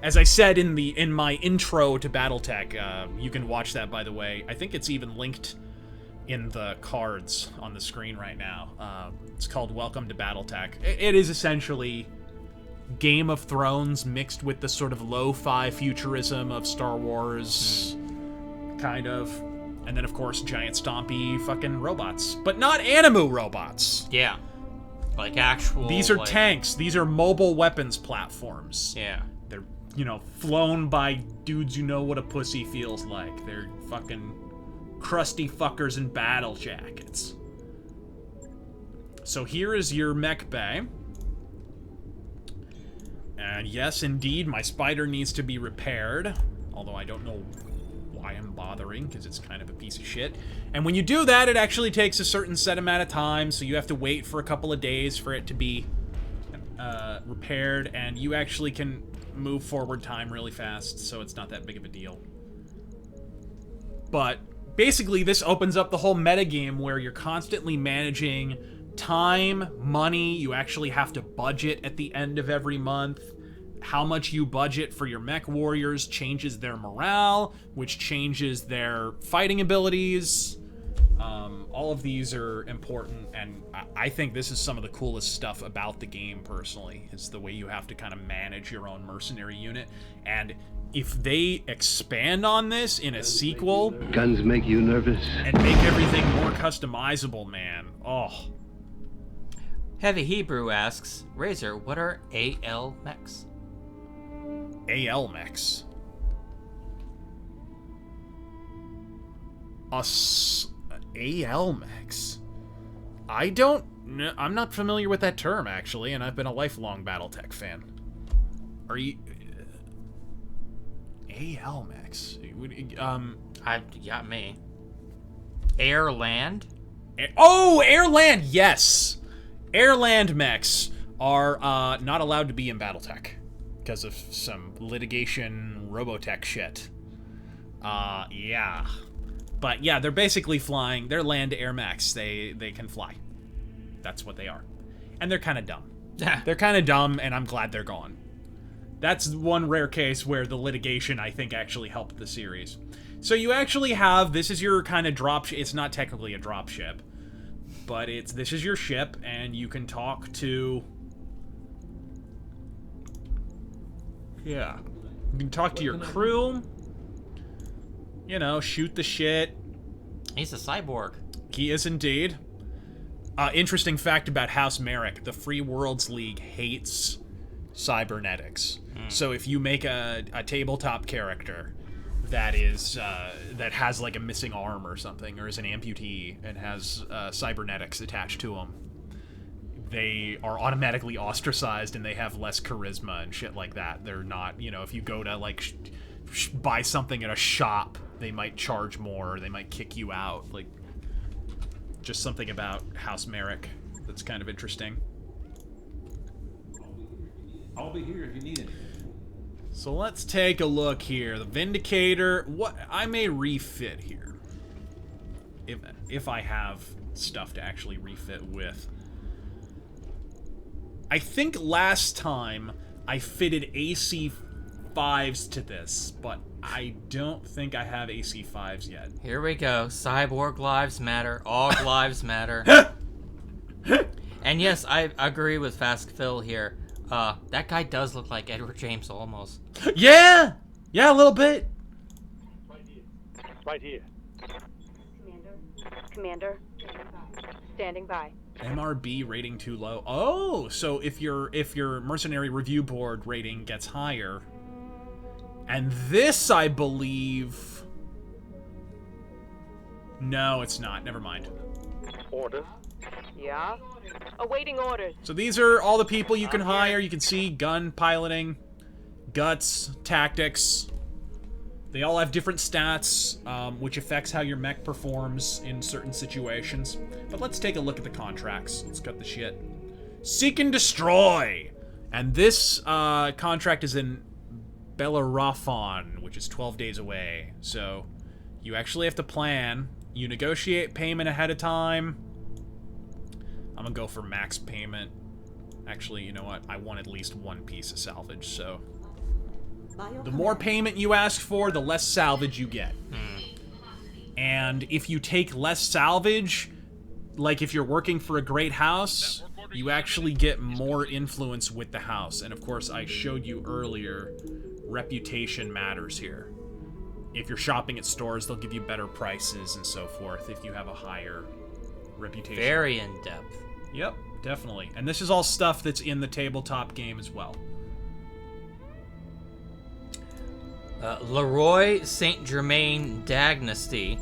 As I said in my intro to Battletech, you can watch that, by the way. I think it's even linked in the cards on the screen right now. It's called Welcome to Battletech. It is essentially Game of Thrones mixed with the sort of lo-fi futurism of Star Wars, kind of. And then, of course, giant stompy fucking robots. But not Animu robots. Yeah. Like actual... These are tanks. These are mobile weapons platforms. Yeah. They're, you know, flown by dudes who know what a pussy feels like. They're fucking crusty fuckers in battle jackets. So here is your mech bay. And yes, indeed, my spider needs to be repaired. Although I don't know why I'm bothering, because it's kind of a piece of shit. And when you do that, it actually takes a certain set amount of time, so you have to wait for a couple of days for it to be repaired, and you actually can move forward time really fast, so it's not that big of a deal. But basically, this opens up the whole metagame where you're constantly managing time, money. You actually have to budget at the end of every month. How much you budget for your mech warriors changes their morale, which changes their fighting abilities. All of these are important, and I think this is some of the coolest stuff about the game, personally, is the way you have to kind of manage your own mercenary unit. And if they expand on this in a sequel... Guns make you nervous? And make everything more customizable, man. Oh. Heavy Hebrew asks, Razor, what are AL mechs? AL mechs? AL mechs? I don't know. I'm not familiar with that term, actually, and I've been a lifelong Battletech fan. Are you... AL mechs? You got me. Air, land? Oh, air, land, yes! Air-land mechs are not allowed to be in Battletech because of some litigation Robotech shit. Yeah. But yeah, they're basically flying. They're land-to-air mechs. They can fly. That's what they are. And they're kind of dumb. They're kind of dumb, and I'm glad they're gone. That's one rare case where the litigation, I think, actually helped the series. So you actually have, this is your kind of drop, it's not technically a drop ship, but this is your ship, and you can talk to... Yeah. You can talk to your crew. You know, shoot the shit. He's a cyborg. He is indeed. Interesting fact about House Merrick. The Free Worlds League hates cybernetics. So if you make a tabletop character that is that has like a missing arm or something, or is an amputee and has cybernetics attached to them, they are automatically ostracized and they have less charisma and shit like that. They're not, you know, if you go to like buy something at a shop, they might charge more, or they might kick you out. Like, just something about House Merrick that's kind of interesting. I'll be here if you need it. So let's take a look here. The Vindicator, what I may refit here. If I have stuff to actually refit with. I think last time I fitted AC5s to this, but I don't think I have AC5s yet. Here we go. Cyborg lives matter. All lives matter. And yes, I agree with Fast Phil here. That guy does look like Edward James Olmos. Yeah! Yeah, a little bit. Right here. Commander, standing by. MRB rating too low. Oh, so if your mercenary review board rating gets higher, and this, I believe... No, it's not. Never mind. Order. Yeah? Awaiting orders. So these are all the people you can hire. You can see gun piloting, guts, tactics. They all have different stats, which affects how your mech performs in certain situations. But let's take a look at the contracts. Let's cut the shit. Seek and destroy! And this contract is in Bellerophon, which is 12 days away. So you actually have to plan. You negotiate payment ahead of time. I'm gonna go for max payment. Actually, you know what? I want at least one piece of salvage, so... The more payment you ask for, the less salvage you get. And if you take less salvage, like if you're working for a great house, you actually get more influence with the house. And of course, I showed you earlier, reputation matters here. If you're shopping at stores, they'll give you better prices and so forth if you have a higher reputation. Very in-depth. Yep, definitely. And this is all stuff that's in the tabletop game as well. Leroy Saint Germain Dagnesty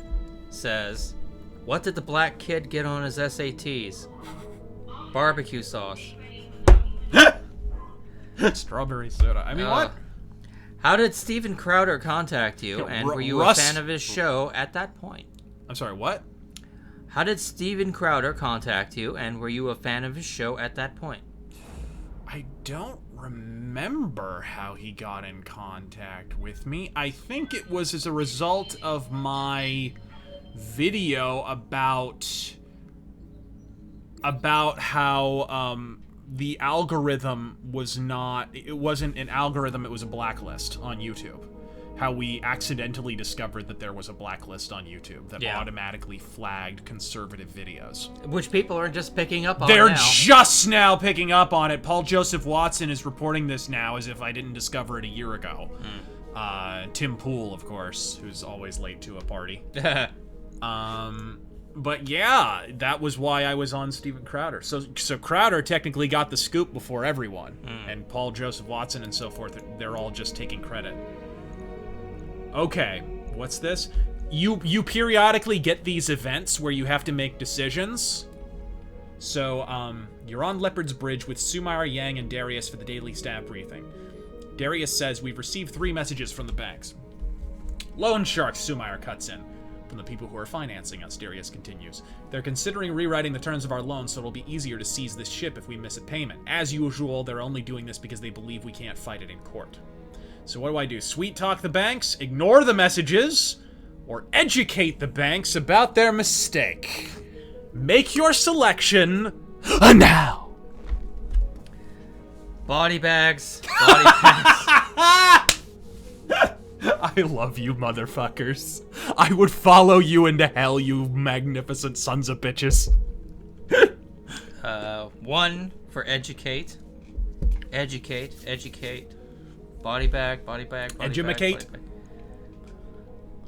says, what did the black kid get on his SATs? Barbecue sauce. Strawberry soda. I mean, what? How did Steven Crowder contact you, and were you a fan of his show at that point? I'm sorry, what? How did Steven Crowder contact you, and were you a fan of his show at that point? I don't remember how he got in contact with me. I think it was as a result of my video about how the algorithm was not, it wasn't an algorithm, it was a blacklist on YouTube. How we accidentally discovered that there was a blacklist on YouTube that automatically flagged conservative videos. Which people are just picking up on They're now. just now picking up on it. Paul Joseph Watson is reporting this now as if I didn't discover it a year ago. Tim Pool, of course, who's always late to a party. But yeah, that was why I was on Steven Crowder. So Crowder technically got the scoop before everyone. And Paul Joseph Watson and so forth, they're all just taking credit. Okay, what's this? You periodically get these events where you have to make decisions. So, you're on Leopard's Bridge with Sumire, Yang, and Darius for the daily staff briefing. Darius says, we've received 3 messages from the banks. Loan sharks, Sumire cuts in. From the people who are financing us, Darius continues. They're considering rewriting the terms of our loan so it'll be easier to seize this ship if we miss a payment. As usual, they're only doing this because they believe we can't fight it in court. So what do? Sweet talk the banks, ignore the messages, or educate the banks about their mistake? Make your selection now. Body bags. Body bags. I love you, motherfuckers. I would follow you into hell, you magnificent sons of bitches. 1 for educate. Educate. Body bag. Edumacate.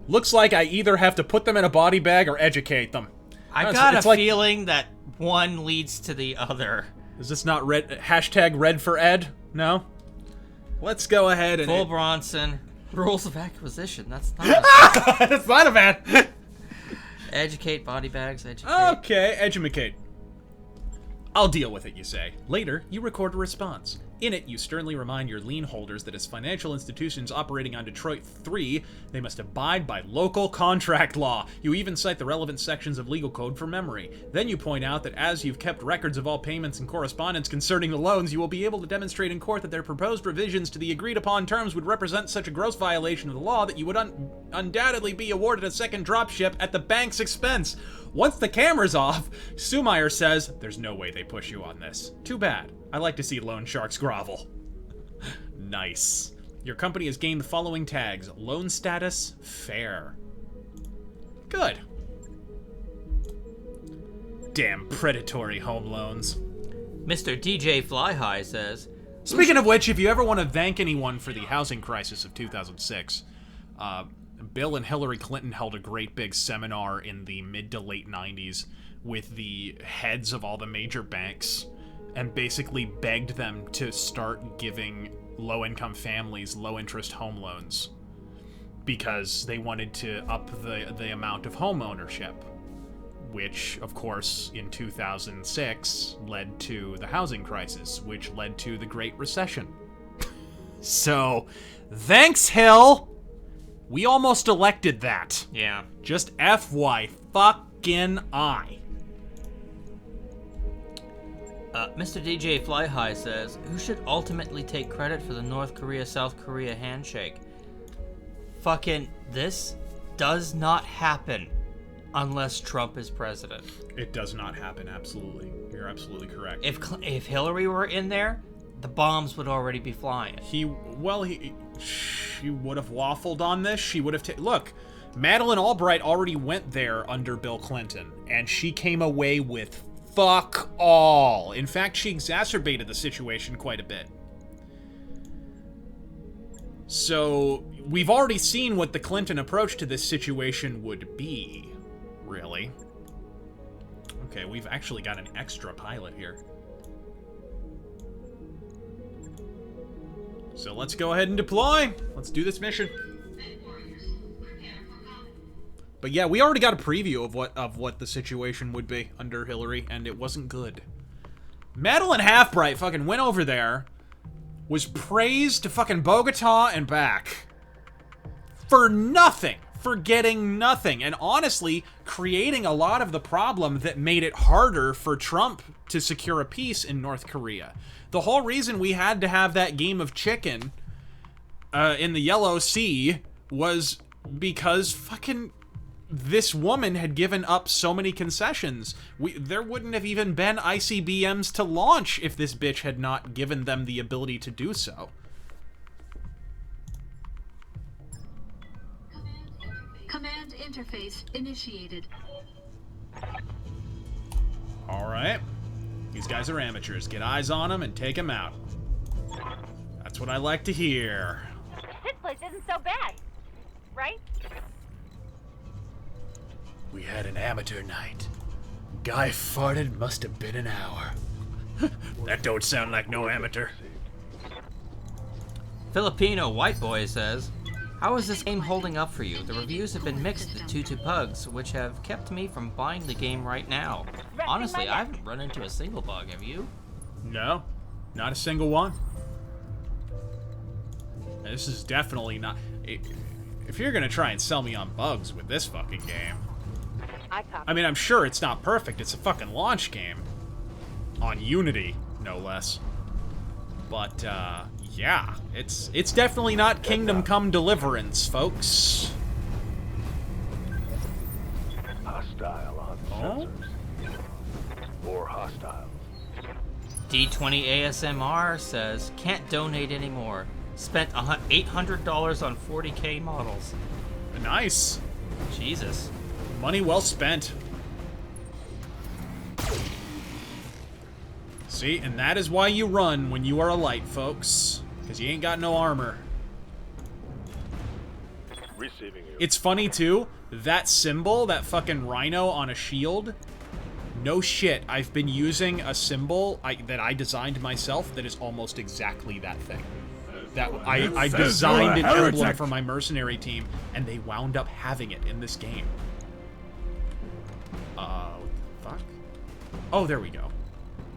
Looks like I either have to put them in a body bag or educate them. I got a feeling that one leads to the other. Is this not red? Hashtag red for Ed? No? Let's go ahead and... Full Bronson. Rules of acquisition. That's not That's not a bad... Educate, body bags, educate. Okay, edumacate. I'll deal with it, you say. Later, you record a response. In it, you sternly remind your lien holders that as financial institutions operating on Detroit 3, they must abide by local contract law. You even cite the relevant sections of legal code for memory. Then you point out that as you've kept records of all payments and correspondence concerning the loans, you will be able to demonstrate in court that their proposed revisions to the agreed-upon terms would represent such a gross violation of the law that you would undoubtedly be awarded a second dropship at the bank's expense. Once the camera's off, Sumire says, there's no way they push you on this. Too bad. I like to see loan sharks grovel. Nice. Your company has gained the following tags. Loan status, fair. Good. Damn predatory home loans. Mr. DJ Flyhigh says... Speaking of which, if you ever want to thank anyone for the housing crisis of 2006, Bill and Hillary Clinton held a great big seminar in the mid to late 90s with the heads of all the major banks and basically begged them to start giving low-income families low-interest home loans because they wanted to up the amount of home ownership, which, of course, in 2006 led to the housing crisis, which led to the Great Recession. So, thanks, Hill! We almost elected that. Yeah. Just FY fucking I. Mr. DJ Flyhigh says, who should ultimately take credit for the North Korea-South Korea handshake? Fucking, this does not happen unless Trump is president. It does not happen, absolutely. You're absolutely correct. If Hillary were in there, the bombs would already be flying. She would have waffled on this. She would have look, Madeleine Albright already went there under Bill Clinton, and she came away with fuck all. In fact, she exacerbated the situation quite a bit. So, we've already seen what the Clinton approach to this situation would be, really. Okay, we've actually got an extra pilot here. So let's go ahead and deploy. Let's do this mission. But yeah, we already got a preview of what the situation would be under Hillary, and it wasn't good. Madeline Halfbright fucking went over there, was praised to fucking Bogota and back for nothing, for getting nothing, and honestly, creating a lot of the problem that made it harder for Trump to secure a peace in North Korea. The whole reason we had to have that game of chicken in the Yellow Sea was because fucking this woman had given up so many concessions. There wouldn't have even been ICBMs to launch if this bitch had not given them the ability to do so. Command interface initiated. Alright. These guys are amateurs. Get eyes on them and take them out. That's what I like to hear. This place isn't so bad, right? We had an amateur night. Guy farted, must have been an hour. That don't sound like no amateur. Filipino White Boy says, how is this game holding up for you? The reviews have been mixed due to bugs, which have kept me from buying the game right now. Honestly, I haven't run into a single bug, have you? No, not a single one. This is definitely not... If you're gonna try and sell me on bugs with this fucking game... I mean, I'm sure it's not perfect. It's a fucking launch game. On Unity, no less. But, yeah. It's definitely not Kingdom Come Deliverance, folks. Hostile on sensors. Or hostile. D20 ASMR says, can't donate anymore. Spent $800 on 40K models. Nice. Jesus. Money well spent. See, and that is why you run when you are a light, folks. Because you ain't got no armor. Receiving you. It's funny, too. That symbol, that fucking rhino on a shield. No shit, I've been using a symbol that I designed myself that is almost exactly that thing. That I designed an emblem for my mercenary team, and they wound up having it in this game. What the fuck? Oh, there we go.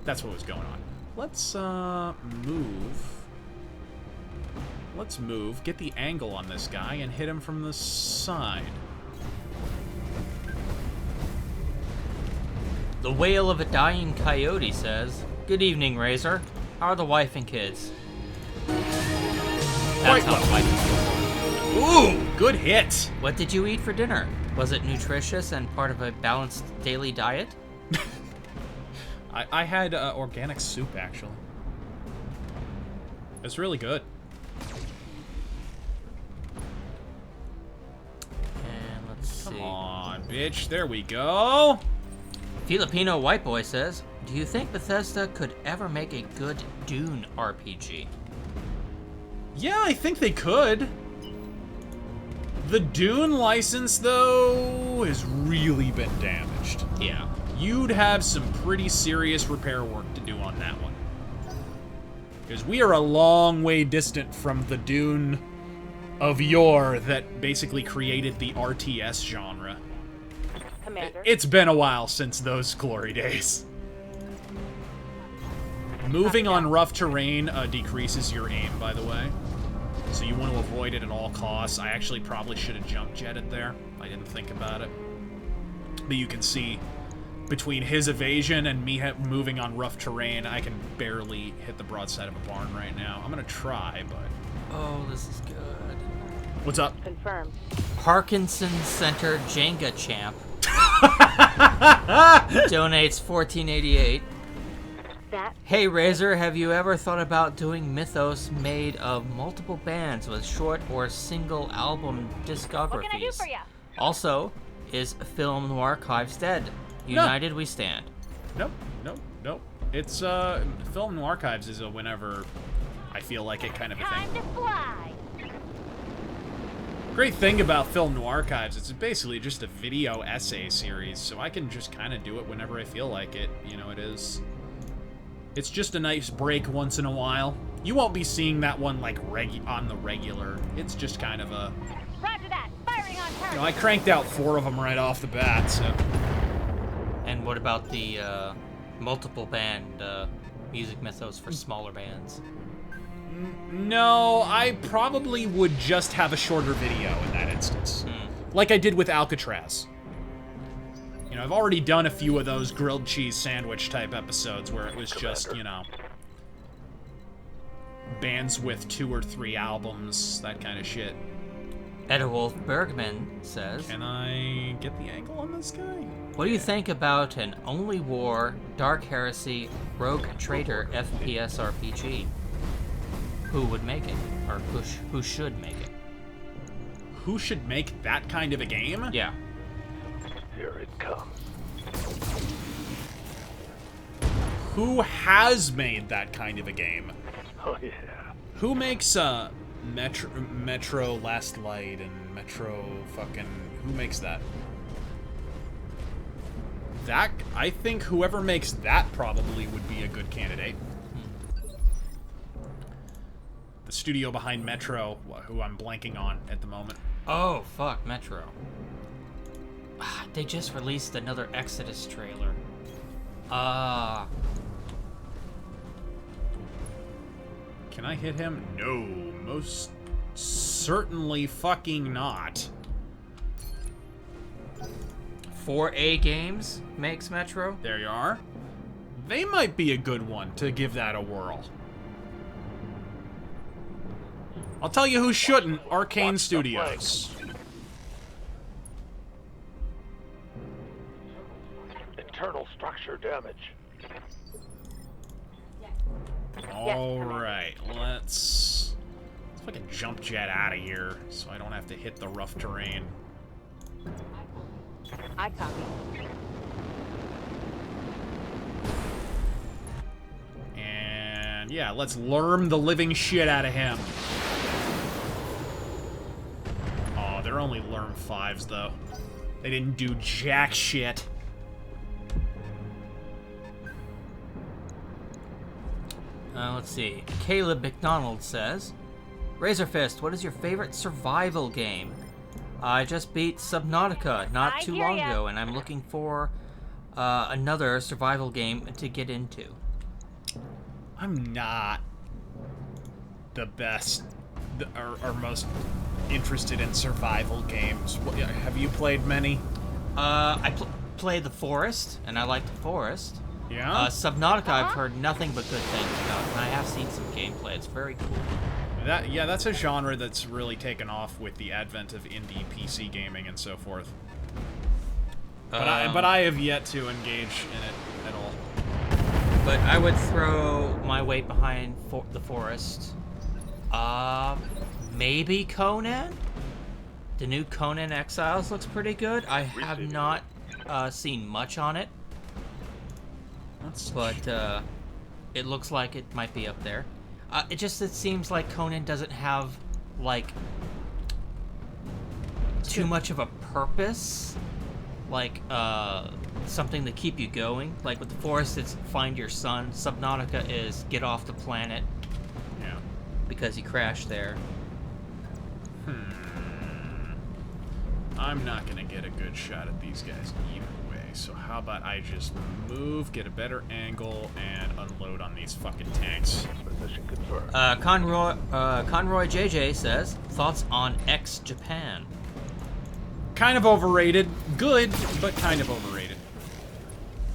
That's what was going on. Let's, move. Let's move, get the angle on this guy, and hit him from the side. The Wail of a Dying Coyote says, good evening, Razor. How are the wife and kids? That's not a wife and kids. Ooh, good hit. What did you eat for dinner? Was it nutritious and part of a balanced daily diet? I had organic soup, actually. It's really good. And let's see. Come on, bitch. There we go. Filipino White Boy says, do you think Bethesda could ever make a good Dune RPG? Yeah, I think they could. The Dune license, though, has really been damaged. Yeah. You'd have some pretty serious repair work to do on that one. Because we are a long way distant from the Dune of yore that basically created the RTS genre. Commander. It's been a while since those glory days. Moving on rough terrain decreases your aim, by the way. So you want to avoid it at all costs. I actually probably should have jump jetted there. I didn't think about it. But you can see, between his evasion and me moving on rough terrain, I can barely hit the broadside of a barn right now. I'm going to try, but... Oh, this is good. What's up? Confirmed. Parkinson Center Jenga Champ donates $14.88. That. Hey Razor, have you ever thought about doing Mythos made of multiple bands with short or single album discographies? What can I do for ya? Also, is Film Archives dead? United we stand. Nope, nope, nope. It's, Film Archives is a whenever I feel like it kind of a thing. Time to fly. Great thing about Film Archives, it's basically just a video essay series, so I can just kind of do it whenever I feel like it. You know, it's just a nice break once in a while. You won't be seeing that one like on the regular. It's just kind of a... Roger that. Firing on You know, I cranked out 4 of them right off the bat, so... And what about the multiple band music mythos for smaller bands? No, I probably would just have a shorter video in that instance. Like I did with Alcatraz. You know, I've already done a few of those grilled cheese sandwich type episodes where it was just, you know, bands with 2 or 3 albums, that kind of shit. Edewolf Bergman says, Can I get the angle on this guy? what do you think about an Only War, Dark Heresy, Rogue Trader FPS RPG? Who would make it? Or who should make it? Who should make that kind of a game? Yeah. Here it comes. Who has made that kind of a game? Oh, yeah. Who makes Metro Last Light and Metro fucking... Who makes that? That... I think whoever makes that probably would be a good candidate. The studio behind Metro, who I'm blanking on at the moment. Oh, fuck, Metro. They just released another Exodus trailer. Can I hit him? No, most certainly fucking not. 4A Games makes Metro. There you are. They might be a good one to give that a whirl. I'll tell you who shouldn't. Arcane Studios. Internal structure damage. Alright, let's fucking jump jet out of here so I don't have to hit the rough terrain. I copy. And yeah, let's lurm the living shit out of him. Oh, they're only lurm 5s though. They didn't do jack shit. Let's see. Caleb McDonald says, RazörFist, what is your favorite survival game? I just beat Subnautica not too long ago, and I'm looking for another survival game to get into. I'm not the best or most interested in survival games. Have you played many? I played The Forest, and I like The Forest. Yeah? Subnautica I've heard nothing but good things about, and I have seen some gameplay. It's very cool. That's a genre that's really taken off with the advent of indie PC gaming and so forth. But I have yet to engage in it at all. But I would throw my weight behind The Forest. Maybe Conan? The new Conan Exiles looks pretty good. I have not seen much on it. But it looks like it might be up there. It seems like Conan doesn't have, like, too much of a purpose. Like, something to keep you going. Like, with The Forest, it's find your son. Subnautica is get off the planet. Yeah. Because he crashed there. I'm not gonna get a good shot at these guys either way, so how about I just move, get a better angle, and unload on these fucking tanks. Position confirmed. Conroy JJ says, thoughts on X Japan? Kind of overrated. Good, but kind of overrated.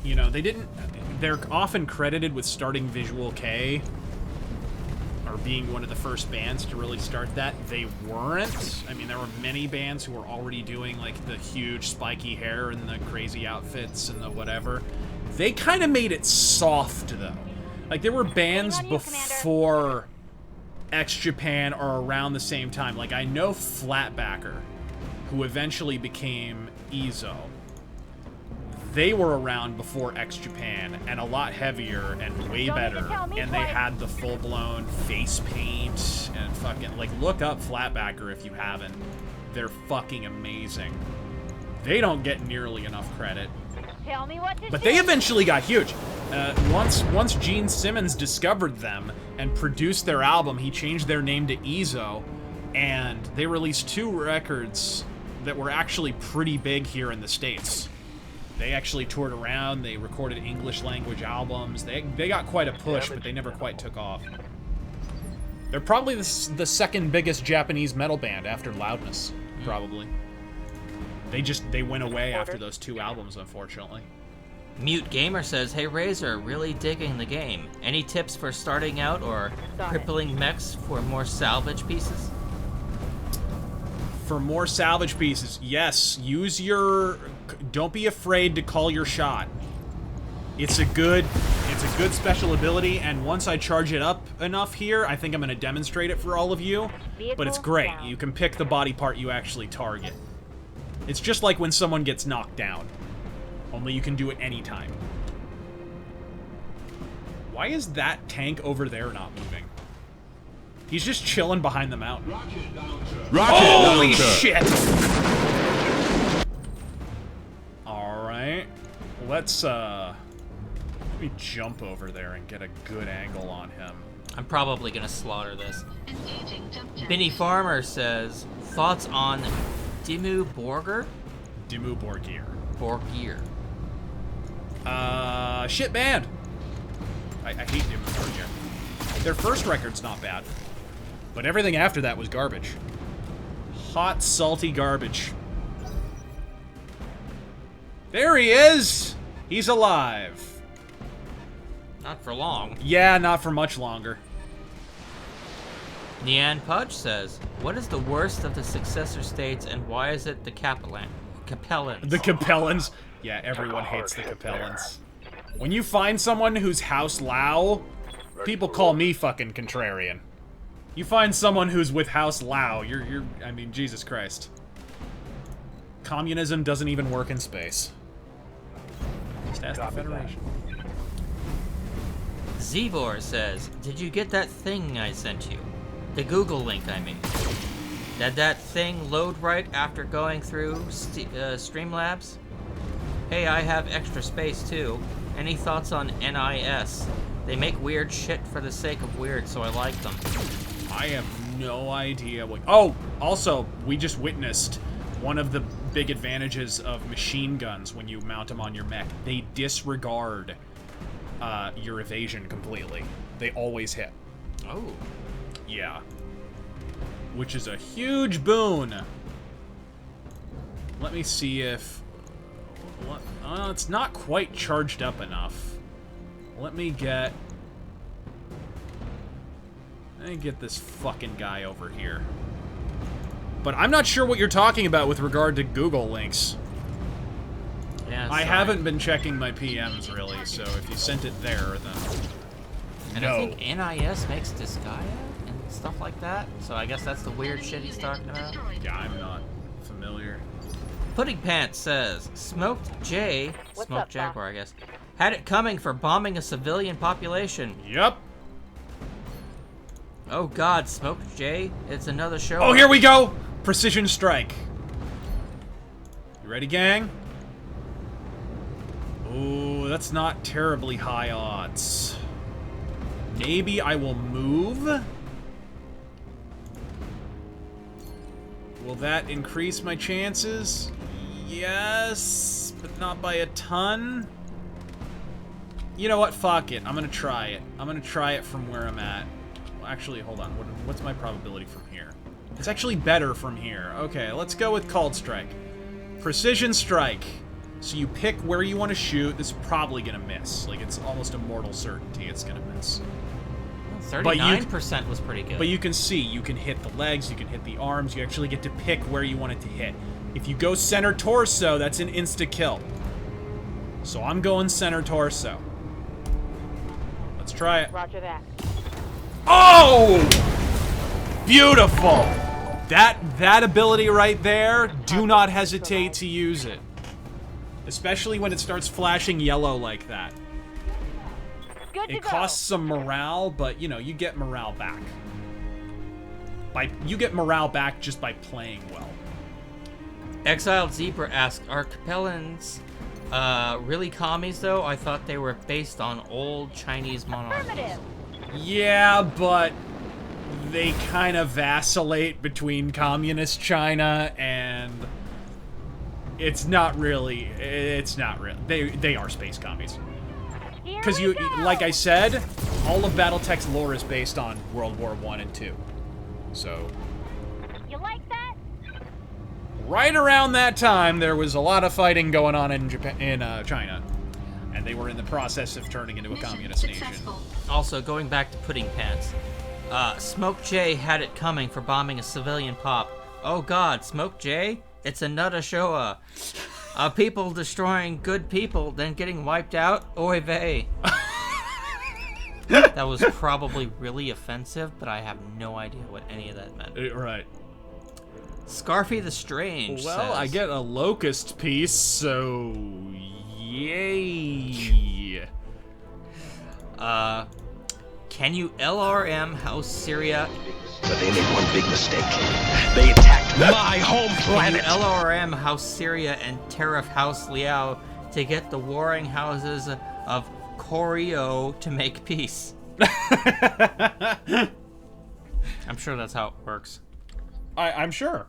You know, they're often credited with starting Visual K, or being one of the first bands to really start that. They weren't. I mean, there were many bands who were already doing, like, the huge spiky hair and the crazy outfits and the whatever. They kind of made it soft, though. Like, there were bands before X Japan or around the same time. Like, I know Flatbacker, who eventually became EZO. They were around before X Japan, and a lot heavier and way better. And they had the full-blown face paint and fucking, like, look up Flatbacker if you haven't. They're fucking amazing. They don't get nearly enough credit. Tell me what to But do. they eventually got huge. Once Gene Simmons discovered them and produced their album, he changed their name to EZO, and they released 2 records that were actually pretty big here in the States. They actually toured around, they recorded English language albums, they got quite a push, but they never quite took off. They're probably the second biggest Japanese metal band after Loudness, probably. They went away after those 2 albums, unfortunately. Mute Gamer says, "Hey Razor, really digging the game. Any tips for starting out or crippling mechs for more salvage pieces?" For more salvage pieces, yes. Use your... Don't be afraid to call your shot. It's a good special ability, and once I charge it up enough here, I think I'm going to demonstrate it for all of you. But it's great. You can pick the body part you actually target. It's just like when someone gets knocked down. Only you can do it anytime. Why is that tank over there not moving? He's just chilling behind the mountain. Holy shit! Alright. Let me jump over there and get a good angle on him. I'm probably gonna slaughter this. Benny Farmer says, "Thoughts on Dimmu Borgir?" Dimmu Borgir. Borgir. Shit band. I hate Dimmu Borgir. Their first record's not bad, but everything after that was garbage. Hot, salty garbage. There he is! He's alive. Not for long. Yeah, not for much longer. Nian Pudge says, "What is the worst of the successor states and why is it the Capellans?" The Capellans? Yeah, everyone hates the Capellans. When you find someone who's House Lao, people call me fucking contrarian. You find someone who's with House Lao, you're I mean, Jesus Christ. Communism doesn't even work in space. Just ask the Federation. Zevor says, "Did you get that thing I sent you? The Google link, I mean. Did that thing load right after going through Streamlabs? Hey, I have extra space too. Any thoughts on NIS? They make weird shit for the sake of weird, so I like them." I have no idea what... Oh! Also, we just witnessed one of the big advantages of machine guns when you mount them on your mech. They disregard your evasion completely. They always hit. Oh. Yeah. Which is a huge boon. Let me see if... it's not quite charged up enough. Let me get this fucking guy over here. But I'm not sure what you're talking about with regard to Google links. Yeah, I haven't been checking my PMs really, so if you sent it there, then... And no. I think NIS makes Disgaea and stuff like that, so I guess that's the weird shit he's talking about. Yeah, I'm not familiar. Pudding Pants says, Smoked J, What's Smoked up, Jaguar, I guess, had it coming for bombing a civilian population. Yep. Oh god, Smoked J, it's another show. Oh, here we go! Precision strike. You ready, gang? Ooh, that's not terribly high odds. Maybe I will move? Will that increase my chances? Yes, but not by a ton. You know what? Fuck it. I'm gonna try it. I'm gonna try it from where I'm at. Well, actually, hold on. What's my probability from here? It's actually better from here. Okay, let's go with Cold Strike. Precision Strike. So you pick where you want to shoot. This is probably gonna miss. Like, it's almost a mortal certainty it's gonna miss. 39% was pretty good. But you can see, you can hit the legs, you can hit the arms, you actually get to pick where you want it to hit. If you go center torso, that's an insta-kill. So I'm going center torso. Let's try it. Roger that. Oh! Beautiful! That ability right there, do not hesitate to use it. Especially when it starts flashing yellow like that. It costs some morale, but, you know, you get morale back. You get morale back just by playing well. Exiled Zebra asked, are Capellans really commies, though? I thought they were based on old Chinese monarchies. Yeah, but they kind of vacillate between communist China and It's not really. It's not real. They are space commies. Because like I said, all of Battletech's lore is based on World War I and II. So. You like that? Right around that time, there was a lot of fighting going on in China, and they were in the process of turning into a communist nation. Also, going back to Pudding Pants, Smoke J had it coming for bombing a civilian pop. Oh God, Smoke J? It's a nutter showa. People destroying good people, then getting wiped out. Oy vey. That was probably really offensive, but I have no idea what any of that meant. Right. Scarfy the Strange Well, says, I get a locust piece, so yay. Can you LRM House Syria? But they made one big mistake. They attacked my home Can you planet. LRM House Syria and Tariff House Liao to get the warring houses of Koryo to make peace? I'm sure that's how it works. I'm sure.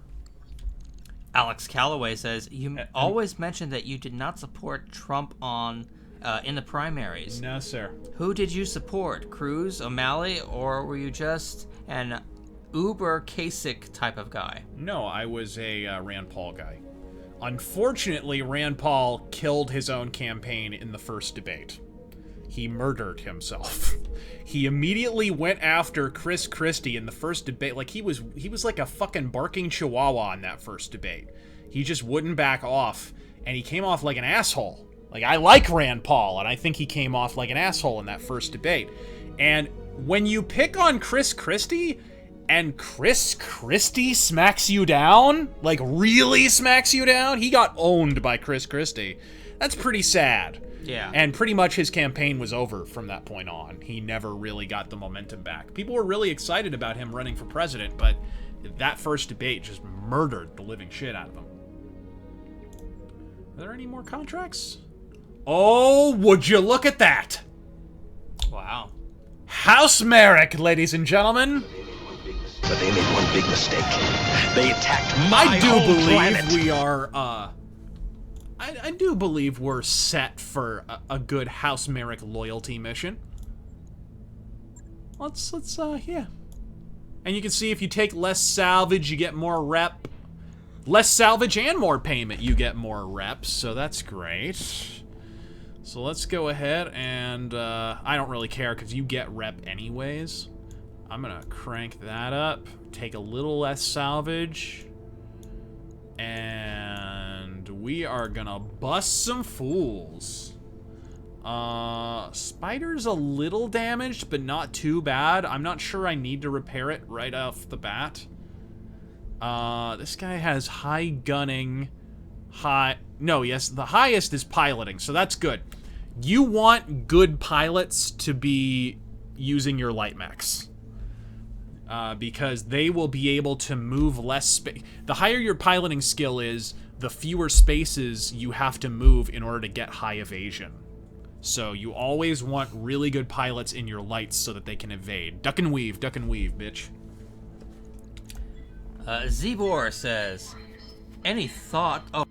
Alex Calloway says, you always mentioned that you did not support Trump in the primaries. No, sir. Who did you support? Cruz, O'Malley, or were you just an uber Kasich type of guy? No, I was a Rand Paul guy. Unfortunately, Rand Paul killed his own campaign in the first debate. He murdered himself. He immediately went after Chris Christie in the first debate. Like, he was like a fucking barking chihuahua in that first debate. He just wouldn't back off, and he came off like an asshole. Like, I like Rand Paul, and I think he came off like an asshole in that first debate. And when you pick on Chris Christie, and Chris Christie smacks you down, like really smacks you down, he got owned by Chris Christie. That's pretty sad. Yeah. And pretty much his campaign was over from that point on. He never really got the momentum back. People were really excited about him running for president, but that first debate just murdered the living shit out of him. Are there any more contracts? Oh, would you look at that? Wow. House Merrick, ladies and gentlemen. But they made one big mistake. They attacked my I do home believe planet. we are, I do believe we're set for a good House Merrick loyalty mission. Let's, yeah. And you can see if you take less salvage, you get more rep. Less salvage and more payment, you get more reps, so that's great. So let's go ahead and, I don't really care because you get rep anyways. I'm gonna crank that up, take a little less salvage, and we are gonna bust some fools. Spider's a little damaged, but not too bad. I'm not sure I need to repair it right off the bat. This guy has high gunning, yes, the highest is piloting, so that's good. You want good pilots to be using your light mechs. Because they will be able to move less space. The higher your piloting skill is, the fewer spaces you have to move in order to get high evasion. So you always want really good pilots in your lights so that they can evade. Duck and weave, bitch. Zebor says, any thought of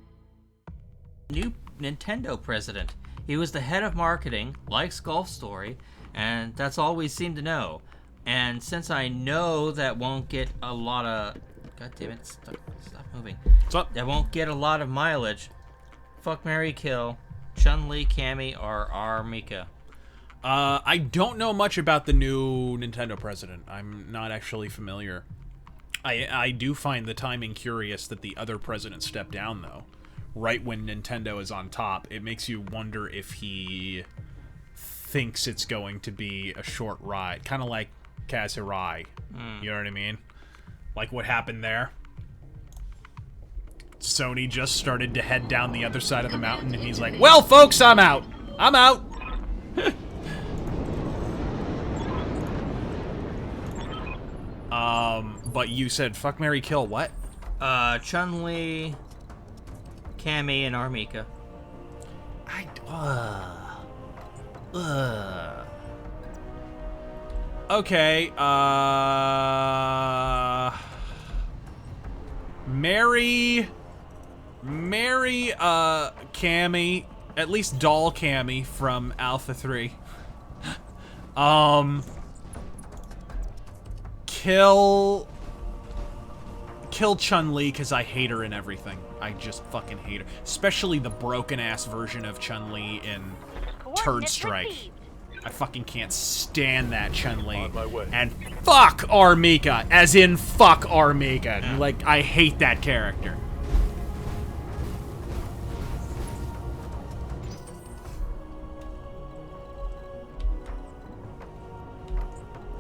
new Nintendo president? He was the head of marketing, likes Golf Story, and that's all we seem to know. And since I know that won't get a lot of... God damn it, stop moving. What's up? That won't get a lot of mileage. Fuck, marry, kill. Chun-Li, Cammy, or R. Mika. I don't know much about the new Nintendo president. I'm not actually familiar. I do find the timing curious that the other president stepped down, though. Right when Nintendo is on top. It makes you wonder if he thinks it's going to be a short ride. Kind of like Kaz Hirai. You know what I mean? Like what happened there. Sony just started to head down the other side of the mountain, and he's like, well, folks, I'm out. I'm out. But you said fuck, marry, kill what? Chun-Li, Cammy, and Armika. Okay, marry marry Cammy, at least doll Cammy from Alpha 3. Kill Chun-Li because I hate her in everything. I just fucking hate her. Especially the broken-ass version of Chun-Li in Turd Strike. I fucking can't stand that Chun-Li. And fuck Armika, as in fuck Armika. Yeah. Like, I hate that character.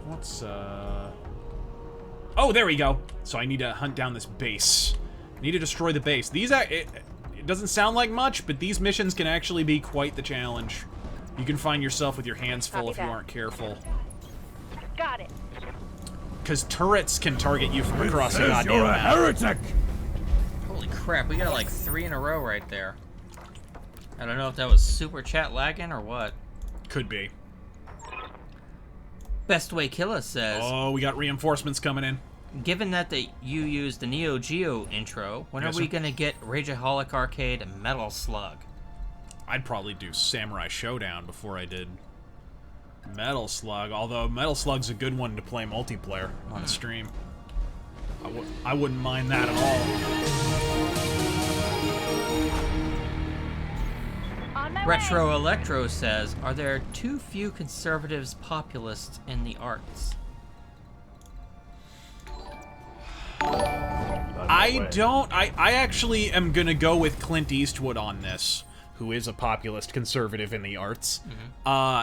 What's, Oh, there we go. So I need to hunt down this base. I need to destroy the base. These, it doesn't sound like much, but these missions can actually be quite the challenge. You can find yourself with your hands full if you aren't careful. Got it. Because turrets can target you from across the goddamn You're a map. heretic! Holy crap, we got like 3 in a row right there. I don't know if that was super chat lagging or what. Could be. Best Way Killer says, Oh, we got reinforcements coming in. given that you used the Neo Geo intro, when Yes, are we sir. gonna get Rageaholic Arcade and Metal Slug? I'd probably do Samurai Showdown before I did Metal Slug, although Metal Slug's a good one to play multiplayer on stream. I wouldn't mind that at all. Retro Electro says, are there too few conservatives populists in the arts? I actually am gonna go with Clint Eastwood on this, who is a populist conservative in the arts.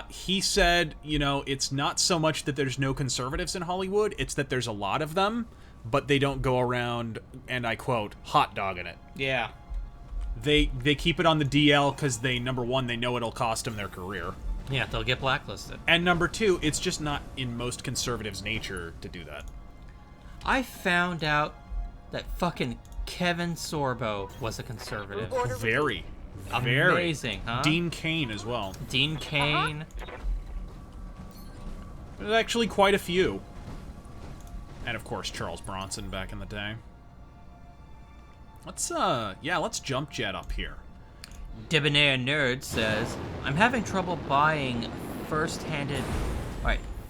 He said, you know, it's not so much that there's no conservatives in Hollywood, it's that there's a lot of them, but they don't go around, and I quote, hot dogging it. Yeah. They keep it on the DL because they, number one, they know it'll cost them their career. Yeah, they'll get blacklisted. And number two, it's just not in most conservatives' nature to do that. I found out that fucking Kevin Sorbo was a conservative. Very. Amazing, huh? Dean Cain as well. Dean Cain. There's actually quite a few. And of course, Charles Bronson back in the day. Let's jump jet up here. Debonair Nerd says, I'm having trouble buying first-hand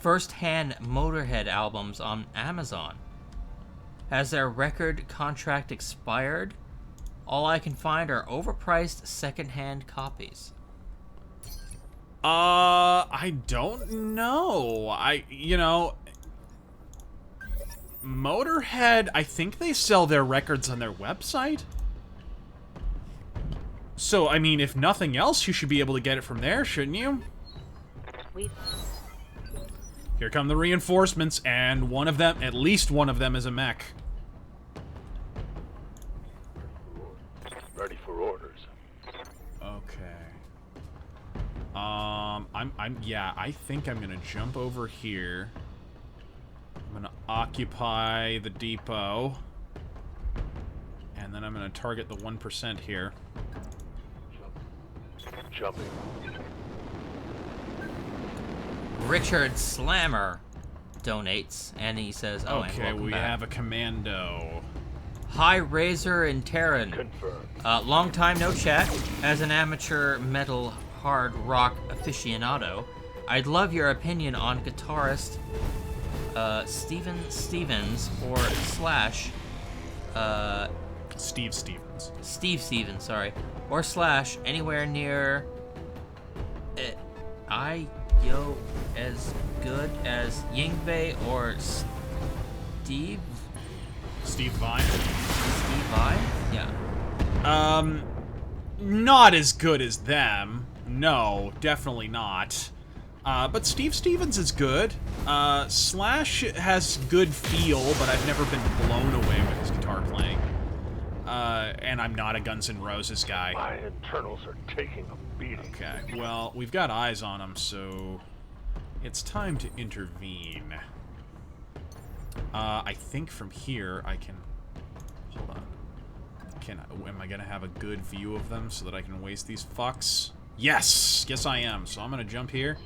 Motorhead albums on Amazon. Has their record contract expired? All I can find are overpriced second-hand copies. I don't know. Motorhead, I think they sell their records on their website. So, I mean, if nothing else, you should be able to get it from there, shouldn't you? Here come the reinforcements, and one of them, at least one of them, is a mech. Ready for orders. Okay. I think I'm gonna jump over here. I'm gonna occupy the depot. And then I'm gonna target the 1% here. Jumping. Richard Slammer donates, and he says, oh, and okay, welcome we back. have a commando. Hi, Razor and Terran. Confirmed. Long time no chat. As an amateur metal hard rock aficionado, I'd love your opinion on guitarist Steven Stevens or slash Steve Stevens. Steve Stevens, sorry. Or slash anywhere near yo as good as Yingwei or Steve Vai. Steve Vai? Yeah. Not as good as them. No, definitely not. But Steve Stevens is good. Slash has good feel, but I've never been blown away with his guitar playing. And I'm not a Guns N' Roses guy. My internals are taking a beating. Okay, well, we've got eyes on him, so it's time to intervene. I think from here I can... Hold on. Am I gonna have a good view of them so that I can waste these fucks? Yes! Yes, I am. So I'm gonna jump here.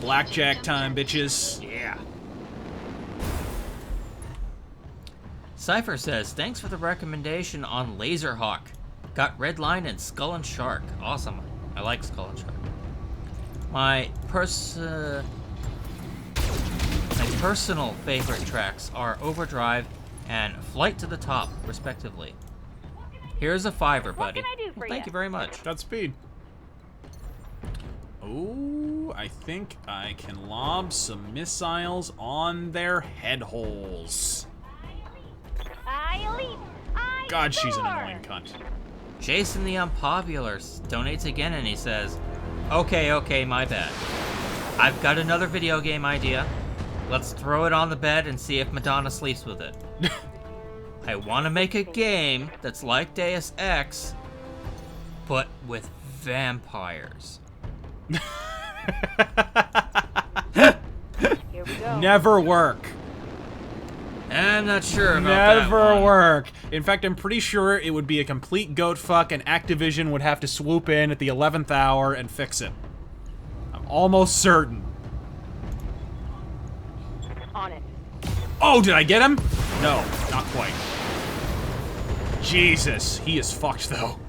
Blackjack time, bitches. Yeah. Cypher says, thanks for the recommendation on Laserhawk. Got Red Line and Skull and Shark. Awesome. I like Skull and Shark. My personal favorite tracks are Overdrive and Flight to the Top, respectively. Here's a $5, buddy. What can I do for Thank you very much. Godspeed. Oh, I think I can lob some missiles on their head holes. God, she's an annoying cunt. Jason the Unpopular donates again and he says, Okay, my bad. I've got another video game idea. Let's throw it on the bed and see if Madonna sleeps with it. I want to make a game that's like Deus Ex, but with vampires. Here we go. Never work. I'm not sure about that Never one. work. In fact, I'm pretty sure it would be a complete goat fuck and Activision would have to swoop in at the 11th hour and fix it. I'm almost certain. On it. Oh, did I get him? No, not quite. Jesus, he is fucked though.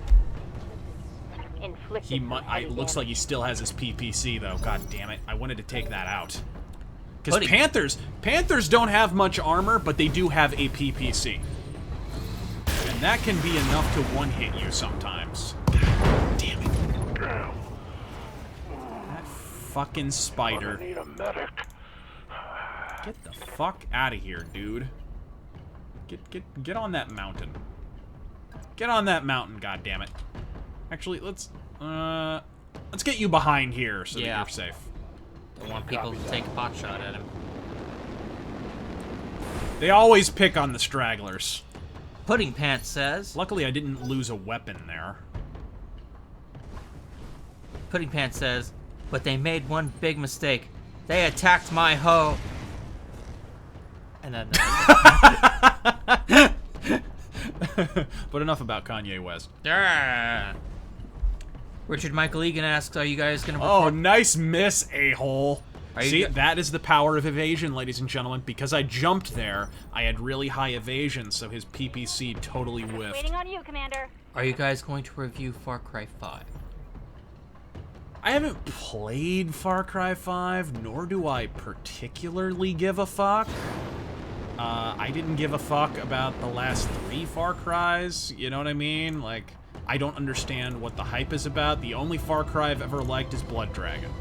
Inflicted He looks like he still has his PPC though. God damn it! I wanted to take that out. Because Panthers don't have much armor, but they do have a PPC, and that can be enough to one-hit you sometimes. God damn it! That fucking spider. I need a medic. Get the fuck out of here, dude. Get on that mountain. Get on that mountain, goddammit. Actually, let's get you behind here so that you're safe. Don't want people to take a pot shot at him. They always pick on the stragglers. Pudding Pants says... Luckily, I didn't lose a weapon there. Pudding Pants says, but they made one big mistake. They attacked my hoe. And then... But enough about Kanye West. Richard Michael Egan asks, are you guys going to... Oh, nice miss, a-hole. See, you that is the power of evasion, ladies and gentlemen. Because I jumped there, I had really high evasion, so his PPC totally whiffed. Waiting on you, Commander. Are you guys going to review Far Cry 5? I haven't played Far Cry 5, nor do I particularly give a fuck. I didn't give a fuck about the last 3 Far Cries, you know what I mean? Like, I don't understand what the hype is about. The only Far Cry I've ever liked is Blood Dragon.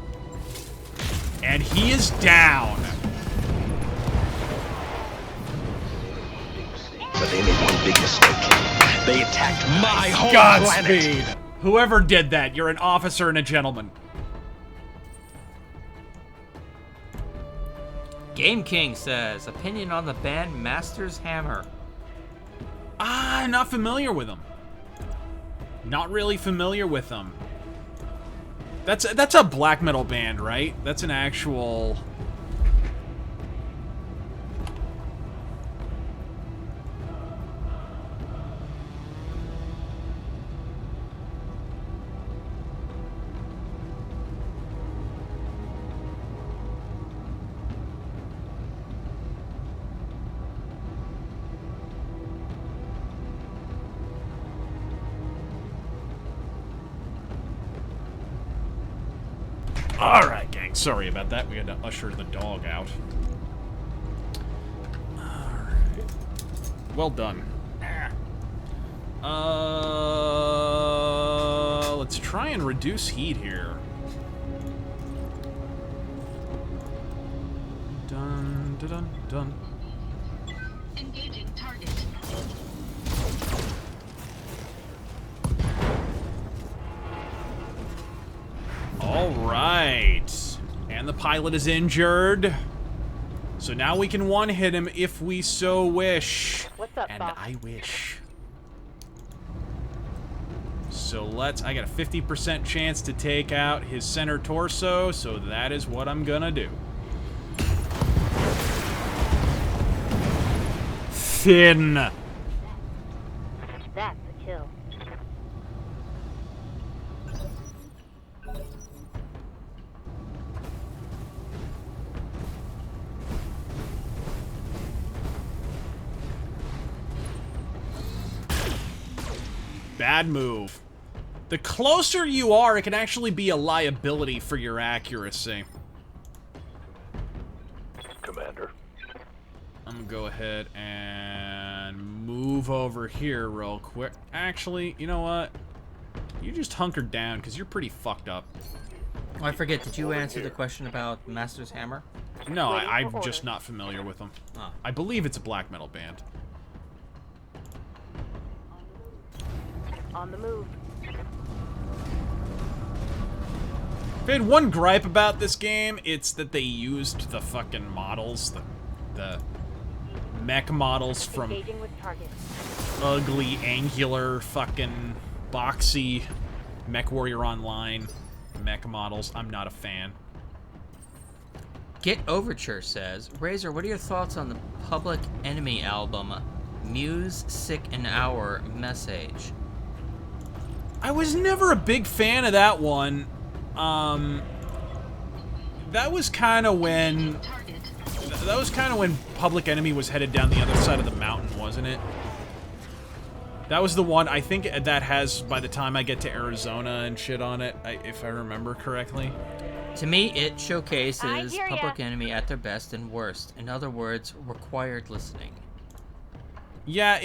And he is down! But they made one big mistake. They attacked my home Godspeed! planet. Whoever did that, you're an officer and a gentleman. Game King says, opinion on the band Master's Hammer. Not familiar with them. Not really familiar with them. That's a black metal band, right? That's an actual... Alright, gang. Sorry about that. We had to usher the dog out. Alright. Well done. Let's try and reduce heat here. Dun, dun, dun, dun. Engaging target. All right. And the pilot is injured. So now we can one-hit him if we so wish. What's up, and boss? I wish. So I got a 50% chance to take out his center torso, so that is what I'm gonna do. Thin. That's a kill. Bad move. The closer you are, it can actually be a liability for your accuracy. Commander. I'm gonna go ahead and move over here real quick. Actually, you know what? You just hunkered down, because you're pretty fucked up. Oh, I forget, did you answer the question about Master's Hammer? No, I'm just not familiar with them. Oh. I believe it's a black metal band. On the move. If I had one gripe about this game, it's that they used the fucking models, the mech models from Engaging with target. ugly, angular, fucking boxy MechWarrior Online mech models. I'm not a fan. Get Overture says, Razor, what are your thoughts on the Public Enemy album, Muse, Sick and Hour, Message? I was never a big fan of that one. That was kind of when... That was kind of when Public Enemy was headed down the other side of the mountain, wasn't it? That was the one, I think, that has, by the time I get to Arizona and shit on it, if I remember correctly. To me, it showcases Public Enemy at their best and worst. In other words, required listening. Yeah,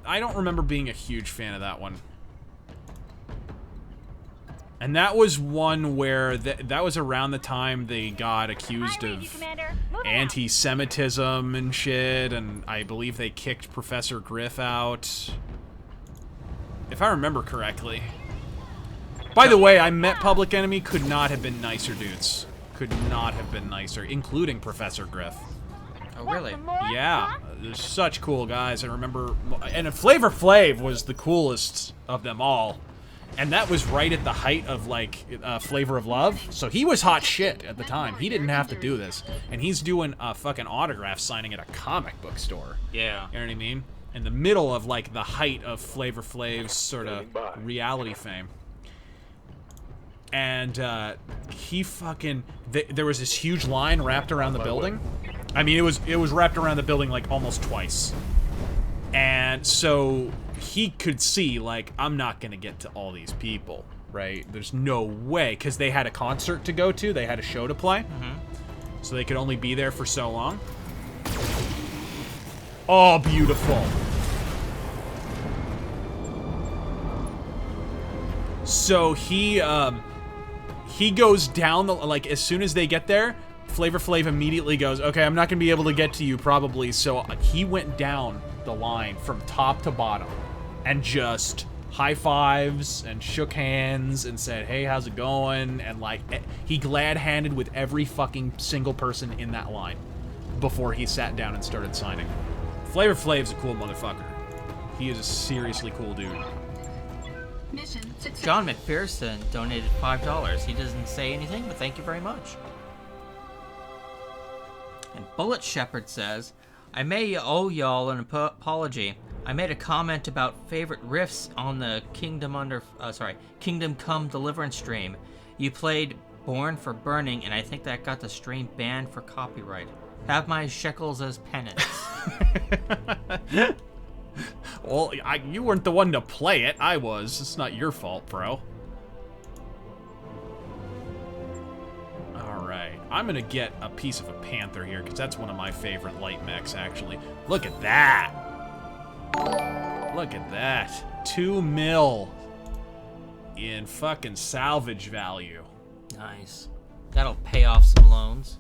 I don't remember being a huge fan of that one. And that was one where, that was around the time they got accused of anti-Semitism and shit, and I believe they kicked Professor Griff out. If I remember correctly. By the way, I met Public Enemy, could not have been nicer dudes. Could not have been nicer, including Professor Griff. Oh, really? Yeah, they're such cool guys. I remember, and Flavor Flav was the coolest of them all. And that was right at the height of, like, Flavor of Love. So he was hot shit at the time. He didn't have to do this. And he's doing a fucking autograph signing at a comic book store. Yeah. You know what I mean? In the middle of, like, the height of Flavor Flav's sort of reality fame. And, he fucking... there was this huge line wrapped around the building. I mean, it was wrapped around the building, like, almost twice. And so... he could see, like, I'm not gonna get to all these people, right? There's no way, because they had a concert to go to, they had a show to play, so they could only be there for so long. Oh, beautiful. So he goes down the, like, as soon as they get there, Flavor Flav immediately goes, okay, I'm not gonna be able to get to you, probably, so he went down the line from top to bottom. And just high fives and shook hands and said, hey, how's it going? And, like, he glad-handed with every fucking single person in that line before he sat down and started signing. Flavor Flav's a cool motherfucker. He is a seriously cool dude. John McPherson donated $5. He doesn't say anything, but thank you very much. And Bullet Shepherd says, I may owe y'all an apology. I made a comment about favorite riffs on the Kingdom Come Deliverance stream. You played Born for Burning, and I think that got the stream banned for copyright. Have my shekels as penance. Well, you weren't the one to play it. I was. It's not your fault, bro. Alright. I'm gonna get a piece of a Panther here, because that's one of my favorite light mechs, actually. Look at that! Look at that. 2 mil in fucking salvage value. Nice. That'll pay off some loans.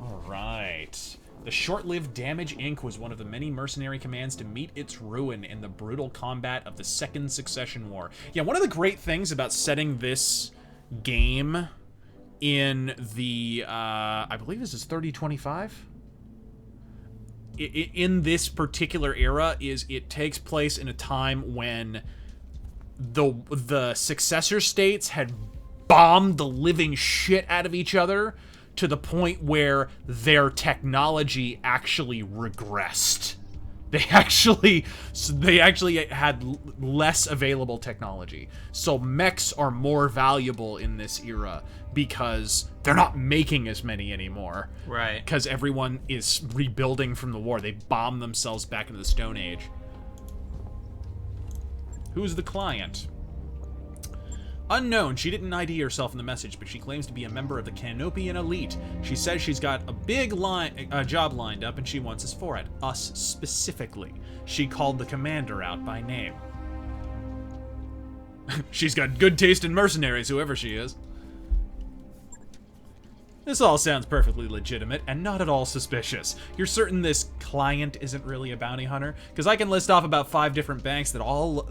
Alright. The short-lived Damage Inc. was one of the many mercenary commands to meet its ruin in the brutal combat of the Second Succession War. Yeah, one of the great things about setting this game in the, I believe this is 3025? In this particular era is it takes place in a time when the successor states had bombed the living shit out of each other to the point where their technology actually regressed. They actually had less available technology. So mechs are more valuable in this era because they're not making as many anymore. Right. Because everyone is rebuilding from the war. They bombed themselves back into the Stone Age. Who's the client? Unknown. She didn't ID herself in the message, but she claims to be a member of the Canopian elite. She says she's got a big job lined up and she wants us for it. Us specifically. She called the commander out by name. She's got good taste in mercenaries, whoever she is. This all sounds perfectly legitimate and not at all suspicious. You're certain this client isn't really a bounty hunter? Because I can list off about 5 different banks that all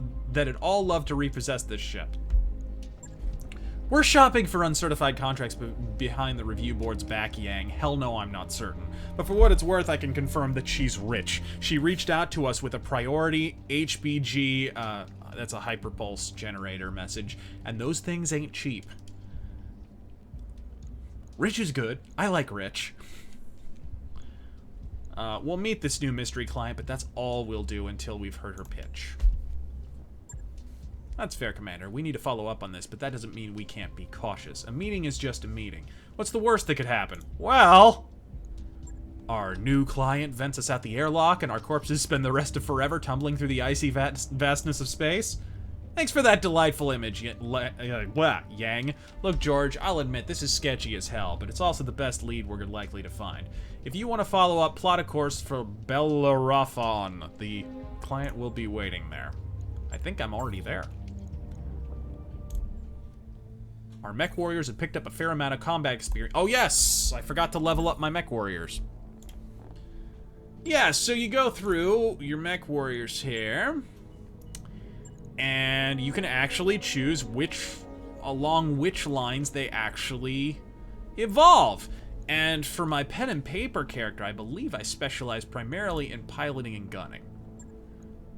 love to repossess this ship. We're shopping for uncertified contracts behind the review board's back, Yang. Hell no, I'm not certain. But for what it's worth, I can confirm that she's rich. She reached out to us with a priority HBG, that's a hyperpulse generator message, and those things ain't cheap. Rich is good. I like rich. We'll meet this new mystery client, but that's all we'll do until we've heard her pitch. That's fair, Commander. We need to follow up on this, but that doesn't mean we can't be cautious. A meeting is just a meeting. What's the worst that could happen? Well, our new client vents us out the airlock, and our corpses spend the rest of forever tumbling through the icy vastness of space? Thanks for that delightful image, Yang. Look, George, I'll admit this is sketchy as hell, but it's also the best lead we're likely to find. If you want to follow up, plot a course for Bellerophon. The client will be waiting there. I think I'm already there. Our mech warriors have picked up a fair amount of combat experience. Oh yes! I forgot to level up my mech warriors. Yeah, so you go through your mech warriors here, and you can actually choose along which lines they actually evolve. And for my pen and paper character, I believe I specialize primarily in piloting and gunning.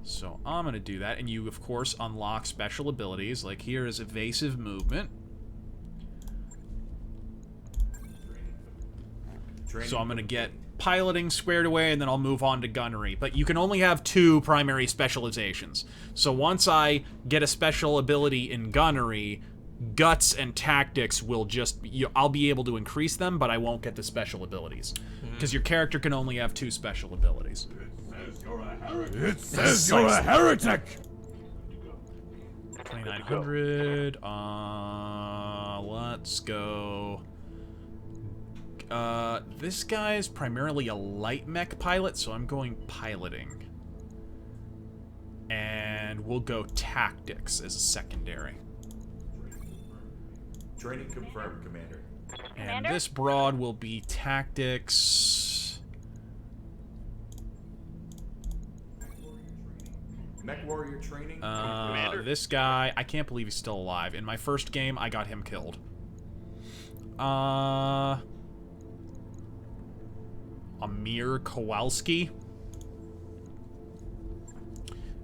So I'm gonna do that, and you of course unlock special abilities, like here is evasive movement. So I'm gonna get piloting squared away, and then I'll move on to gunnery. But you can only have 2 primary specializations. So once I get a special ability in gunnery, guts and tactics will just... I'll be able to increase them, but I won't get the special abilities. Because your character can only have 2 special abilities. It says you're a heretic! 2900, let's go... this guy is primarily a light mech pilot, so I'm going piloting. And we'll go tactics as a secondary. Training confirmed, Commander. And this broad will be tactics. Mech warrior training. This guy, I can't believe he's still alive. In my first game, I got him killed. Amir Kowalski.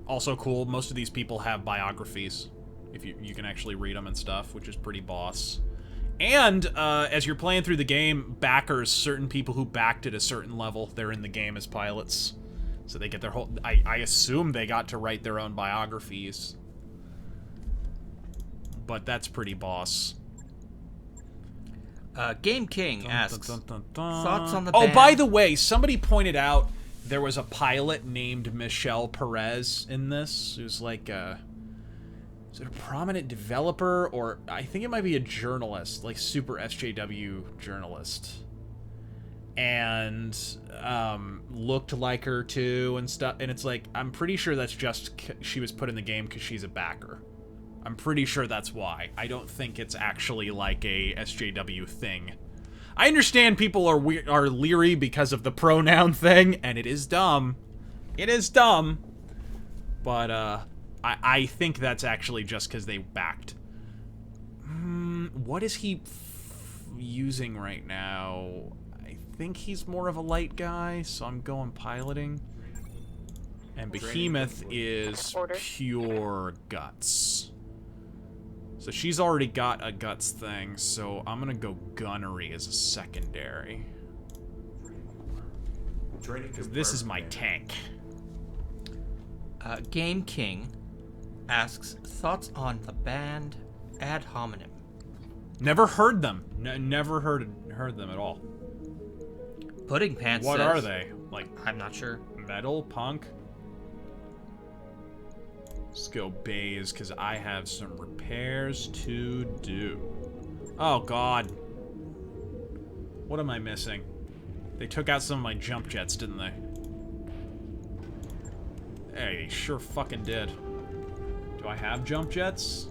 Also cool, most of these people have biographies. If you can actually read them and stuff, which is pretty boss. And, as you're playing through the game, backers, certain people who backed at a certain level, they're in the game as pilots. So they get their whole... I assume they got to write their own biographies. But that's pretty boss. Game King asks, thoughts on the Oh, band? by the way, somebody pointed out there was a pilot named Michelle Perez in this, who's like a... Is it a prominent developer, or I think it might be a journalist, like super SJW journalist. And looked like her too and stuff. And it's like, I'm pretty sure that's just she was put in the game because she's a backer. I'm pretty sure that's why. I don't think it's actually like a SJW thing. I understand people are leery because of the pronoun thing, and it is dumb. It is dumb. But I think that's actually just because they backed. What is he using right now? I think he's more of a light guy, so I'm going piloting. And Behemoth is pure guts. So she's already got a guts thing, so I'm gonna go gunnery as a secondary. Because this is my tank. Game King asks, thoughts on the band Ad Hominem? Never heard them. Never heard them at all. Pudding Pants. What says, are they? Like, I'm not sure. Metal, punk? Let's go bays, because I have some repairs to do. Oh, God. What am I missing? They took out some of my jump jets, didn't they? Hey, sure fucking did. Do I have jump jets?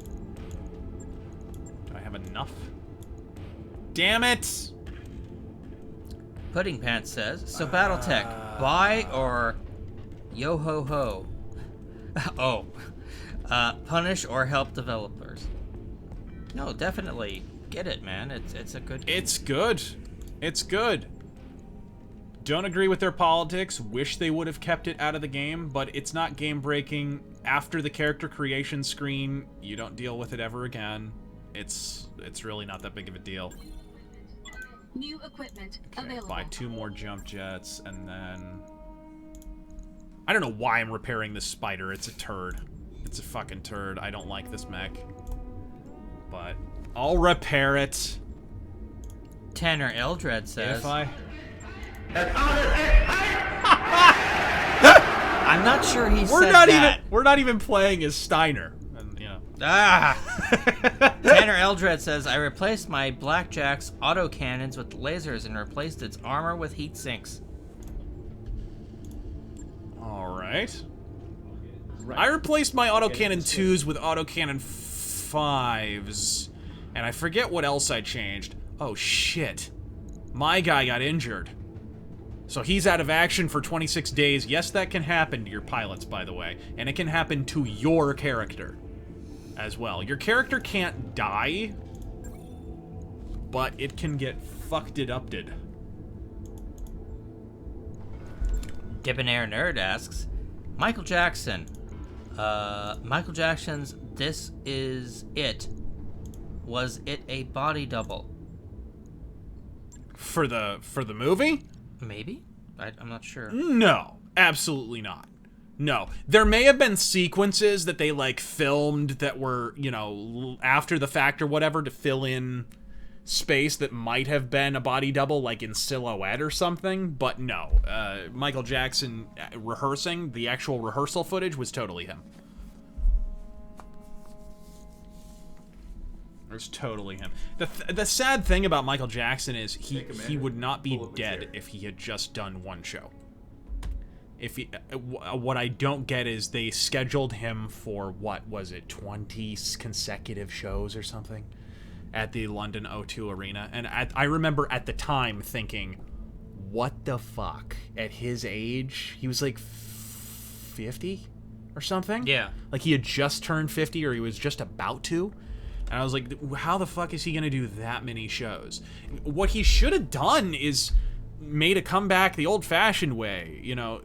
Do I have enough? Damn it! Pudding Pants says, so Battletech, buy or yo-ho-ho? Oh. Punish or help developers? No, definitely get it, man. It's a good game. It's good. It's good. Don't agree with their politics. Wish they would have kept it out of the game, but it's not game-breaking. After the character creation screen, you don't deal with it ever again. It's really not that big of a deal. New equipment Okay, available. buy 2 more jump jets, and then... I don't know why I'm repairing this spider. It's a turd. It's a fucking turd. I don't like this mech. But I'll repair it. Tanner Eldred says... If I... I'm not sure he said that. We're not even playing as Steiner. And, you know. Tanner Eldred says, I replaced my Blackjack's autocannons with lasers and replaced its armor with heat sinks. Alright. I replaced my autocannon 2s with autocannon 5s. And I forget what else I changed. Oh, shit. My guy got injured. So he's out of action for 26 days. Yes, that can happen to your pilots, by the way. And it can happen to your character as well. Your character can't die, but it can get fucked-it-up-did. Debonair Nerd asks, Michael Jackson. Michael Jackson's This Is It. Was it a body double? For the movie? Maybe? I'm not sure. No, absolutely not. No. There may have been sequences that they, like, filmed that were, you know, after the fact or whatever to fill in space that might have been a body double, like in silhouette or something, but no. Michael Jackson rehearsing, the actual rehearsal footage was totally him. It was totally him. The sad thing about Michael Jackson is he would not be dead if he had just done one show. If he, what I don't get is they scheduled him for, what was it, 20 consecutive shows or something at the London O2 Arena. And I remember at the time thinking, what the fuck? At his age, he was like 50 or something? Yeah. Like he had just turned 50 or he was just about to. And I was like, how the fuck is he going to do that many shows? What he should have done is made a comeback the old-fashioned way. You know,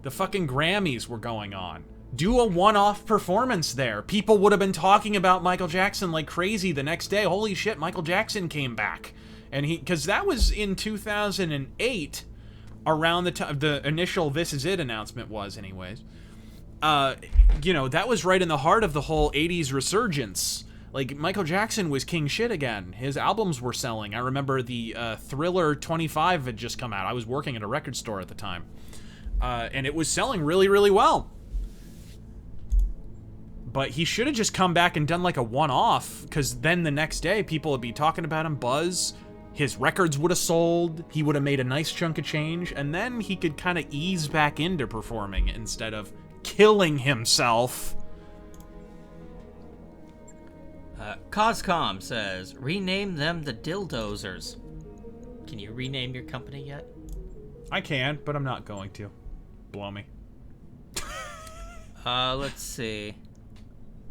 the fucking Grammys were going on. Do a one-off performance there. People would have been talking about Michael Jackson like crazy the next day. Holy shit, Michael Jackson came back. And because that was in 2008, around the time the initial This Is It announcement was anyways. You know, that was right in the heart of the whole 80s resurgence. Like, Michael Jackson was king shit again. His albums were selling. I remember the Thriller 25 had just come out. I was working at a record store at the time. And it was selling really, really well. But he should have just come back and done like a one-off, because then the next day people would be talking about him, buzz. His records would have sold. He would have made a nice chunk of change. And then he could kind of ease back into performing instead of killing himself. Coscom says, rename them the Dildozers. Can you rename your company yet? I can, but I'm not going to. Blow me. Let's see.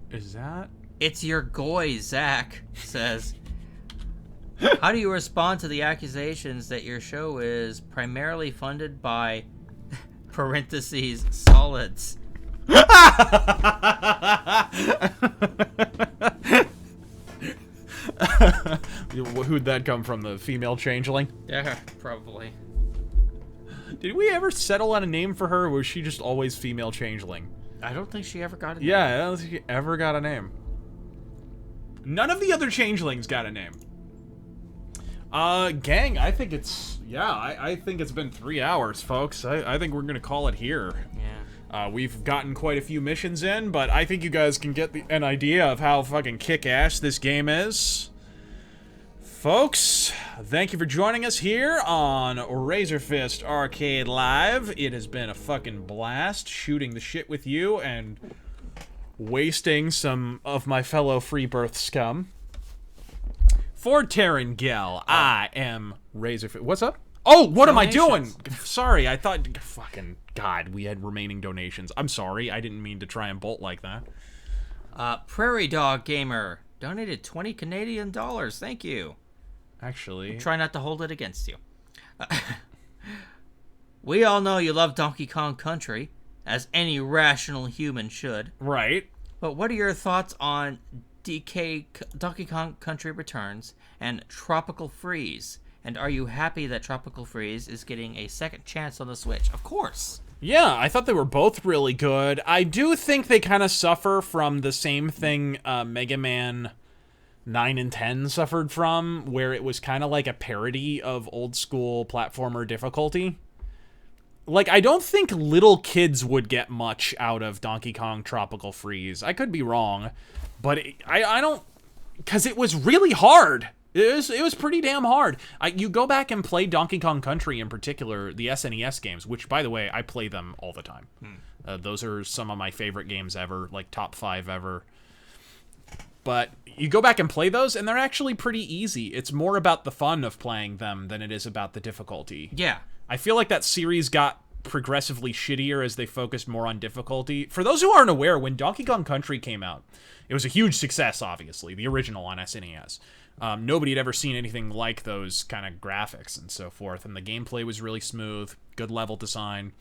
Is that? It's your goy, Zach, says, how do you respond to the accusations that your show is primarily funded by, parentheses, solids? Who'd that come from? The female changeling? Yeah, probably. Did we ever settle on a name for her, or was she just always female changeling? I don't think she ever got a name. Yeah, I don't think she ever got a name. None of the other changelings got a name. Gang, I think it's... Yeah, I think it's been 3 hours, folks. I think we're gonna call it here. Yeah. We've gotten quite a few missions in, but I think you guys can get an idea of how fucking kick-ass this game is. Folks, thank you for joining us here on RazörFist Arcade Live. It has been a fucking blast shooting the shit with you and wasting some of my fellow Freebirth scum. For Terran Gel, I am RazörFist. What's up? Oh, what am I doing? Sorry, I thought... Fucking God, we had remaining donations. I'm sorry, I didn't mean to try and bolt like that. Prairie Dog Gamer donated 20 Canadian dollars. Thank you. Actually... Try not to hold it against you. We all know you love Donkey Kong Country, as any rational human should. Right. But what are your thoughts on Donkey Kong Country Returns and Tropical Freeze? And are you happy that Tropical Freeze is getting a second chance on the Switch? Of course. Yeah, I thought they were both really good. I do think they kind of suffer from the same thing Mega Man 9 and 10 suffered from, where it was kind of like a parody of old school platformer difficulty. Like, I don't think little kids would get much out of Donkey Kong Tropical Freeze. I could be wrong, but I don't... Because it was really hard. It was pretty damn hard. You go back and play Donkey Kong Country in particular, the SNES games, which, by the way, I play them all the time. Those are some of my favorite games ever, like top 5 ever. But you go back and play those, and they're actually pretty easy. It's more about the fun of playing them than it is about the difficulty. Yeah. I feel like that series got progressively shittier as they focused more on difficulty. For those who aren't aware, when Donkey Kong Country came out, it was a huge success, obviously, the original on SNES. Nobody had ever seen anything like those kind of graphics and so forth, and the gameplay was really smooth, good level design.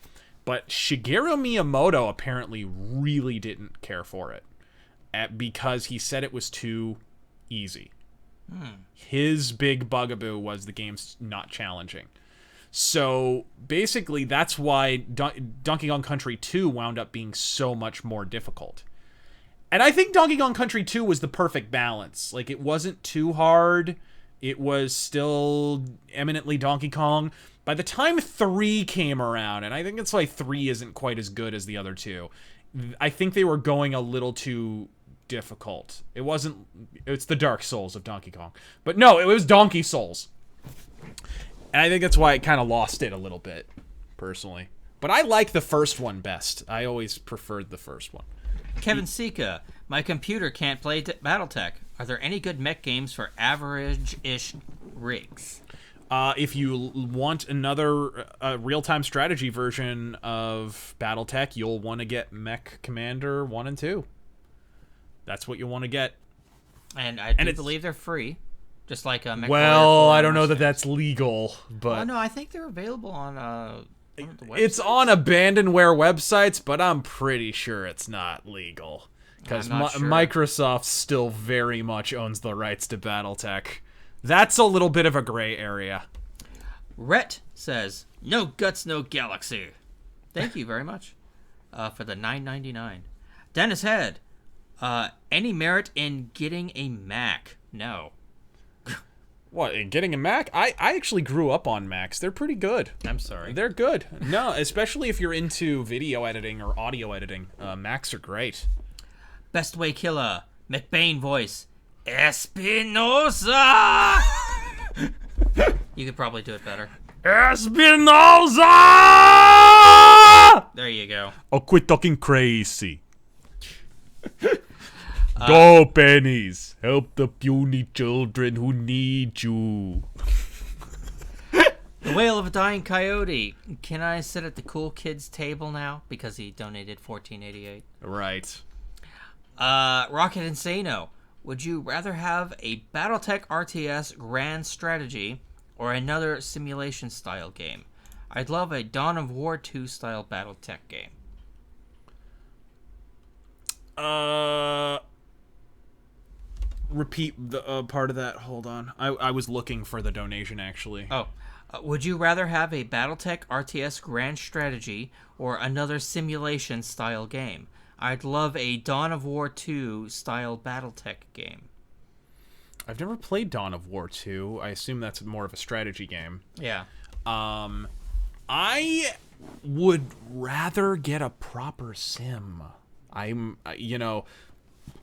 But Shigeru Miyamoto apparently really didn't care for it, because he said it was too easy. His big bugaboo was the game's not challenging. So basically, that's why Donkey Kong Country 2 wound up being so much more difficult. And I think Donkey Kong Country 2 was the perfect balance. Like, it wasn't too hard. It was still eminently Donkey Kong. By the time 3 came around, and I think that's why 3 isn't quite as good as the other two, I think they were going a little too difficult. It's the Dark Souls of Donkey Kong. But no, it was Donkey Souls. And I think that's why it kind of lost it a little bit, personally. But I like the first one best. I always preferred the first one. Kevin Sika, my computer can't play Battletech. Are there any good mech games for average-ish rigs? If you want another real-time strategy version of Battletech, you'll want to get Mech Commander 1 and 2. That's what you'll want to get. And I do believe they're free. Just like a Mech Well, I don't know that that's legal, but... Oh, no, I think they're available on the websites. It's on abandonware websites, but I'm pretty sure it's not legal. Because sure. Microsoft still very much owns the rights to Battletech. That's a little bit of a gray area. Rhett says, no guts, no galaxy. Thank you very much for the $9.99. Dennis Head, any merit in getting a Mac? No. What, in getting a Mac? I actually grew up on Macs. They're pretty good. I'm sorry. They're good. No, especially if you're into video editing or audio editing. Macs are great. Best Way Killer, McBain voice, Espinosa! You could probably do it better. Espinosa! There you go. Oh, quit talking crazy. Go, pennies. Help the puny children who need you. The Whale of a Dying Coyote. Can I sit at the cool kids table now? Because he donated $14.88. Right. Rocket Insano. Would you rather have a Battletech RTS Grand Strategy or another simulation-style game? I'd love a Dawn of War 2 style Battletech game. Repeat the part of that. Hold on. I was looking for the donation, actually. Oh. Would you rather have a Battletech RTS Grand Strategy or another simulation-style game? I'd love a Dawn of War 2 style Battletech game. I've never played Dawn of War 2. I assume that's more of a strategy game. Yeah. I would rather get a proper sim.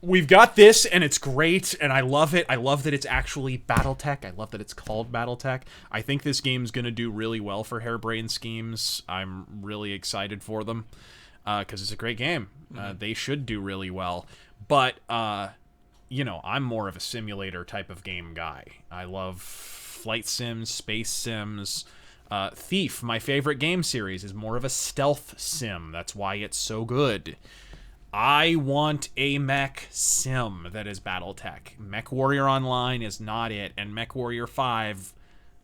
We've got this, and it's great, and I love it. I love that it's actually Battletech. I love that it's called Battletech. I think this game's going to do really well for Harebrained Schemes. I'm really excited for them, because it's a great game. They should do really well. But, I'm more of a simulator type of game guy. I love flight sims, space sims. Thief, my favorite game series, is more of a stealth sim. That's why it's so good. I want a mech sim that is Battletech. Mech Warrior Online is not it, and Mech Warrior 5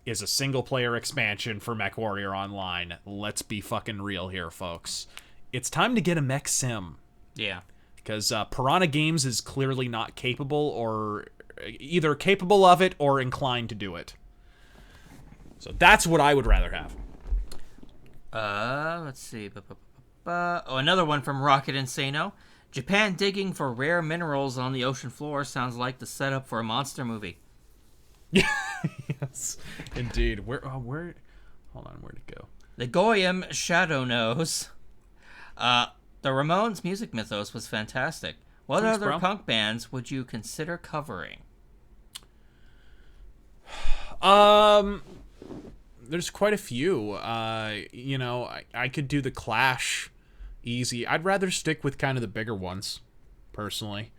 is a single-player expansion for Mech Warrior Online. Let's be fucking real here, folks. It's time to get a mech sim. Yeah. Because Piranha Games is clearly not capable, or either capable of it or inclined to do it. So that's what I would rather have. Let's see. Another one from Rocket Insano. Japan digging for rare minerals on the ocean floor sounds like the setup for a monster movie. Yes, indeed. Hold on, where'd it go? The Goyim Shadow Knows. The Ramones music mythos was fantastic. What Thanks, other bro. punk bands would you consider covering? There's quite a few. I could do the Clash easy. I'd rather stick with kind of the bigger ones, personally.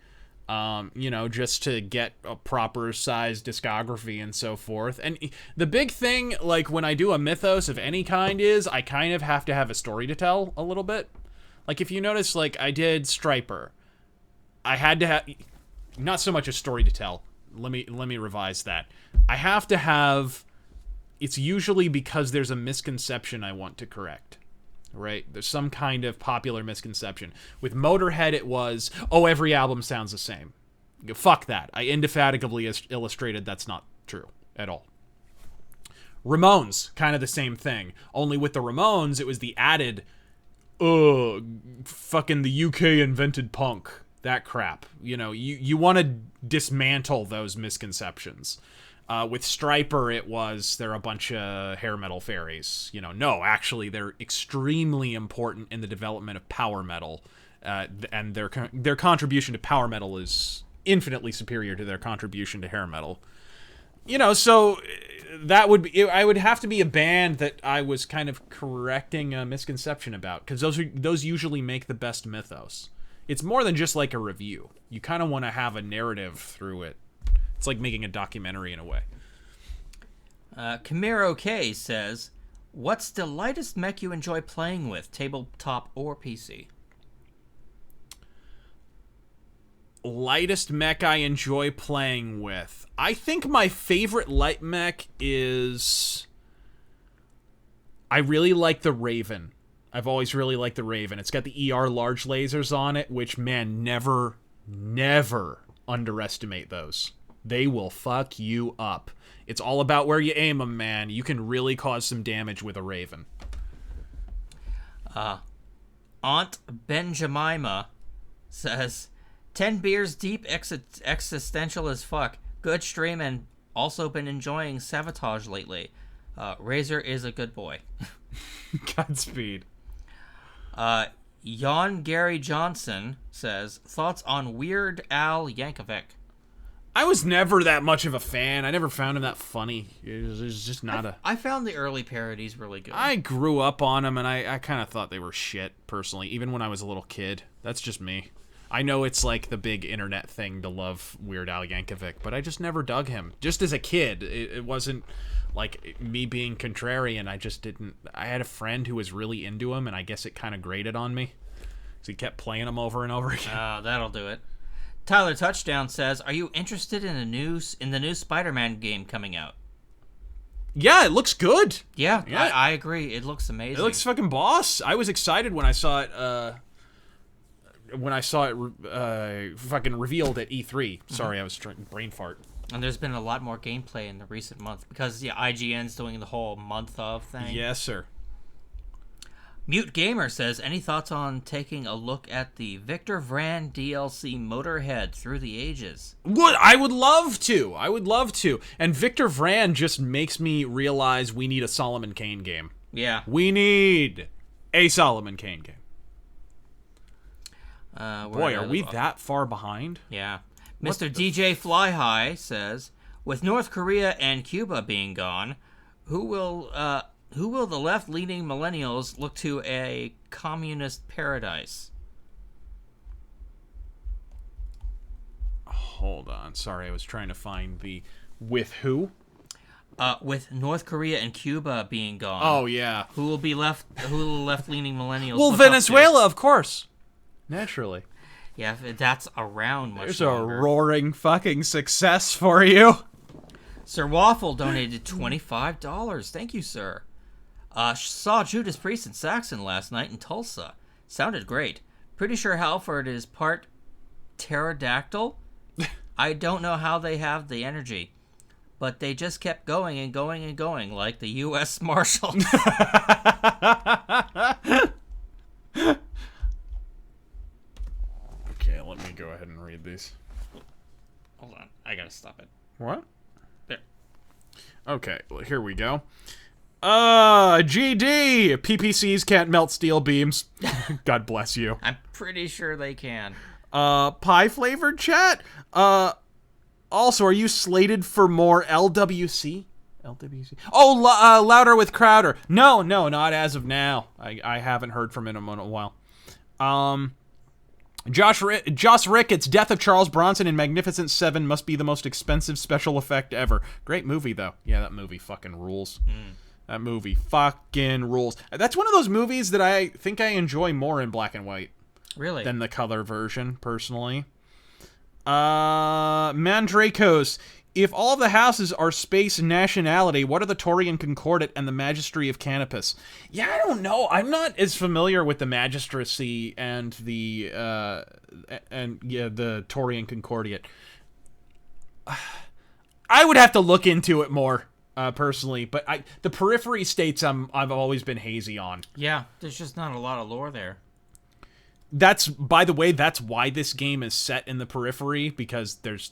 Just to get a proper size discography and so forth. And the big thing, like, when I do a mythos of any kind is I kind of have to have a story to tell a little bit. Like, if you notice, like, I did Striper. I had to have... Not so much a story to tell. Let me revise that. I have to have... It's usually because there's a misconception I want to correct. Right? There's some kind of popular misconception. With Motorhead, it was, every album sounds the same. Fuck that. I indefatigably illustrated that's not true at all. Ramones, kind of the same thing. Only with the Ramones, it was the added, fucking the UK invented punk. That crap. You want to dismantle those misconceptions. With Striper, it was they're a bunch of hair metal fairies. No, actually, they're extremely important in the development of power metal, and their contribution to power metal is infinitely superior to their contribution to hair metal. So that would be. I would have to be a band that I was kind of correcting a misconception about, because those usually make the best mythos. It's more than just like a review. You kind of want to have a narrative through it. It's like making a documentary in a way. Camaro K says, what's the lightest mech you enjoy playing with, tabletop or PC? Lightest mech I enjoy playing with. I think my favorite light mech is... I really like the Raven. I've always really liked the Raven. It's got the ER large lasers on it, which, man, never underestimate those. They will fuck you up. It's all about where you aim them, man. You can really cause some damage with a Raven. Aunt Benjamima says, 10 beers deep, existential as fuck. Good stream, and also been enjoying Sabotage lately. Razor is a good boy. Godspeed. Jan Gary Johnson says, thoughts on Weird Al Yankovic? I was never that much of a fan. I never found him that funny. It was just not I found the early parodies really good. I grew up on them, and I kind of thought they were shit, personally, even when I was a little kid. That's just me. I know it's like the big internet thing to love Weird Al Yankovic, but I just never dug him. Just as a kid, it wasn't like me being contrarian. I just didn't... I had a friend who was really into him, and I guess it kind of grated on me. So he kept playing him over and over again. That'll do it. Tyler Touchdown says, are you interested in the new Spider-Man game coming out? Yeah, it looks good. Yeah. I agree. It looks amazing. It looks fucking boss. I was excited when I saw it fucking revealed at E3. Sorry, I was trying brain fart. And there's been a lot more gameplay in the recent month because IGN's doing the whole month of thing. Yes, sir. Mute Gamer says, any thoughts on taking a look at the Victor Vran DLC Motorhead Through the Ages? I would love to. And Victor Vran just makes me realize we need a Solomon Kane game. Yeah. We need A Solomon Kane game. Boy, are we that? that far behind? Yeah. Mr. DJ Fly High says, with North Korea and Cuba being gone, who will the left-leaning millennials look to a communist paradise? Hold on. Sorry, I was trying to find the with who? With North Korea and Cuba being gone. Oh, yeah. Who will the left-leaning millennials Well, look up Venezuela, of course. Naturally. Yeah, if that's around much There's longer. a roaring fucking success for you. Sir Waffle donated $25. Thank you, sir. Saw Judas Priest and Saxon last night in Tulsa. Sounded great. Pretty sure Halford is part pterodactyl. I don't know how they have the energy, but they just kept going and going and going like the U.S. Marshals. Okay, let me go ahead and read these. Hold on, I gotta stop it. What? There. Okay, well, here we go. GD! PPCs can't melt steel beams. God bless you. I'm pretty sure they can. Pie-flavored chat? Also, are you slated for more LWC? LWC? Oh, Louder with Crowder. No, not as of now. I haven't heard from him in a while. Josh Ricketts, Death of Charles Bronson in Magnificent Seven must be the most expensive special effect ever. Great movie, though. Yeah, that movie fucking rules. That movie fucking rules. That's one of those movies that I think I enjoy more in black and white. Really? Than the color version, personally. Mandrakos, if all of the houses are space nationality, what are the Taurian Concordat and the Magistry of Canopus? Yeah, I don't know. I'm not as familiar with the Magistracy and the Taurian Concordat. I would have to look into it more, personally. But the periphery states I've always been hazy on. Yeah, there's just not a lot of lore there. That's, by the way, that's why this game is set in the periphery, because there's,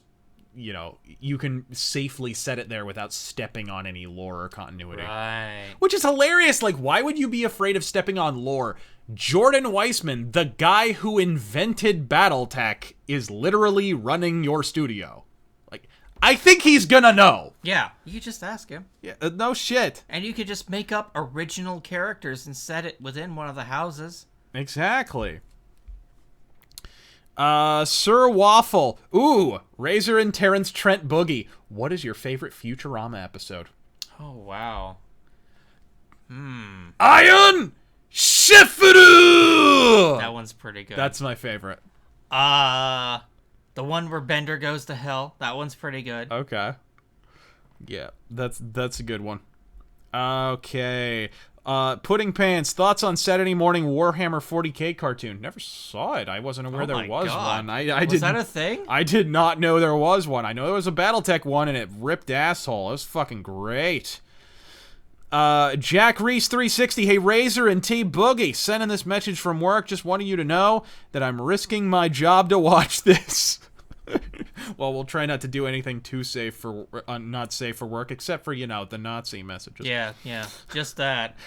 you can safely set it there without stepping on any lore or continuity. Right. Which is hilarious. Like, why would you be afraid of stepping on lore? Jordan Weissman, the guy who invented Battletech, is literally running your studio. Like, I think he's gonna know. Yeah, you just ask him. Yeah, no shit. And you could just make up original characters and set it within one of the houses. Exactly. Sir Waffle. Ooh, Razor and Terrence Trent Boogie. What is your favorite Futurama episode? Oh, wow. Iron Shifuru! That one's pretty good. That's my favorite. The one where Bender goes to hell. That one's pretty good. Okay. Yeah, that's a good one. Okay. Pudding Pants, thoughts on Saturday morning Warhammer 40K cartoon? Never saw it. I wasn't aware there was one. Was that a thing? I did not know there was one. I know there was a Battletech one and it ripped asshole. It was fucking great. Jack Reese 360, hey Razor and T Boogie, sending this message from work. Just wanting you to know that I'm risking my job to watch this. Well, we'll try not to do anything too safe for not safe for work, except for the Nazi messages. Yeah, just that.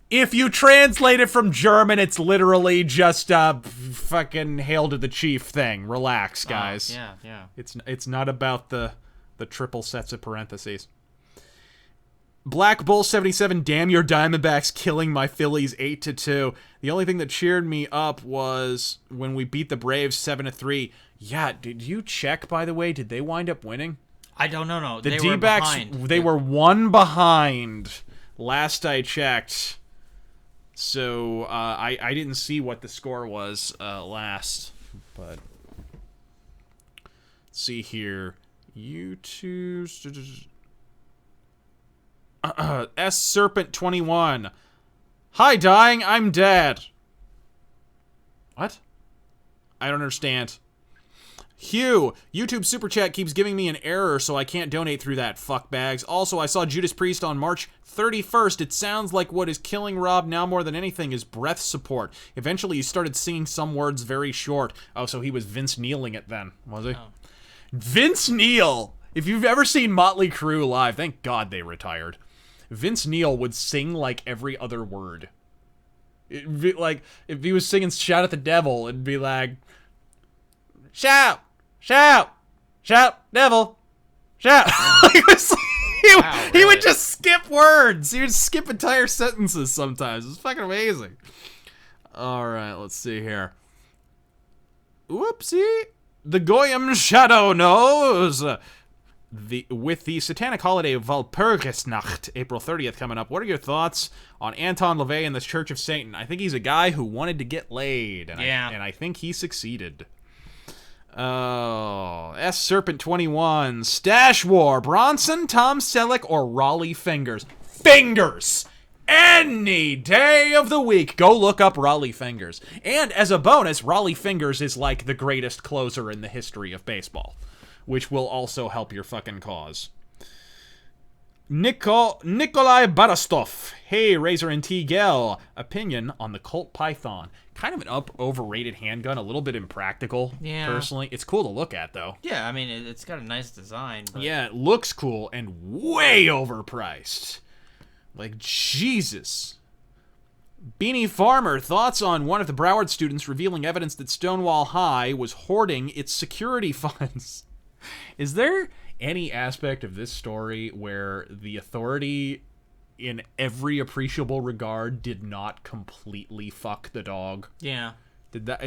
If you translate it from German, it's literally just a fucking hail to the chief thing. Relax, guys. Yeah. It's not about the triple sets of parentheses. Black Bull 77, damn your Diamondbacks killing my Phillies 8-2. The only thing that cheered me up was when we beat the Braves 7-3. Yeah, did you check, by the way? Did they wind up winning? I don't know. No, the they D-backs, were behind. They were one behind last I checked. So I didn't see what the score was last, but let's see here. YouTube. S Serpent 21. Hi, dying. I'm dead. What? I don't understand. Hugh, YouTube Super Chat keeps giving me an error, so I can't donate through that, fuckbags. Also, I saw Judas Priest on March 31st. It sounds like what is killing Rob now more than anything is breath support. Eventually, he started singing some words very short. Oh, so he was Vince Nealing it then, was he? Oh. Vince Neil! If you've ever seen Motley Crue live, thank God they retired. Vince Neil would sing like every other word. It'd be like, if he was singing Shout at the Devil, it'd be like, shout, shout, shout, devil, shout. He would just skip words. He would skip entire sentences sometimes. It's fucking amazing. All right, let's see here. Whoopsie. The Goyim Shadow knows. With the satanic holiday of Walpurgisnacht, April 30th coming up, what are your thoughts on Anton LaVey and the Church of Satan? I think he's a guy who wanted to get laid, and I think he succeeded. Oh, S Serpent 21, Stash War, Bronson, Tom Selleck, or Raleigh Fingers? Fingers! Any day of the week, go look up Raleigh Fingers. And as a bonus, Raleigh Fingers is like the greatest closer in the history of baseball, which will also help your fucking cause. Nikolai Barastov. Hey, Razor and T. Gell. Opinion on the Colt Python. Kind of an overrated handgun, a little bit impractical, personally. It's cool to look at, though. Yeah, I mean, it's got a nice design. But... yeah, it looks cool and way overpriced. Like, Jesus. Beanie Farmer, thoughts on one of the Broward students revealing evidence that Stonewall High was hoarding its security funds. Is there any aspect of this story where the authority, in every appreciable regard, did not completely fuck the dog? Yeah. Did that?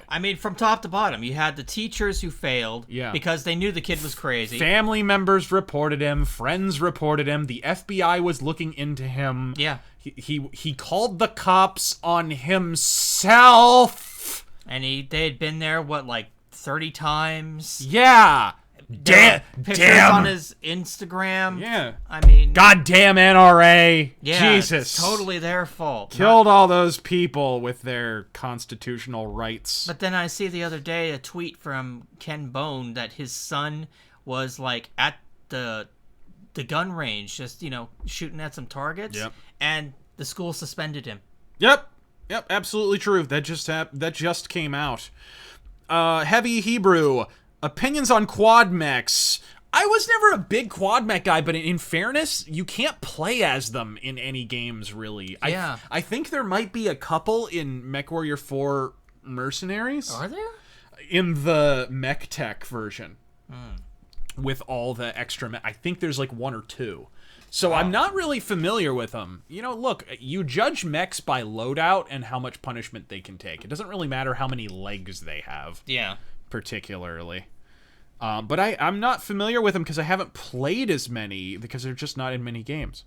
I mean, from top to bottom, you had the teachers who failed because they knew the kid was crazy. Family members reported him. Friends reported him. The FBI was looking into him. Yeah. He called the cops on himself. And they had been there, what, like 30 times? Yeah. Pictures on his Instagram. Yeah. I mean... goddamn NRA. Yeah, Jesus. It's totally their fault. Killed all those people with their constitutional rights. But then I see the other day a tweet from Ken Bone that his son was, like, at the gun range, just, shooting at some targets. Yep. And the school suspended him. Yep, absolutely true. That just came out. Heavy Hebrew. Opinions on quad mechs. I was never a big quad mech guy, but in fairness, you can't play as them in any games, really. Yeah. I think there might be a couple in MechWarrior 4 Mercenaries. Are there? In the Mech Tech version. With all the extra I think there's like one or two. So I'm not really familiar with them. Look, you judge mechs by loadout and how much punishment they can take. It doesn't really matter how many legs they have. Yeah. Particularly. But I'm not familiar with them because I haven't played as many because they're just not in many games.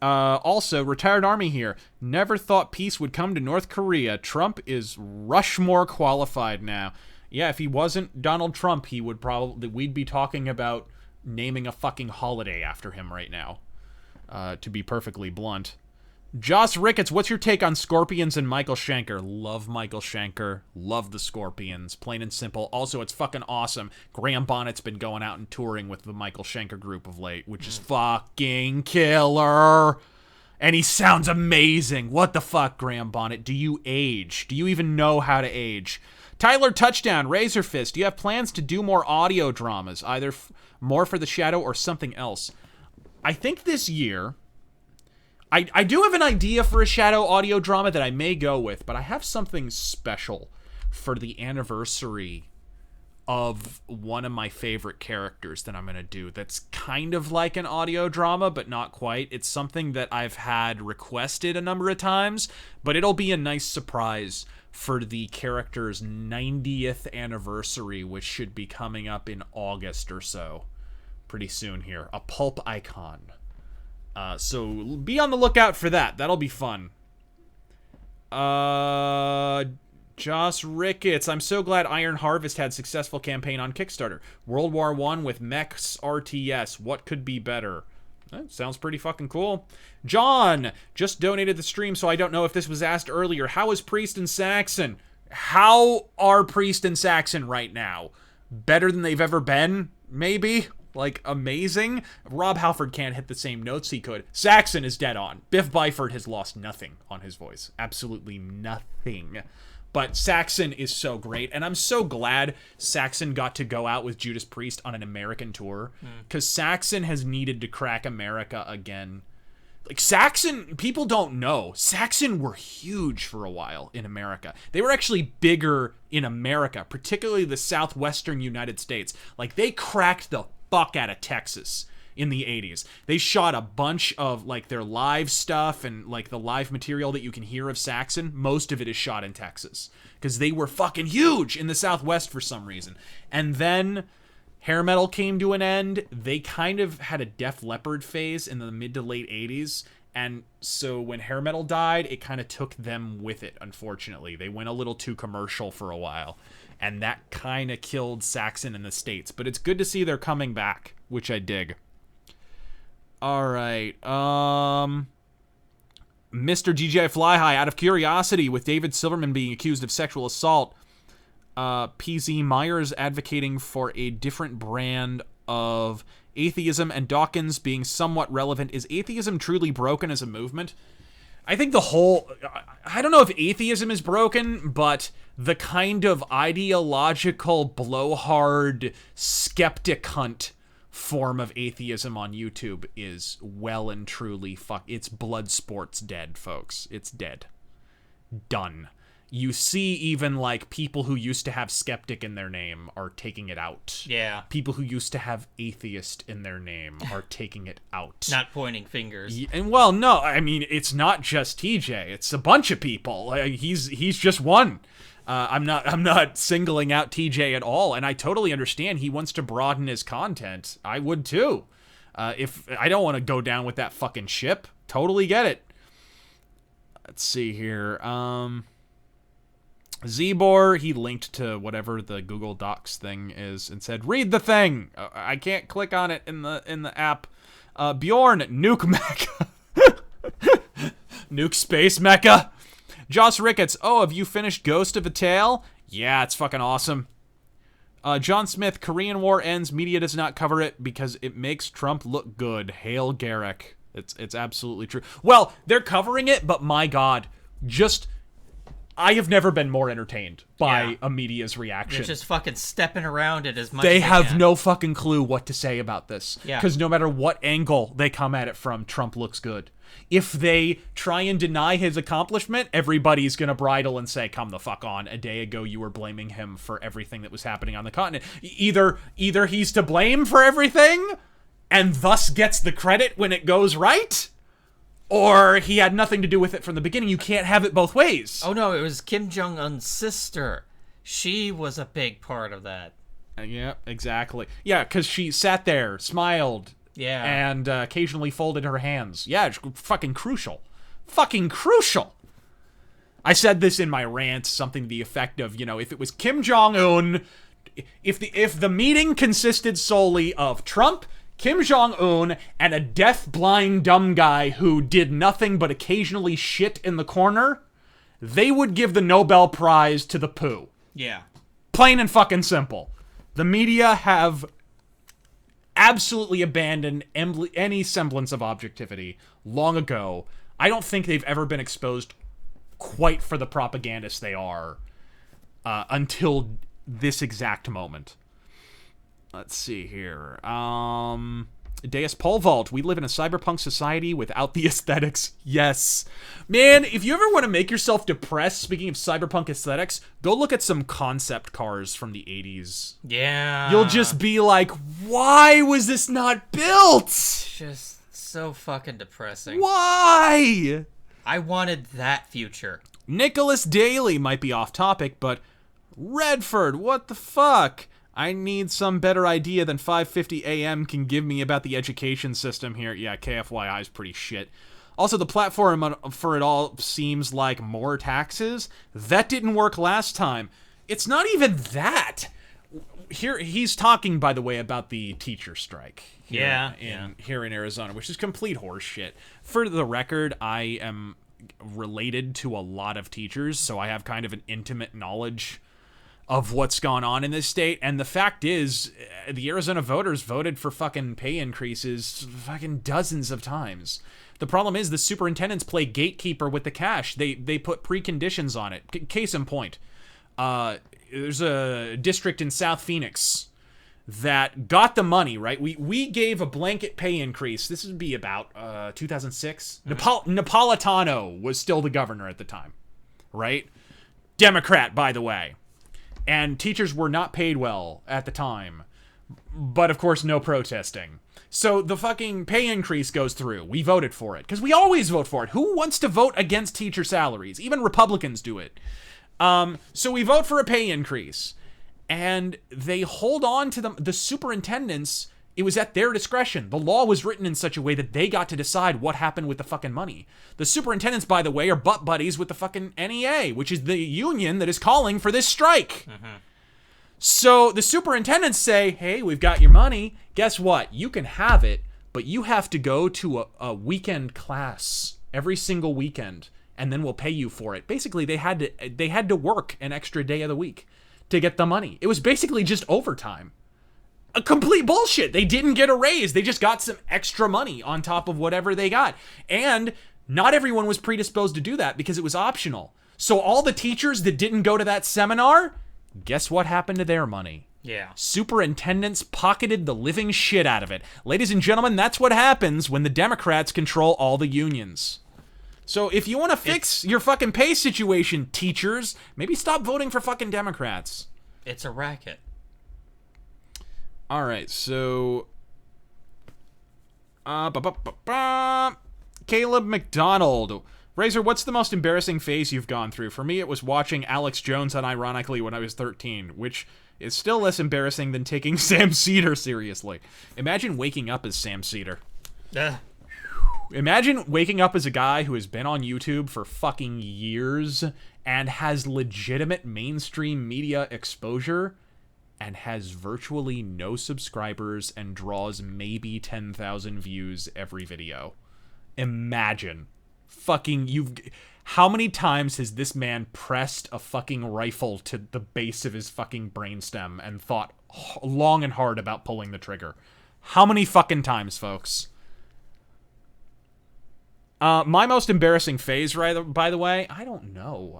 Also, Retired Army here. Never thought peace would come to North Korea. Trump is Rushmore qualified now. Yeah, if he wasn't Donald Trump, we'd be talking about naming a fucking holiday after him right now. To be perfectly blunt. Joss Ricketts, what's your take on Scorpions and Michael Schenker? Love Michael Schenker. Love the Scorpions. Plain and simple. Also, it's fucking awesome. Graham Bonnet's been going out and touring with the Michael Schenker group of late, which is fucking killer. And he sounds amazing. What the fuck, Graham Bonnet? Do you age? Do you even know how to age? Tyler Touchdown, RazörFist, do you have plans to do more audio dramas, either more for the Shadow or something else? I think this year... I do have an idea for a Shadow audio drama that I may go with, but I have something special for the anniversary of one of my favorite characters that I'm going to do that's kind of like an audio drama, but not quite. It's something that I've had requested a number of times, but it'll be a nice surprise for the character's 90th anniversary, which should be coming up in August or so. Pretty soon here. A pulp icon. So be on the lookout for that. That'll be fun. Joss Ricketts. I'm so glad Iron Harvest had successful campaign on Kickstarter. World War I with mechs RTS. What could be better? That sounds pretty fucking cool. John just donated the stream, so I don't know if this was asked earlier. How is Priest and Saxon? How are Priest and Saxon right now? Better than they've ever been? Maybe? Like, amazing? Rob Halford can't hit the same notes he could. Saxon is dead on. Biff Byford has lost nothing on his voice. Absolutely nothing. But Saxon is so great, and I'm so glad Saxon got to go out with Judas Priest on an American tour, because Saxon has needed to crack America again. Like, Saxon, people don't know. Saxon were huge for a while in America. They were actually bigger in America, particularly the southwestern United States. Like, they cracked the fuck out of Texas in the 80s. They shot a bunch of, like, their live stuff and, like, the live material that you can hear of Saxon. Most of it is shot in Texas. Because they were fucking huge in the Southwest for some reason. And then hair metal came to an end. They kind of had a Def Leppard phase in the mid to late 80s. And so when hair metal died, it kind of took them with it, unfortunately. They went a little too commercial for a while. And that kind of killed Saxon in the States. But it's good to see they're coming back, which I dig. Alright, Mr. GGI Flyhigh, out of curiosity, with David Silverman being accused of sexual assault, PZ Myers advocating for a different brand of atheism, and Dawkins being somewhat relevant. Is atheism truly broken as a movement? I think I don't know if atheism is broken, but the kind of ideological blowhard skeptic hunt form of atheism on YouTube is well and truly it's blood sports dead, folks. It's dead. Done. You see even, like, people who used to have skeptic in their name are taking it out. Yeah. People who used to have atheist in their name are taking it out. Not pointing fingers. And, well, no, I mean, it's not just TJ. It's a bunch of people. He's just one. I'm not singling out TJ at all, and I totally understand he wants to broaden his content. I would too. If I don't want to go down with that fucking ship. Totally get it. Let's see here. Zbor, he linked to whatever the Google Docs thing is and said, "Read the thing." I can't click on it in the app. Bjorn, Nuke Mecha. Nuke Space Mecha. Joss Ricketts, oh, have you finished Ghost of a Tale? Yeah, it's fucking awesome. John Smith, Korean War ends, media does not cover it because it makes Trump look good. Hail Garrick. It's absolutely true. Well, they're covering it, but my God, I have never been more entertained by a media's reaction. They're just fucking stepping around it as much They as have can. no fucking clue what to say about this. Yeah. Because no matter what angle they come at it from, Trump looks good. If they try and deny his accomplishment, everybody's gonna bridle and say, come the fuck on. A day ago, you were blaming him for everything that was happening on the continent. Either he's to blame for everything, and thus gets the credit when it goes right, or he had nothing to do with it from the beginning. You can't have it both ways. Oh no, it was Kim Jong-un's sister. She was a big part of that. Yeah, exactly. Yeah, because she sat there, smiled, and occasionally folded her hands. Yeah, it's fucking crucial. Fucking crucial. I said this in my rant, something to the effect of, if it was Kim Jong-un, if the meeting consisted solely of Trump, Kim Jong-un, and a deaf-blind dumb guy who did nothing but occasionally shit in the corner, they would give the Nobel Prize to the poo. Yeah. Plain and fucking simple. The media have absolutely abandoned any semblance of objectivity long ago. I don't think they've ever been exposed quite for the propagandists they are until this exact moment. Let's see here. Deus Polvault, we live in a cyberpunk society without the aesthetics. Yes. Man, if you ever want to make yourself depressed, speaking of cyberpunk aesthetics, go look at some concept cars from the 80s. Yeah. You'll just be like, why was this not built? Just so fucking depressing. Why? I wanted that future. Nicholas Daly might be off topic, but Redford, what the fuck? I need some better idea than 5:50 a.m. can give me about the education system here. Yeah, KFYI is pretty shit. Also, the platform for it all seems like more taxes. That didn't work last time. It's not even that. Here, he's talking, by the way, about the teacher strike. Here in Arizona, which is complete horse shit. For the record, I am related to a lot of teachers, so I have kind of an intimate knowledge of what's gone on in this state, and the fact is, the Arizona voters voted for fucking pay increases fucking dozens of times. The problem is the superintendents play gatekeeper with the cash. They put preconditions on it. Case in point, there's a district in South Phoenix that got the money, right? We gave a blanket pay increase. This would be about 2006. Napolitano was still the governor at the time, right? Democrat, by the way. And teachers were not paid well at the time. But, of course, no protesting. So the fucking pay increase goes through. We voted for it. Because we always vote for it. Who wants to vote against teacher salaries? Even Republicans do it. So we vote for a pay increase. And they hold on to the superintendents. It was at their discretion. The law was written in such a way that they got to decide what happened with the fucking money. The superintendents, by the way, are butt buddies with the fucking NEA, which is the union that is calling for this strike. Mm-hmm. So the superintendents say, hey, we've got your money. Guess what? You can have it, but you have to go to a weekend class every single weekend, and then we'll pay you for it. Basically, they had to work an extra day of the week to get the money. It was basically just overtime. A complete bullshit. They didn't get a raise. They just got some extra money on top of whatever they got. And not everyone was predisposed to do that because it was optional. So all the teachers that didn't go to that seminar, guess what happened to their money? Yeah. Superintendents pocketed the living shit out of it. Ladies and gentlemen, that's what happens when the Democrats control all the unions. So if you want to fix your fucking pay situation, teachers, maybe stop voting for fucking Democrats. It's a racket. All right, so Caleb McDonald. Razor, what's the most embarrassing phase you've gone through? For me, it was watching Alex Jones unironically when I was 13, which is still less embarrassing than taking Sam Cedar seriously. Imagine waking up as Sam Cedar. Imagine waking up as a guy who has been on YouTube for fucking years and has legitimate mainstream media exposure and has virtually no subscribers and draws maybe 10,000 views every video. Imagine. How many times has this man pressed a fucking rifle to the base of his fucking brainstem and thought long and hard about pulling the trigger? How many fucking times, folks? My most embarrassing phase, by the way, I don't know.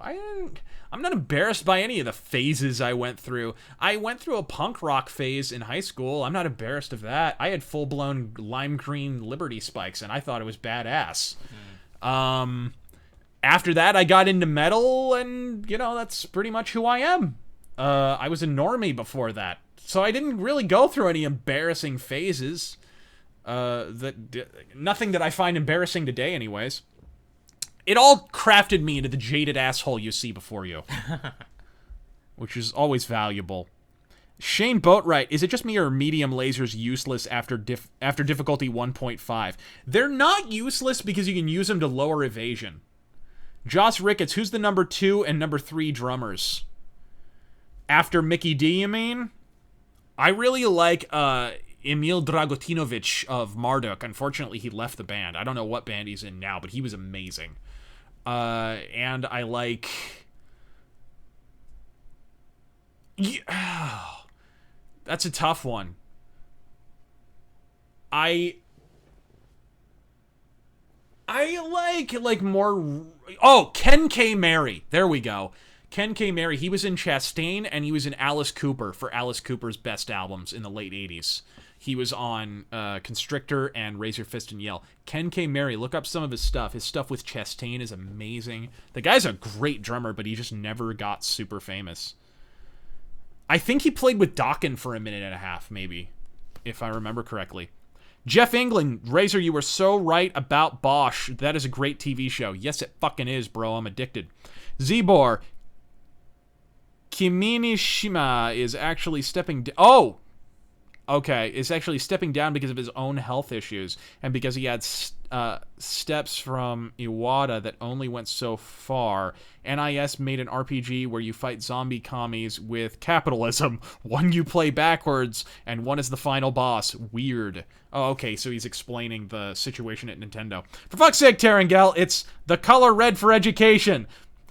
I'm not embarrassed by any of the phases I went through. I went through a punk rock phase in high school. I'm not embarrassed of that. I had full-blown lime green Liberty spikes, and I thought it was badass. After that, I got into metal, and, that's pretty much who I am. I was a normie before that, so I didn't really go through any embarrassing phases. Nothing that I find embarrassing today, anyways. It all crafted me into the jaded asshole you see before you, which is always valuable. Shane Boatwright, is it just me or are medium lasers useless after difficulty 1.5? They're not useless because you can use them to lower evasion. Joss Ricketts, who's the number 2 and number 3 drummers? After Mickey D, you mean? I really like Emil Dragotinovic of Marduk. Unfortunately, he left the band. I don't know what band he's in now, but he was amazing. And I like... That's a tough one. I like more... Oh, Ken K. Mary. There we go. Ken K. Mary. He was in Chastain, and he was in Alice Cooper for Alice Cooper's best albums in the late 80s. He was on Constrictor and RazörFist and Yell. Ken K. Mary, look up some of his stuff. His stuff with Chastain is amazing. The guy's a great drummer, but he just never got super famous. I think he played with Dokken for a minute and a half, maybe, if I remember correctly. Jeff England, Razor, you were so right about Bosch. That is a great TV show. Yes, it fucking is, bro. I'm addicted. Zbor, Kiminishima is actually stepping down. Oh! Okay, is actually stepping down because of his own health issues and because he had steps from Iwata that only went so far. NIS made an RPG where you fight zombie commies with capitalism. One you play backwards, and one is the final boss. Weird. Oh, okay, so he's explaining the situation at Nintendo. For fuck's sake, Terangel, it's the color red for education.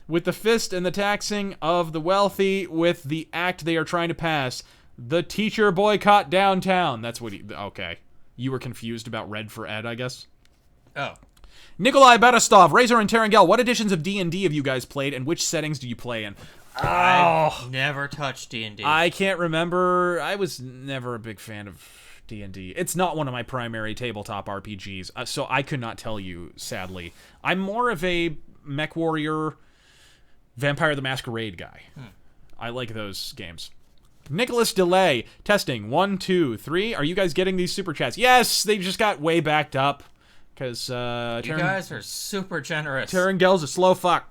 With the fist and the taxing of the wealthy with the act they are trying to pass. The teacher boycott downtown. That's what he... Okay. You were confused about Red for Ed, I guess? Oh. Nikolai Berestov, Razor and Terangel, what editions of D&D have you guys played, and which settings do you play in? I've never touched D&D. I can't remember. I was never a big fan of D&D. It's not one of my primary tabletop RPGs, so I could not tell you, sadly. I'm more of a MechWarrior, Vampire the Masquerade guy. I like those games. Nicholas Delay, testing, 1, 2, 3. Are you guys getting these super chats? Yes, they just got way backed up. Because, you guys are super generous. Terrangel's a slow fuck.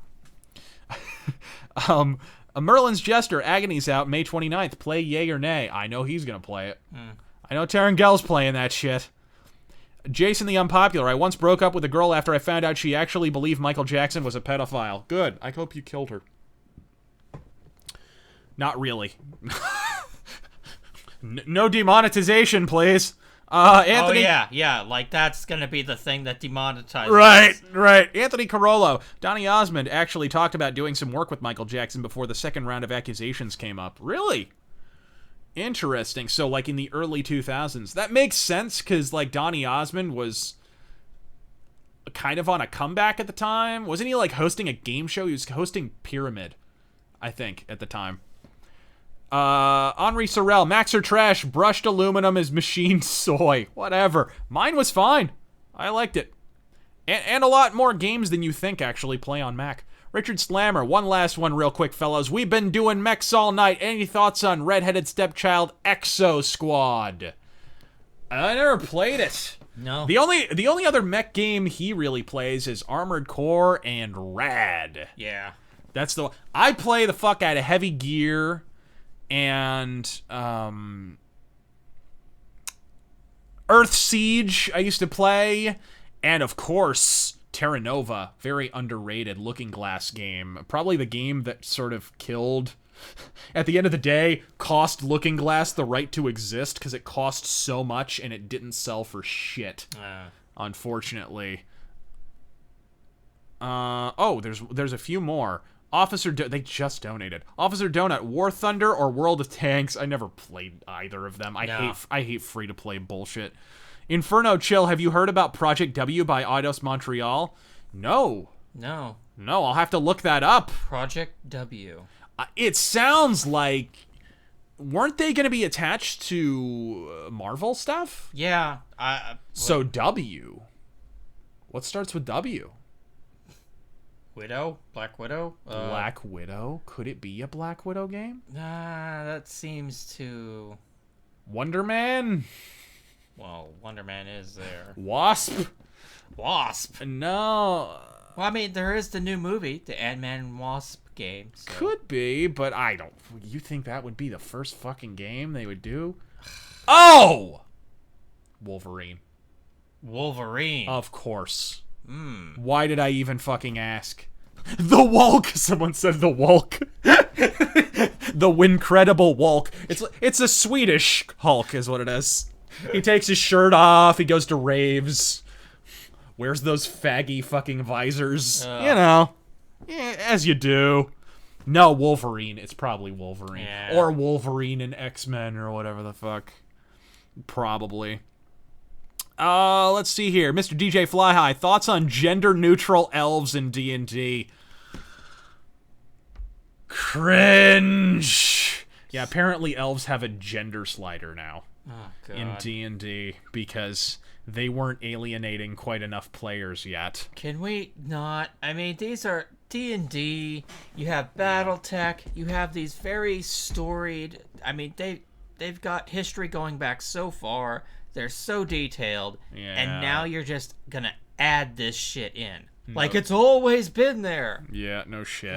A Merlin's Jester, Agony's out May 29th. Play yay or nay. I know he's going to play it. I know Terrangel's playing that shit. Jason the Unpopular, I once broke up with a girl after I found out she actually believed Michael Jackson was a pedophile. Good. I hope you killed her. Not really. No demonetization, please. Anthony. Oh, yeah. Like, that's gonna be the thing that demonetizes. Right. Anthony Carollo. Donny Osmond actually talked about doing some work with Michael Jackson before the second round of accusations came up. Really? Interesting. So, like, in the early 2000s. That makes sense, because, like, Donny Osmond was kind of on a comeback at the time. Wasn't he, like, hosting a game show? He was hosting Pyramid, I think, at the time. Henri Sorel, Max or trash, brushed aluminum is machine soy. Whatever. Mine was fine. I liked it. And a lot more games than you think actually play on Mac. Richard Slammer, one last one real quick, fellows. We've been doing mechs all night. Any thoughts on Redheaded Stepchild Exo Squad? I never played it. No. The only other mech game he really plays is Armored Core and Rad. Yeah. That's the... I play the fuck out of Heavy Gear... And Earth Siege I used to play, and of course Terra Nova, very underrated Looking Glass game. Probably the game that sort of killed, at the end of the day, cost Looking Glass the right to exist because it cost so much and it didn't sell for shit. Unfortunately. There's a few more. They just donated. Officer Donut, War Thunder or World of Tanks? I never played either of them. I hate free-to-play bullshit. Inferno Chill, have you heard about Project W by Eidos Montreal? No, I'll have to look that up. Project W. It sounds like... Weren't they going to be attached to Marvel stuff? Yeah. So W. What starts with W? Widow? Black Widow? Black Widow? Could it be a Black Widow game? Nah, that seems to... Wonder Man? Well, Wonder Man is there. Wasp? Well, No. I mean, there is the new movie, the Ant-Man and Wasp game. So. Could be, but I don't... You think that would be the first fucking game they would do? Oh! Wolverine. Of course. Why did I even fucking ask? The Wulk! Someone said the Wulk. The Wincredible Wulk. It's a Swedish Hulk is what it is. He takes his shirt off, he goes to raves. Wears those faggy fucking visors. You know. Yeah, as you do. No, Wolverine. It's probably Wolverine. Yeah. Or Wolverine in X-Men or whatever the fuck. Probably. Let's see here. Mr. DJ Flyhigh, thoughts on gender-neutral elves in D&D? Cringe! Yeah, apparently elves have a gender slider now. Oh, God. In D&D, because they weren't alienating quite enough players yet. Can we not? I mean, these are D&D, you have Battletech, you have these very storied... I mean, they've got history going back so far... They're so detailed, and now you're just gonna add this shit in. Like it's always been there. Yeah, no shit.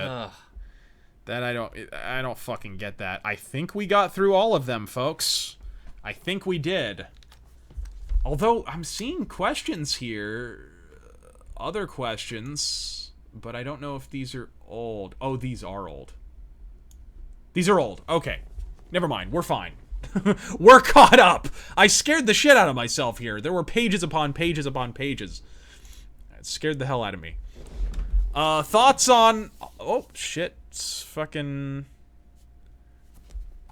That I don't fucking get that. I think we got through all of them, folks. I think we did. Although, I'm seeing questions here. Other questions, but I don't know if these are old. Oh, these are old. These are old. Okay. Never mind. We're fine. We're caught up. I scared the shit out of myself here. There were pages upon pages upon pages. It scared the hell out of me. Thoughts on... Oh, shit. It's fucking...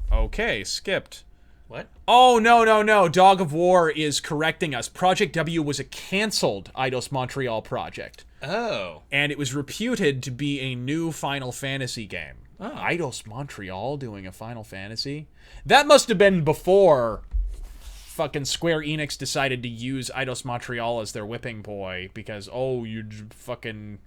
Okay, skipped. What? Oh, no. Dog of War is correcting us. Project W was a canceled Eidos Montreal project. Oh. And it was reputed to be a new Final Fantasy game. Oh. Eidos Montreal doing a Final Fantasy? That must have been before fucking Square Enix decided to use Eidos Montreal as their whipping boy because, oh, you fucking...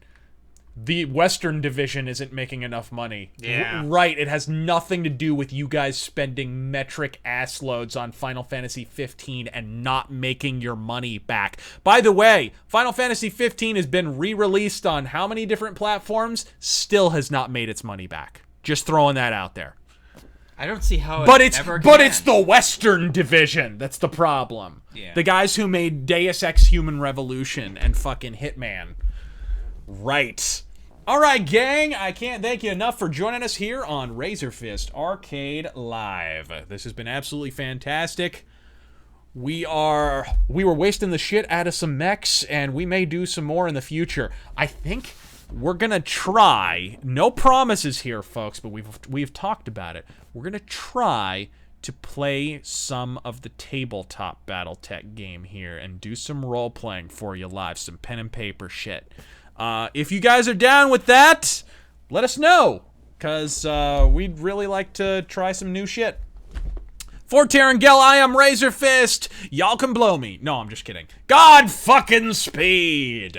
The Western division isn't making enough money. Yeah. Right, it has nothing to do with you guys spending metric ass loads on Final Fantasy 15 and not making your money back. By the way, Final Fantasy 15 has been re-released on how many different platforms? Still has not made its money back. Just throwing that out there. I don't see how but it's the Western division that's the problem. Yeah. The guys who made Deus Ex Human Revolution and fucking Hitman. Right. All right, gang. I can't thank you enough for joining us here on RazörFist Arcade Live. This has been absolutely fantastic. We were wasting the shit out of some mechs, and we may do some more in the future. I think we're gonna try. No promises here, folks, but we've talked about it. We're gonna try to play some of the tabletop Battletech game here and do some role playing for you live, some pen and paper shit. If you guys are down with that, let us know, because we'd really like to try some new shit. For Terrangel, I am RazörFist. Y'all can blow me. No, I'm just kidding. God fucking speed.